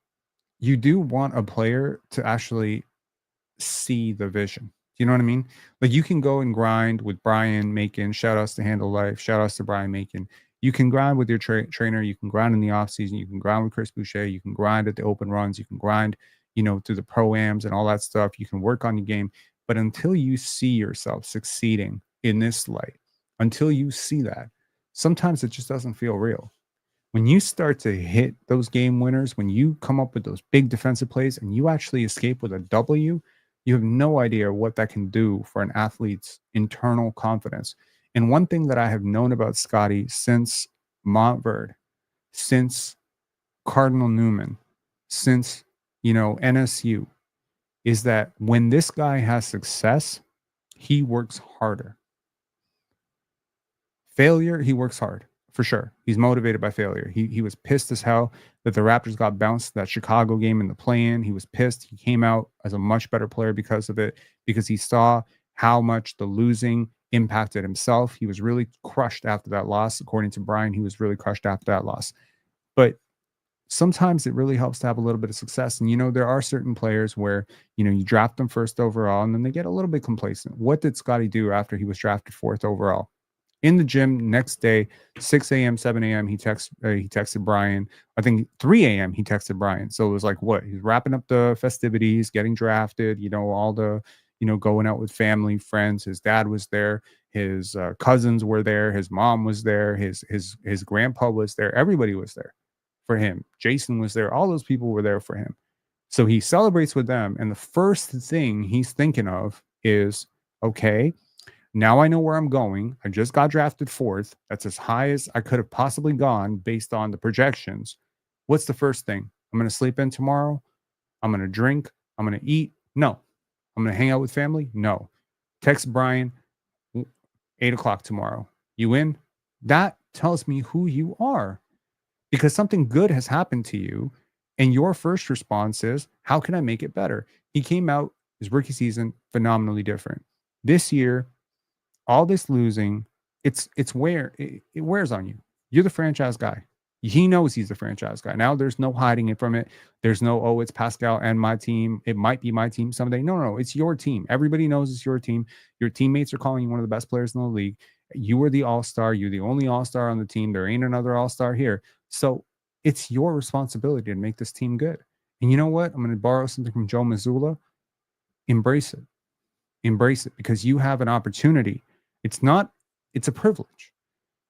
you do want a player to actually see the vision. Do you know what I mean? Like you can go and grind with Brian Macon. Shout outs to Handle Life. Shout outs to Brian Macon. You can grind with your trainer. You can grind in the off season. You can grind with Chris Boucher. You can grind at the open runs. You can grind, through the pro-ams and all that stuff. You can work on your game. But until you see yourself succeeding in this light, until you see that, sometimes it just doesn't feel real. When you start to hit those game winners, when you come up with those big defensive plays and you actually escape with a W, you have no idea what that can do for an athlete's internal confidence. And one thing that I have known about Scottie since Montverde, since Cardinal Newman, since, NSU, is that when this guy has success, he works harder. Failure, he works hard. For sure. He's motivated by failure. He was pissed as hell that the Raptors got bounced that Chicago game in the play-in. He was pissed. He came out as a much better player because of it, because he saw how much the losing impacted himself. He was really crushed after that loss. According to Brian, he was really crushed after that loss. But sometimes it really helps to have a little bit of success. And, there are certain players where, you draft them first overall and then they get a little bit complacent. What did Scottie do after he was drafted fourth overall? In the gym next day, 6 a.m., 7 a.m., he texted Brian. I think 3 a.m. he texted Brian. So it was like, what? He's wrapping up the festivities, getting drafted, all the, going out with family, friends. His dad was there. His cousins were there. His mom was there. His grandpa was there. Everybody was there for him. Jason was there. All those people were there for him. So he celebrates with them. And the first thing he's thinking of is, okay, now I know where I'm going. I just got drafted fourth. That's as high as I could have possibly gone based on the projections. What's the first thing? I'm going to sleep in tomorrow. I'm going to drink. I'm going to eat. No. I'm going to hang out with family. No. Text Brian, 8 o'clock tomorrow. You in? That tells me who you are, because something good has happened to you. And your first response is, how can I make it better? He came out his rookie season phenomenally different. This year, all this losing, it wears on you. You're the franchise guy. He knows he's the franchise guy. Now there's no hiding it from it. There's no, oh, it's Pascal and my team. It might be my team someday. No, it's your team. Everybody knows it's your team. Your teammates are calling you one of the best players in the league. You were the all-star. You're the only all-star on the team. There ain't another all-star here. So it's your responsibility to make this team good. And you know what? I'm going to borrow something from Joe Mazzulla. Embrace it. Embrace it, because you have an opportunity. It's a privilege.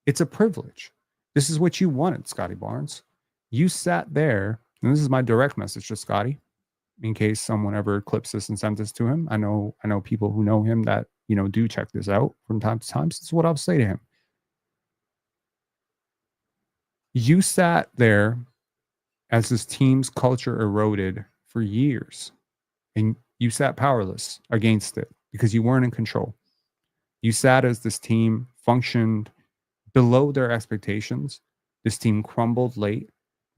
It's a privilege. This is what you wanted, Scottie Barnes. You sat there, and this is my direct message to Scottie, in case someone ever clips this and sends this to him. I know people who know him that, do check this out from time to time. So this is what I'll say to him. You sat there as this team's culture eroded for years, and you sat powerless against it because you weren't in control. You sat as this team functioned below their expectations. This team crumbled late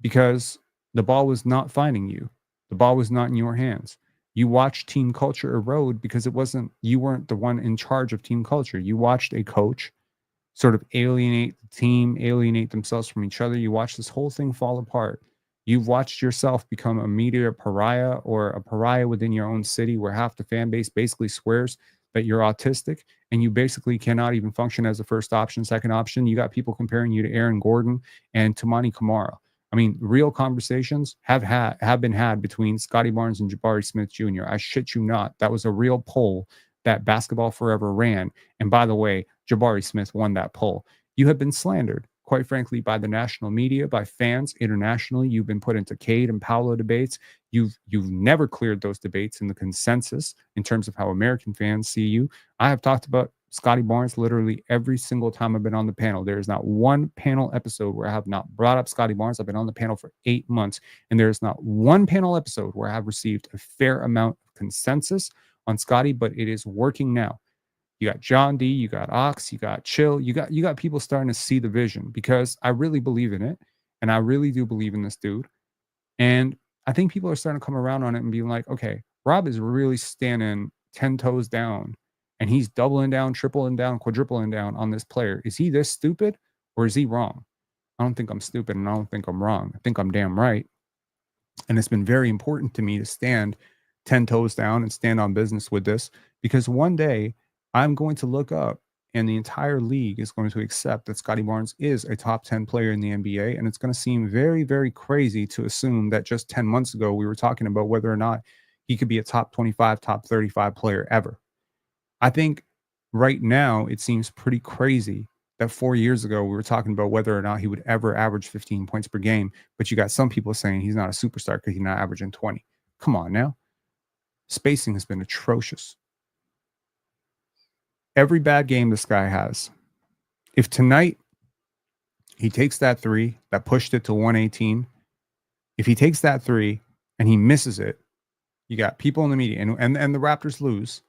because the ball was not finding you. The ball was not in your hands. You watched team culture erode because you weren't the one in charge of team culture. You watched a coach sort of alienate the team, alienate themselves from each other. You watched this whole thing fall apart. You've watched yourself become a media pariah, or a pariah within your own city, where half the fan base basically swears that you're autistic and you basically cannot even function as a first option, second option. You got people comparing you to Aaron Gordon and Tamani Kamara. I mean, real conversations have been had between Scottie Barnes and Jabari Smith Jr. I shit you not. That was a real poll that Basketball Forever ran. And by the way, Jabari Smith won that poll. You have been slandered, quite frankly, by the national media, by fans internationally. You've been put into Cade and Paolo debates. You've never cleared those debates in the consensus in terms of how American fans see you. I have talked about Scottie Barnes literally every single time I've been on the panel. There is not one panel episode where I have not brought up Scottie Barnes. I've been on the panel for 8 months, and there is not one panel episode where I have received a fair amount of consensus on Scottie, but it is working now. You got John D, you got Ox, you got Chill, you got people starting to see the vision, because I really believe in it, and I really do believe in this dude. And I think people are starting to come around on it and being like, okay, Rob is really standing 10 toes down, and he's doubling down, tripling down, quadrupling down on this player. Is he this stupid, or is he wrong? I don't think I'm stupid, and I don't think I'm wrong. I think I'm damn right. And it's been very important to me to stand 10 toes down and stand on business with this, because one day I'm going to look up and the entire league is going to accept that Scottie Barnes is a top 10 player in the NBA. And it's going to seem very, very crazy to assume that just 10 months ago we were talking about whether or not he could be a top 25, top 35 player ever. I think right now it seems pretty crazy that 4 years ago we were talking about whether or not he would ever average 15 points per game, but you got some people saying he's not a superstar because he's not averaging 20. Come on now. Spacing has been atrocious. Every bad game this guy has. If tonight he takes that three that pushed it to 118, if he takes that three and he misses it, you got people in the media, and the Raptors lose.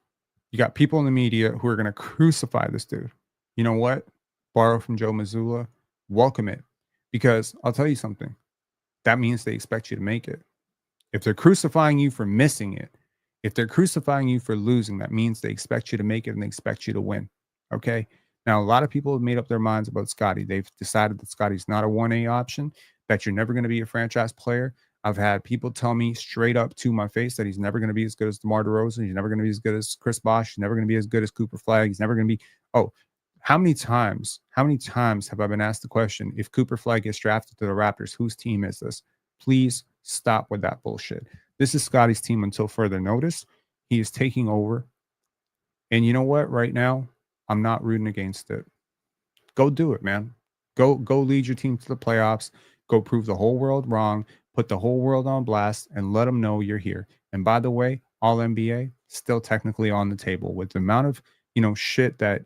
You got people in the media who are going to crucify this dude. You know what? Borrow from Joe Mazzulla. Welcome it. Because I'll tell you something. That means they expect you to make it. If they're crucifying you for missing it, if they're crucifying you for losing, that means they expect you to make it and they expect you to win. Okay? Now, a lot of people have made up their minds about Scottie. They've decided that Scottie's not a 1A option, that you're never going to be a franchise player. I've had people tell me straight up to my face that he's never going to be as good as DeMar DeRozan. He's never going to be as good as Chris Bosh. He's never going to be as good as Cooper Flag. He's never going to be. Oh, how many times have I been asked the question, if Cooper Flag gets drafted to the Raptors, whose team is this? Please stop with that bullshit. This is Scottie's team until further notice. He is taking over. And you know what? Right now, I'm not rooting against it. Go do it, man. Go lead your team to the playoffs. Go prove the whole world wrong. Put the whole world on blast and let them know you're here. And by the way, all NBA still technically on the table with the amount of, shit that,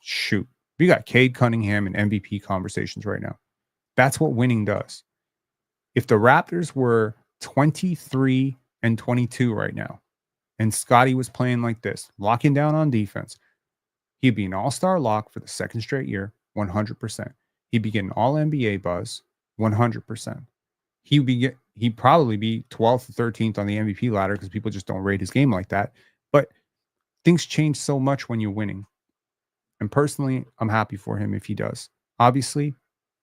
shoot. We got Cade Cunningham in MVP conversations right now. That's what winning does. If the Raptors were 23 and 22 right now, and Scottie was playing like this, locking down on defense, he'd be an all-star lock for the second straight year, 100%. He'd be getting all NBA buzz, 100%. He'd probably be 12th or 13th on the MVP ladder because people just don't rate his game like that. But things change so much when you're winning. And personally, I'm happy for him if he does. Obviously,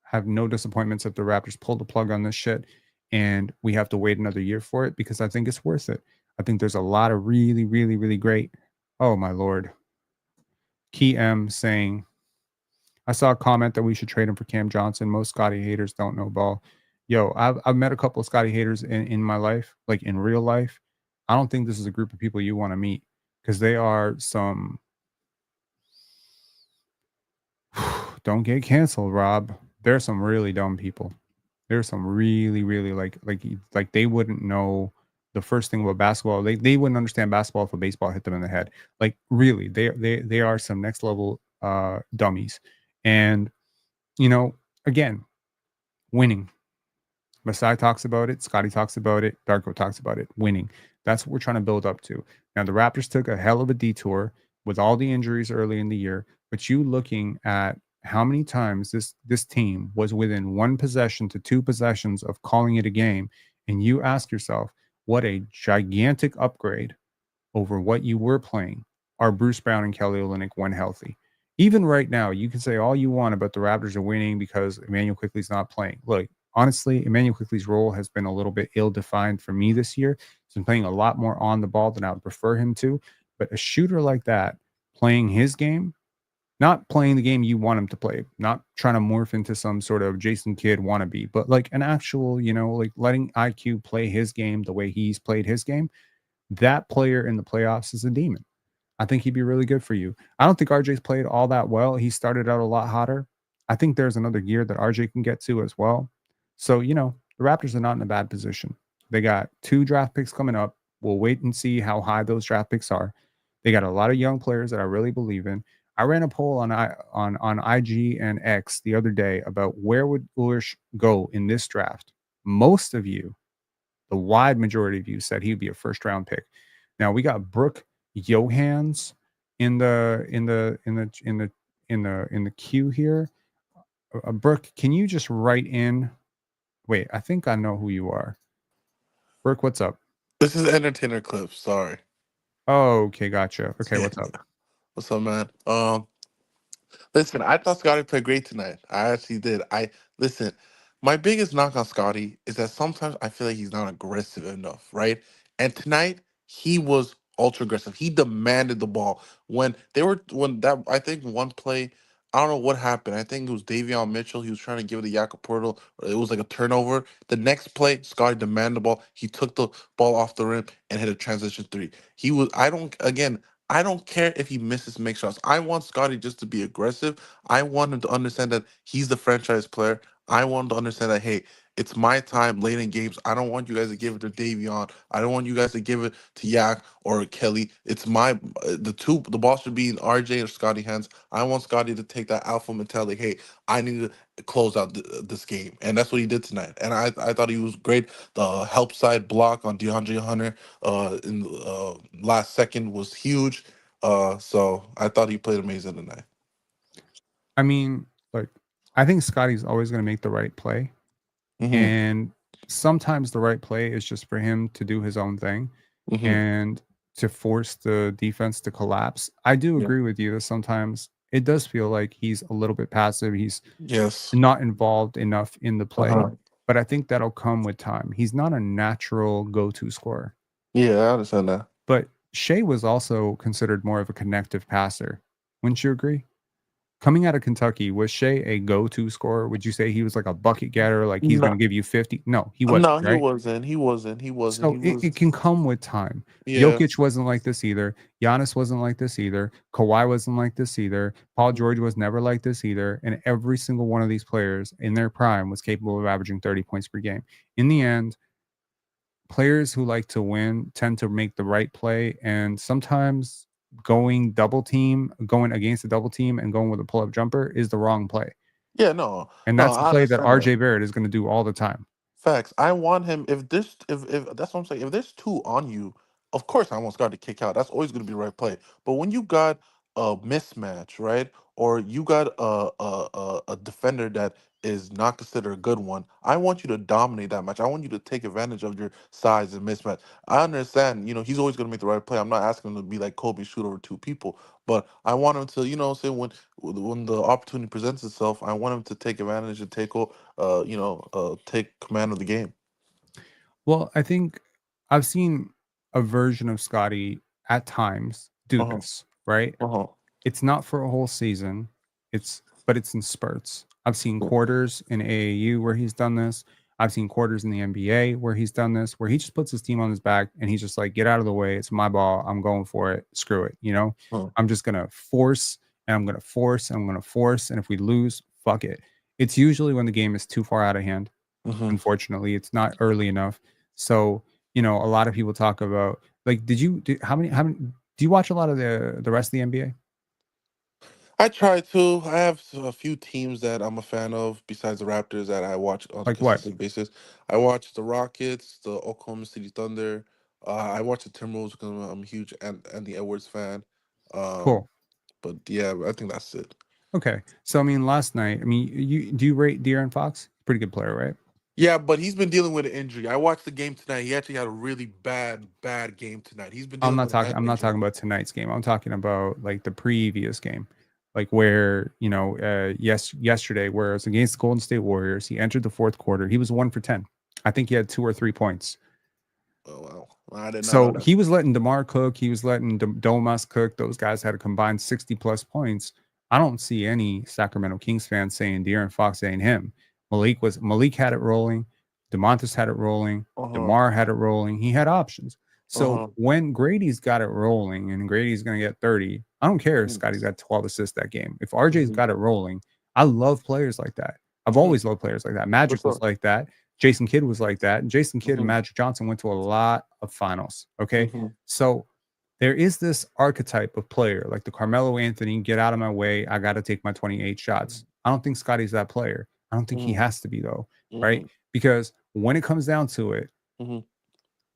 have no disappointments if the Raptors pull the plug on this shit and we have to wait another year for it, because I think it's worth it. I think there's a lot of really, really, really great. Oh, my Lord. Key M saying, I saw a comment that we should trade him for Cam Johnson. Most Scottie haters don't know ball. Yo, I've met a couple of Scottie haters in my life, like in real life. I don't think this is a group of people you want to meet, because they are some. Don't get canceled, Rob. They're some really dumb people. There's some really, really like they wouldn't know the first thing about basketball. They wouldn't understand basketball if a baseball hit them in the head. Like really, they are some next level dummies. And again, winning. Masai talks about it. Scottie talks about it. Darko talks about it. Winning. That's what we're trying to build up to. Now, the Raptors took a hell of a detour with all the injuries early in the year. But you looking at how many times this team was within one possession to two possessions of calling it a game, and you ask yourself, what a gigantic upgrade over what you were playing are Bruce Brown and Kelly Olynyk when healthy. Even right now, you can say all you want about the Raptors are winning because Emmanuel Quickley's not playing. Look, honestly, Emmanuel Quickley's role has been a little bit ill-defined for me this year. He's been playing a lot more on the ball than I would prefer him to. But a shooter like that, playing his game, not playing the game you want him to play, not trying to morph into some sort of Jason Kidd wannabe, but like an actual, like letting IQ play his game the way he's played his game, that player in the playoffs is a demon. I think he'd be really good for you. I don't think RJ's played all that well. He started out a lot hotter. I think there's another gear that RJ can get to as well. So, the Raptors are not in a bad position. They got 2 draft picks coming up. We'll wait and see how high those draft picks are. They got a lot of young players that I really believe in. I ran a poll on IG and X the other day about where would Ulrich go in this draft. Most of you, the wide majority of you, said he would be a first round pick. Now we got Brooke Johans in the queue here. Brooke, can you just write in? Wait, I think I know who you are. Brooke, what's up? This is Entertainer Clips. Sorry. Oh, okay, gotcha. Okay, what's up? What's up, man? Listen, I thought Scottie played great tonight. I actually did. Listen, My biggest knock on Scotty is that sometimes I feel like he's not aggressive enough, right? And tonight he was ultra aggressive. He demanded the ball when that I think one play. I don't know what happened. I think it was Davion Mitchell. He was trying to give it to Jakob Poeltl. It was like a turnover. The next play, Scotty demanded the ball. He took the ball off the rim and hit a transition three. He was. I don't. Again, I don't care if he misses make shots. I want Scotty just to be aggressive. I want him to understand that he's the franchise player. I want him to understand that, hey, it's my time late in games. I don't want you guys to give it to Davion. I don't want you guys to give it to Yak or Kelly. It's the ball should be in RJ or Scotty hands. I want Scotty to take that alpha mentality. Hey, I need to close out this game. And that's what he did tonight. And I thought he was great. The help side block on DeAndre Hunter in the last second was huge. So I thought he played amazing tonight. I mean, like, I think Scotty's always going to make the right play. And sometimes the right play is just for him to do his own thing and to force the defense to collapse. I do agree with you that sometimes it does feel like he's a little bit passive. He's not involved enough in the play. But I think that'll come with time. He's not a natural go-to scorer. Yeah, I understand that. But Shea was also considered more of a connective passer. Wouldn't you agree? Coming out of Kentucky, was Shea a go-to scorer? Would you say he was like a bucket getter, like he's going to give you 50? No, he wasn't. No, right? He wasn't. So it can come with time. Yeah. Jokic wasn't like this either. Giannis wasn't like this either. Kawhi wasn't like this either. Paul George was never like this either. And every single one of these players in their prime was capable of averaging 30 points per game. In the end, players who like to win tend to make the right play, and sometimes going against a double team and going with a pull-up jumper is the wrong play. Yeah, no. And that's the play that RJ Barrett is going to do all the time. Facts. I want him if that's what I'm saying. If there's two on you, of course I want Scotty to kick out. That's always gonna be the right play. But when you got a mismatch, right? Or you got a defender that is not considered a good one, I want you to dominate that match. I want you to take advantage of your size and mismatch. I understand, he's always gonna make the right play. I'm not asking him to be like Kobe, shoot over two people, but I want him to, say when the opportunity presents itself, I want him to take advantage and take command of the game. Well, I think I've seen a version of Scottie at times do this, right? It's not for a whole season, but it's in spurts. I've seen quarters in AAU where he's done this. I've seen quarters in the NBA where he's done this, where he just puts his team on his back and he's just like, get out of the way. It's my ball. I'm going for it. Screw it. I'm just going to force and I'm going to force and I'm going to force. And if we lose, fuck it. It's usually when the game is too far out of hand. Unfortunately, it's not early enough. So, a lot of people talk about, like, do you watch a lot of the rest of the NBA? I try to. I have a few teams that I'm a fan of besides the Raptors that I watch on a consistent basis. I watch the Rockets, the Oklahoma City Thunder. I watch the Timberwolves because I'm a huge Anthony Edwards fan. Cool. But yeah, I think that's it. Okay. So, last night, do you rate De'Aaron Fox? Pretty good player, right? Yeah, but he's been dealing with an injury. I watched the game tonight. He actually had a really bad game tonight. He's been dealing I'm not talking about tonight's game. I'm talking about like the previous game. Like where, yesterday, where it was against the Golden State Warriors, he entered the fourth quarter. He was 1 for 10. I think he had 2 or 3 points. Oh, wow. I did not So know that. he was letting DeMar cook. He was letting Domas cook. Those guys had a combined 60-plus points. I don't see any Sacramento Kings fans saying De'Aaron Fox ain't him. Malik had it rolling. DeMontis had it rolling. DeMar had it rolling. He had options. So when Grady's got it rolling and Grady's going to get 30, I don't care if Scottie's got 12 assists that game. If RJ's got it rolling, I love players like that. I've always loved players like that. Magic was like that. Jason Kidd was like that. And Jason Kidd and Magic Johnson went to a lot of finals. Okay. So there is this archetype of player like the Carmelo Anthony, get out of my way. I got to take my 28 shots. I don't think Scottie's that player. I don't think he has to be, though. Right. Because when it comes down to it,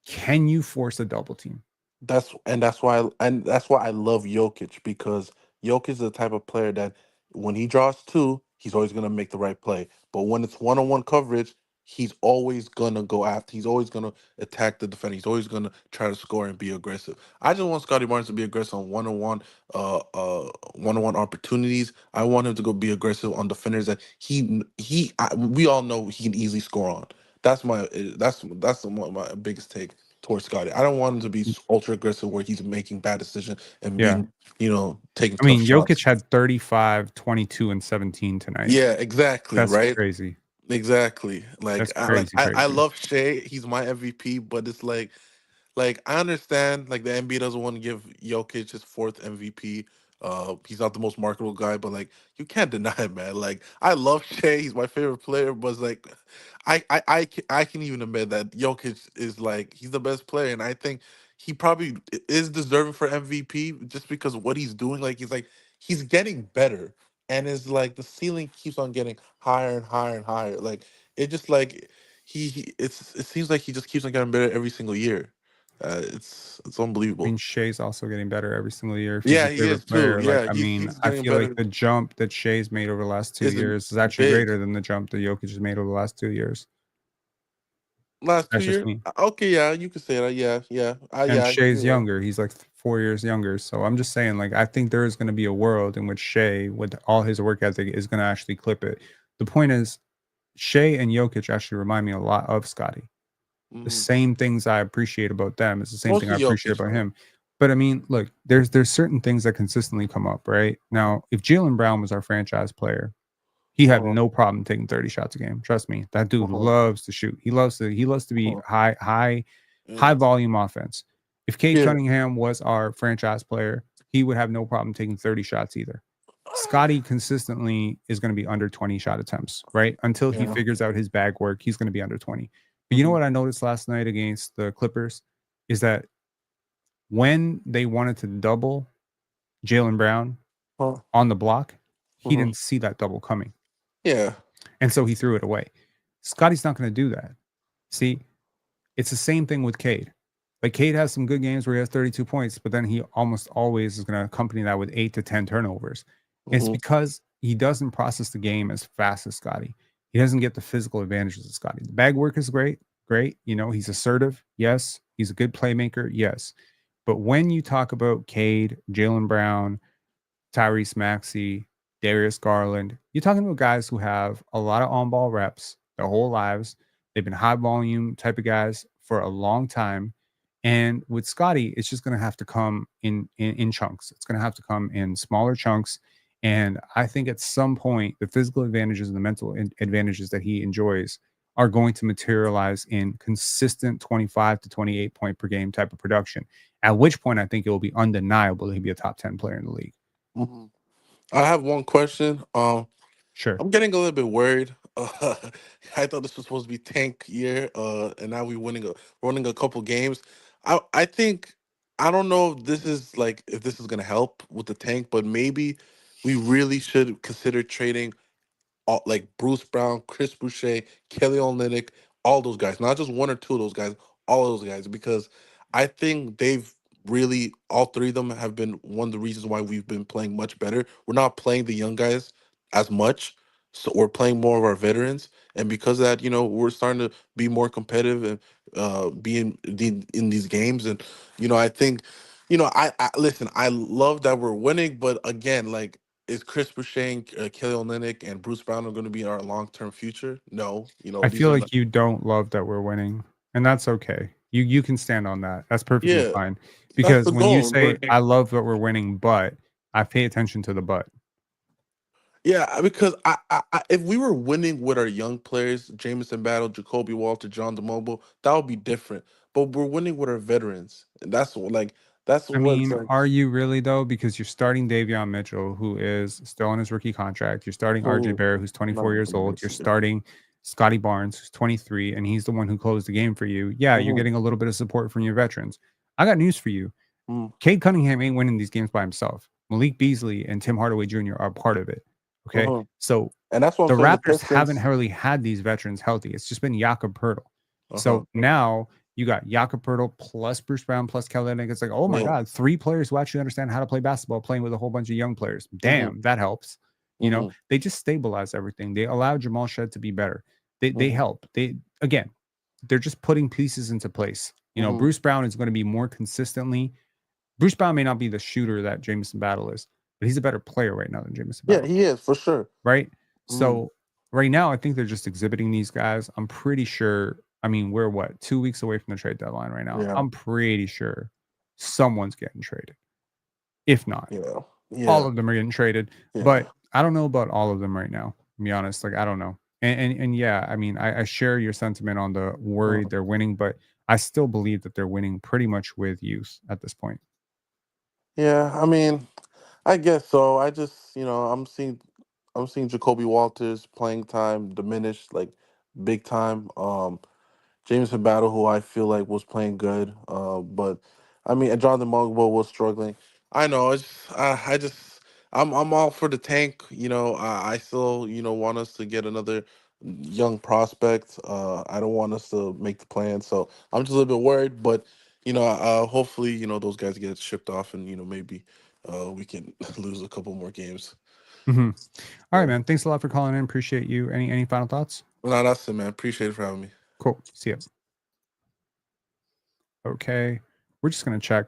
can you force a double team? That's why I love Jokic, because Jokic is the type of player that when he draws two, he's always going to make the right play. But when it's one-on-one coverage, he's always gonna go after. He's always gonna attack the defender. He's always gonna try to score and be aggressive. I just want Scottie Barnes to be aggressive on one-on-one opportunities. I want him to go be aggressive on defenders that we all know he can easily score on. That's my biggest take towards Scottie. I don't want him to be ultra aggressive where he's making bad decisions and Yeah. being, taking I tough mean, shots. Jokic had 35, 22, and 17 tonight. Yeah, exactly. That's Right. crazy. Exactly. Like That's I crazy, I crazy. love Shea. He's my MVP, but it's like I understand like the NBA doesn't want to give Jokic his fourth MVP. He's not the most marketable guy, but like you can't deny it, man. Like I love Shea, he's my favorite player, but it's like I can even admit that Jokic is like he's the best player, and I think he probably is deserving for MVP just because of what he's doing. Like he's getting better, and it's like the ceiling keeps on getting higher and higher and higher. Like it just like it seems like he just keeps on getting better every single year. It's I unbelievable. mean, Shea's also getting better every single year. If he's Yeah, your he is favorite too. player, like Yeah, I mean, he's I getting feel like better. the jump that Shea's made over the last 2 Isn't years is actually big. greater than the jump that Jokic has made over the last 2 years. Last That's 2 just years. me. Okay, yeah, you could say that. Yeah, yeah. And Yeah, Shea's yeah. younger. He's like 4 years younger. So I'm just saying, like, I think there is going to be a world in which Shea, with all his work ethic, is going to actually clip it. The point is, Shea and Jokic actually remind me a lot of Scottie. The same things I appreciate about them is the same thing I Mostly appreciate Jokic, about man. him. But I mean, look, there's certain things that consistently come up, right? Now, if Jaylen Brown was our franchise player, he had Uh-huh. no problem taking 30 shots a game. Trust me, that dude Uh-huh. loves to shoot. He loves to be Uh-huh. high Yeah. volume offense. If Cade Yeah. Cunningham was our franchise player, he would have no problem taking 30 shots either. Scottie consistently is going to be under 20 shot attempts, right? Until he Yeah. figures out his bag work, he's going to be under 20. But you know what I noticed last night against the Clippers is that when they wanted to double Jaylen Brown Huh. on the block, he Uh-huh. didn't see that double coming. Yeah. And so he threw it away. Scottie's not going to do that. See, it's the same thing with Cade. Like Cade has some good games where he has 32 points, but then he almost always is going to accompany that with 8 to 10 turnovers. It's Mhm. because he doesn't process the game as fast as Scottie. He doesn't get the physical advantages of Scottie. The bag work is great. He's assertive. Yes. He's a good playmaker. Yes. But when you talk about Cade, Jaylen Brown, Tyrese Maxey, Darius Garland, you're talking about guys who have a lot of on-ball reps their whole lives. They've been high volume type of guys for a long time. And with Scottie, it's just going to have to come in chunks. It's going to have to come in smaller chunks. And I think at some point, the physical advantages and the mental advantages that he enjoys are going to materialize in consistent 25 to 28 point per game type of production. At which point, I think it will be undeniable that he'll be a top 10 player in the league. Mhm. I have one question. Sure. I'm getting a little bit worried. I thought this was supposed to be tank year, and now we're winning a couple games. I think I don't know if this is gonna help with the tank, but maybe we really should consider trading like Bruce Brown, Chris Boucher, Kelly Olynyk, all those guys, not just one or two of those guys, all of those guys, because I think they've really all three of them have been one of the reasons why we've been playing much better. We're not playing the young guys as much, so we're playing more of our veterans, and because of that, we're starting to be more competitive and be in these games, and I think, I listen. I love that we're winning, but again, like is Chris Boucher, Kelly Olynyk, and Bruce Brown are going to be our long-term future? No, I these feel are not. like you don't love that we're winning, and that's okay. You can stand on that. That's perfectly Yeah, fine. that's Because the when you goal. say But I love that we're winning, but I pay attention to the but. yeah, because if we were winning with our young players, Jamison Battle, Jacoby Walter, John DeMobile, that would be different. But we're winning with our veterans, and that's I what's mean, like. are you really though? Because you're starting Davion Mitchell, who is still on his rookie contract. You're starting RJ Oh, Barrett, who's 24 years old. You're starting Scottie Barnes, who's 23, and he's the one who closed the game for you. Yeah, you're getting a little bit of support from your veterans. I got news for you. Cade Cunningham ain't winning these games by himself. Malik Beasley and Tim Hardaway Jr. are part of it. Okay. So And that's what I'm the saying. The Raptors haven't Pistons. really had these veterans healthy. It's just been Jakob Poeltl. Uh-huh. So now you got Jakob Poeltl plus Bruce Brown plus Kelly Olynyk. It's like, oh my Yeah. God, 3 players who actually understand how to play basketball playing with a whole bunch of young players. Damn, that helps. They just stabilize everything. They allow Jamal Shed to be better. They help. They're just putting pieces into place. You know, Bruce Brown is going to be more consistently. Bruce Brown may not be the shooter that Jameson Battle is, but he's a better player right now than Jameson Yeah, Battle. he is for sure. Right. So right now, I think they're just exhibiting these guys. I'm pretty sure. I mean, we're what, 2 weeks away from the trade deadline right now. Yeah. I'm pretty sure someone's getting traded. If not, all of them are getting traded. But I don't know about all of them right now. To be honest, like I don't know. And yeah, I mean, I share your sentiment on the worry they're winning, but I still believe that they're winning pretty much with youth at this point. Yeah, I mean, I guess so. I just, I'm seeing Jacoby Walters playing time diminish like big time. Jameson Battle, who I feel like was playing good, but I mean, and Jonathan Mugbo was struggling. I know. I'm all for the tank. I still, want us to get another young prospect. I don't want us to make the plan, so I'm just a little bit worried. But hopefully, those guys get shipped off, and maybe we can lose a couple more games. All right, man. Thanks a lot for calling in. Appreciate you. Any final thoughts? No, that's it, man. Appreciate it for having me. Cool. See ya. Okay, we're just gonna check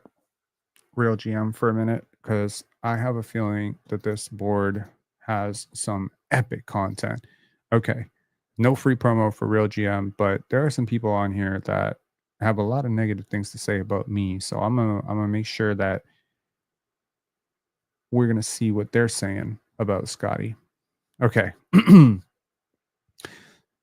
RealGM for a minute because I have a feeling that this board has some epic content. Okay, no free promo for RealGM, but there are some people on here that have a lot of negative things to say about me. So I'm gonna make sure that we're gonna see what they're saying about Scottie. Okay.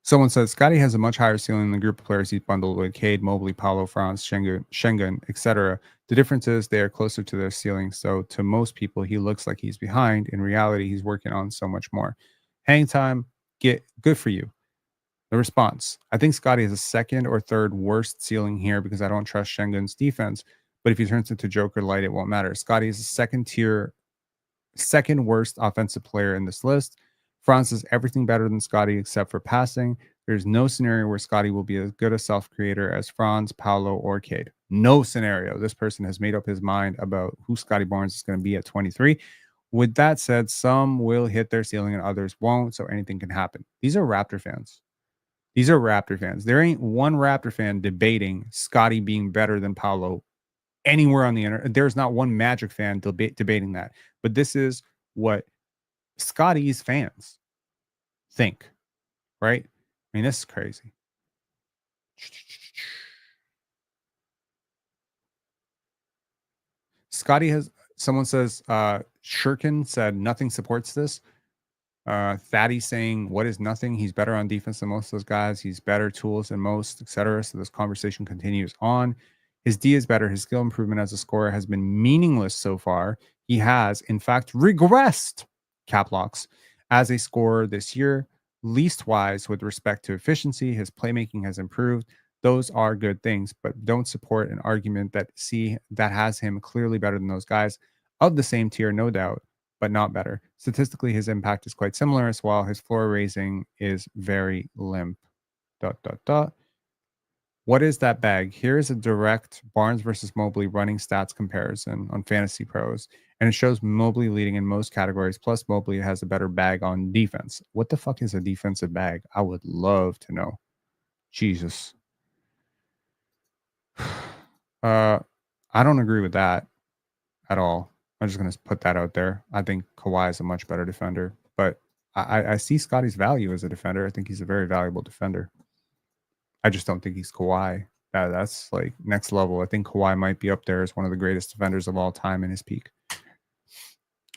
Someone says Scottie has a much higher ceiling than the group of players he's bundled with Cade, Mobley, Paolo, Franz, Schengen, etc. The difference is they are closer to their ceiling. So to most people, he looks like he's behind. In reality, he's working on so much more. Hang time, good for you. The response: I think Scottie has a second or third worst ceiling here because I don't trust Schengen's defense. But if he turns into Joker Light, it won't matter. Scottie is a second worst offensive player in this list. Franz is everything better than Scottie except for passing. There's no scenario where Scottie will be as good a self-creator as Franz, Paolo, or Cade. No scenario. This person has made up his mind about who Scottie Barnes is going to be at 23. With that said, some will hit their ceiling and others won't, so anything can happen. These are Raptor fans. There ain't one Raptor fan debating Scottie being better than Paolo anywhere on the internet. There's not one Magic fan debating that. But this is what Scottie's fans think, right? I mean, this is crazy. Scottie has, someone says, Shurkin said nothing supports this. Thaddy saying, what is nothing? He's better on defense than most of those guys. He's better tools than most, etc. So this conversation continues on. His D is better. His skill improvement as a scorer has been meaningless so far. He has, in fact, regressed, cap locks, as a scorer this year. Least-wise with respect to efficiency, his playmaking has improved. Those are good things, but don't support an argument that has him clearly better than those guys of the same tier, no doubt, but not better. Statistically, his impact is quite similar as well. His floor raising is very limp. ... What is that bag? Here is a direct Barnes versus Mobley running stats comparison on Fantasy Pros, and it shows Mobley leading in most categories, plus Mobley has a better bag on defense. What the fuck is a defensive bag? I would love to know. Jesus. I don't agree with that at all. I'm just going to put that out there. I think Kawhi is a much better defender, but I see Scottie's value as a defender. I think he's a very valuable defender. I just don't think he's Kawhi. That's like next level. I think Kawhi might be up there as one of the greatest defenders of all time in his peak.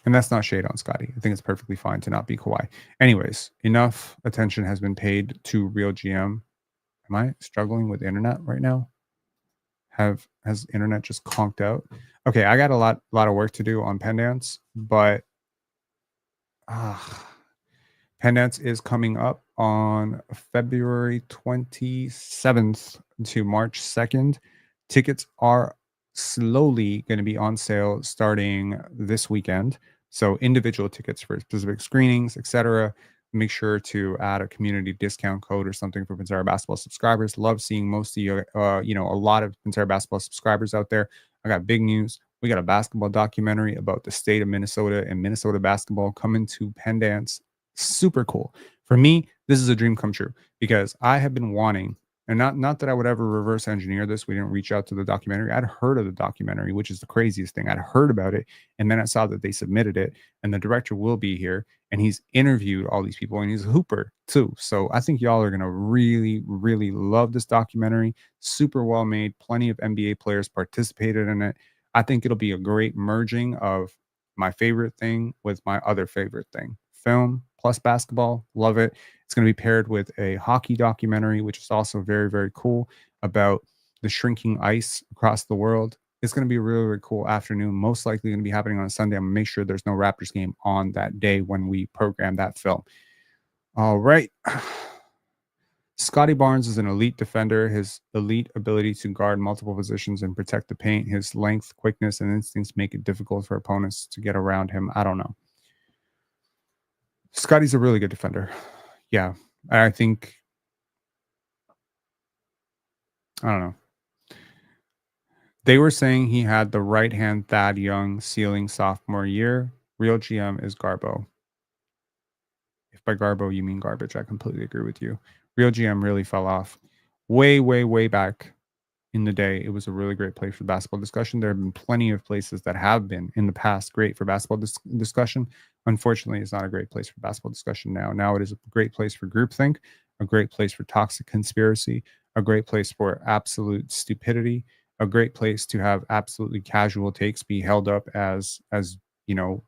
And that's not shade on Scottie. I think it's perfectly fine to not be Kawhi. Anyways, enough attention has been paid to RealGM. Am I struggling with internet right now? Has internet just conked out? Okay, I got a lot of work to do on Pendants, but Pendants is coming up on February 27th to March 2nd. Tickets are slowly going to be on sale starting this weekend. So individual tickets for specific screenings, etc. Make sure to add a community discount code or something for PENSARE Basketball subscribers. Love seeing most of you, a lot of PENSARE Basketball subscribers out there. I got big news. We got a basketball documentary about the state of Minnesota and Minnesota basketball coming to Pendants. Super cool. For me, this is a dream come true because I have been wanting, and not that I would ever reverse engineer this. We didn't reach out to the documentary. I'd heard of the documentary, which is the craziest thing. I'd heard about it, and then I saw that they submitted it, and the director will be here, and he's interviewed all these people, and he's a hooper too. So I think y'all are gonna really, really love this documentary. Super well made. Plenty of NBA players participated in it. I think it'll be a great merging of my favorite thing with my other favorite thing. Film plus basketball. Love it. It's going to be paired with a hockey documentary, which is also very, very cool, about the shrinking ice across the world. It's going to be a really, really cool afternoon. Most likely going to be happening on a Sunday. I'm going to make sure there's no Raptors game on that day when we program that film. All right. Scottie Barnes is an elite defender. His elite ability to guard multiple positions and protect the paint, his length, quickness, and instincts make it difficult for opponents to get around him. I don't know. Scottie's a really good defender. Yeah. I think, I don't know. They were saying he had the right-hand Thad Young ceiling sophomore year. Real GM is Garbo. If by Garbo you mean garbage, I completely agree with you. Real GM really fell off way, way, way back in the day. It was a really great place for basketball discussion. There have been plenty of places that have been in the past great for basketball discussion. Unfortunately, it's not a great place for basketball discussion now. Now it is a great place for groupthink, a great place for toxic conspiracy, a great place for absolute stupidity, a great place to have absolutely casual takes be held up as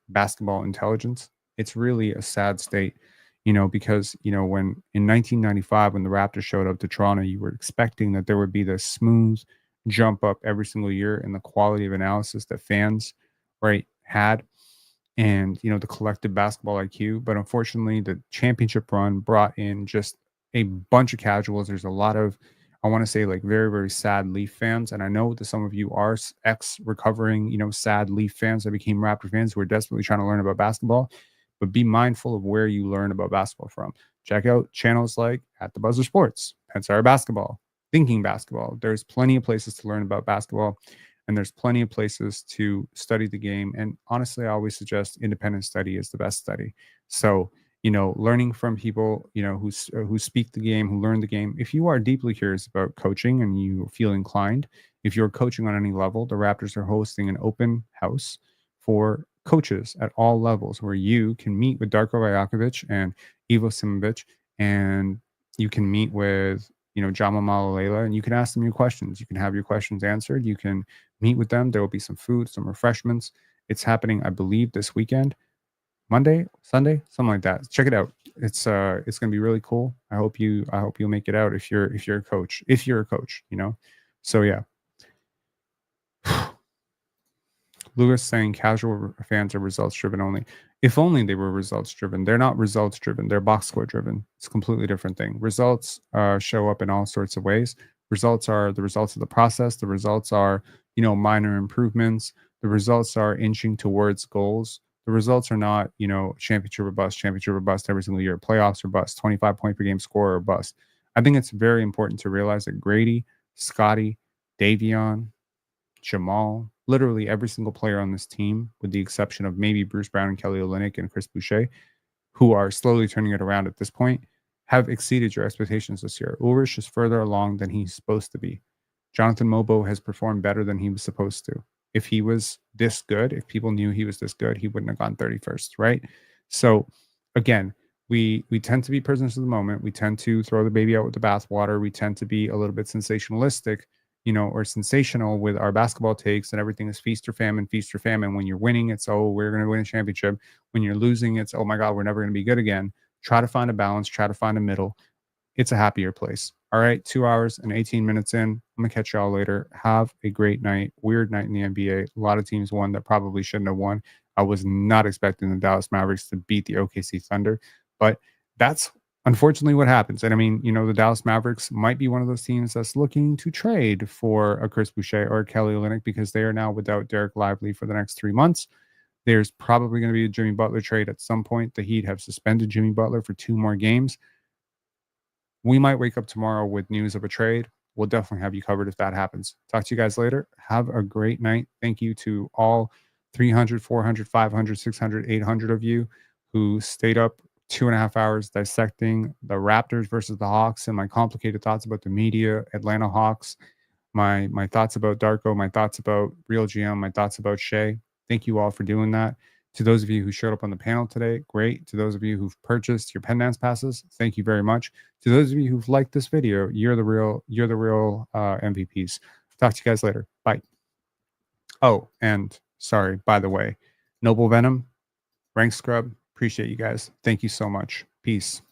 basketball intelligence. It's really a sad state. Because, when in 1995, when the Raptors showed up to Toronto, you were expecting that there would be this smooth jump up every single year in the quality of analysis that fans, right, had, and, the collective basketball IQ. But unfortunately, the championship run brought in just a bunch of casuals. There's a lot of, I want to say, like, very, very sad Leaf fans. And I know that some of you are recovering, sad Leaf fans that became Raptor fans who are desperately trying to learn about basketball. But be mindful of where you learn about basketball from. Check out channels like At the Buzzer Sports, PENSARE Basketball, Thinking Basketball. There's plenty of places to learn about basketball, and there's plenty of places to study the game. And honestly, I always suggest independent study is the best study. So, learning from people, who speak the game, who learn the game. If you are deeply curious about coaching and you feel inclined, if you're coaching on any level, the Raptors are hosting an open house for coaches at all levels where you can meet with Darko Rajakovic and Ivo Simovic, and you can meet with, Jama Malalela, and you can ask them your questions. You can have your questions answered. You can meet with them. There will be some food, some refreshments. It's happening, I believe, this weekend, Monday, Sunday, something like that. Check it out. It's going to be really cool. I hope you'll make it out if you're a coach. If you're a coach, So yeah. Lewis saying casual fans are results driven only. If only they were results driven. They're not results driven. They're box score driven. It's a completely different thing. Results show up in all sorts of ways. Results are the results of the process. The results are, minor improvements. The results are inching towards goals. The results are not, championship or bust every single year. Playoffs or bust, 25 point per game score or bust. I think it's very important to realize that Grady, Scottie, Davion, Jamal, literally every single player on this team, with the exception of maybe Bruce Brown and Kelly Olynyk and Chris Boucher, who are slowly turning it around at this point, have exceeded your expectations this year. Ulrich is further along than he's supposed to be. Jonathan Mobo has performed better than he was supposed to. If he was this good, if people knew he was this good, he wouldn't have gone 31st, right? So again, we tend to be prisoners of the moment. We tend to throw the baby out with the bathwater. We tend to be a little bit sensationalistic, or sensational with our basketball takes, and everything is feast or famine, feast or famine. When you're winning, it's, oh, we're going to win a championship. When you're losing, it's, oh my God, we're never going to be good again. Try to find a balance, try to find a middle. It's a happier place. All right, 2 hours and 18 minutes in. I'm going to catch y'all later. Have a great night. Weird night in the NBA. A lot of teams won that probably shouldn't have won. I was not expecting the Dallas Mavericks to beat the OKC Thunder, but that's unfortunately what happens. And I mean, the Dallas Mavericks might be one of those teams that's looking to trade for a Chris Boucher or a Kelly Olynyk because they are now without Derek Lively for the next 3 months. There's probably going to be a Jimmy Butler trade at some point. The Heat have suspended Jimmy Butler for 2 more games. We might wake up tomorrow with news of a trade. We'll definitely have you covered if that happens. Talk to you guys later. Have a great night. Thank you to all 300, 400, 500, 600, 800 of you who stayed up 2.5 hours dissecting the Raptors versus the Hawks and my complicated thoughts about the media, Atlanta Hawks, my thoughts about Darko, my thoughts about RealGM, my thoughts about Shea. Thank you all for doing that. To those of you who showed up on the panel today, great. To those of you who've purchased your pen dance passes, thank you very much. To those of you who've liked this video, you're the real MVPs. Talk to you guys later. Bye. Oh, and sorry, by the way, Noble Venom, Rank Scrub, appreciate you guys. Thank you so much. Peace.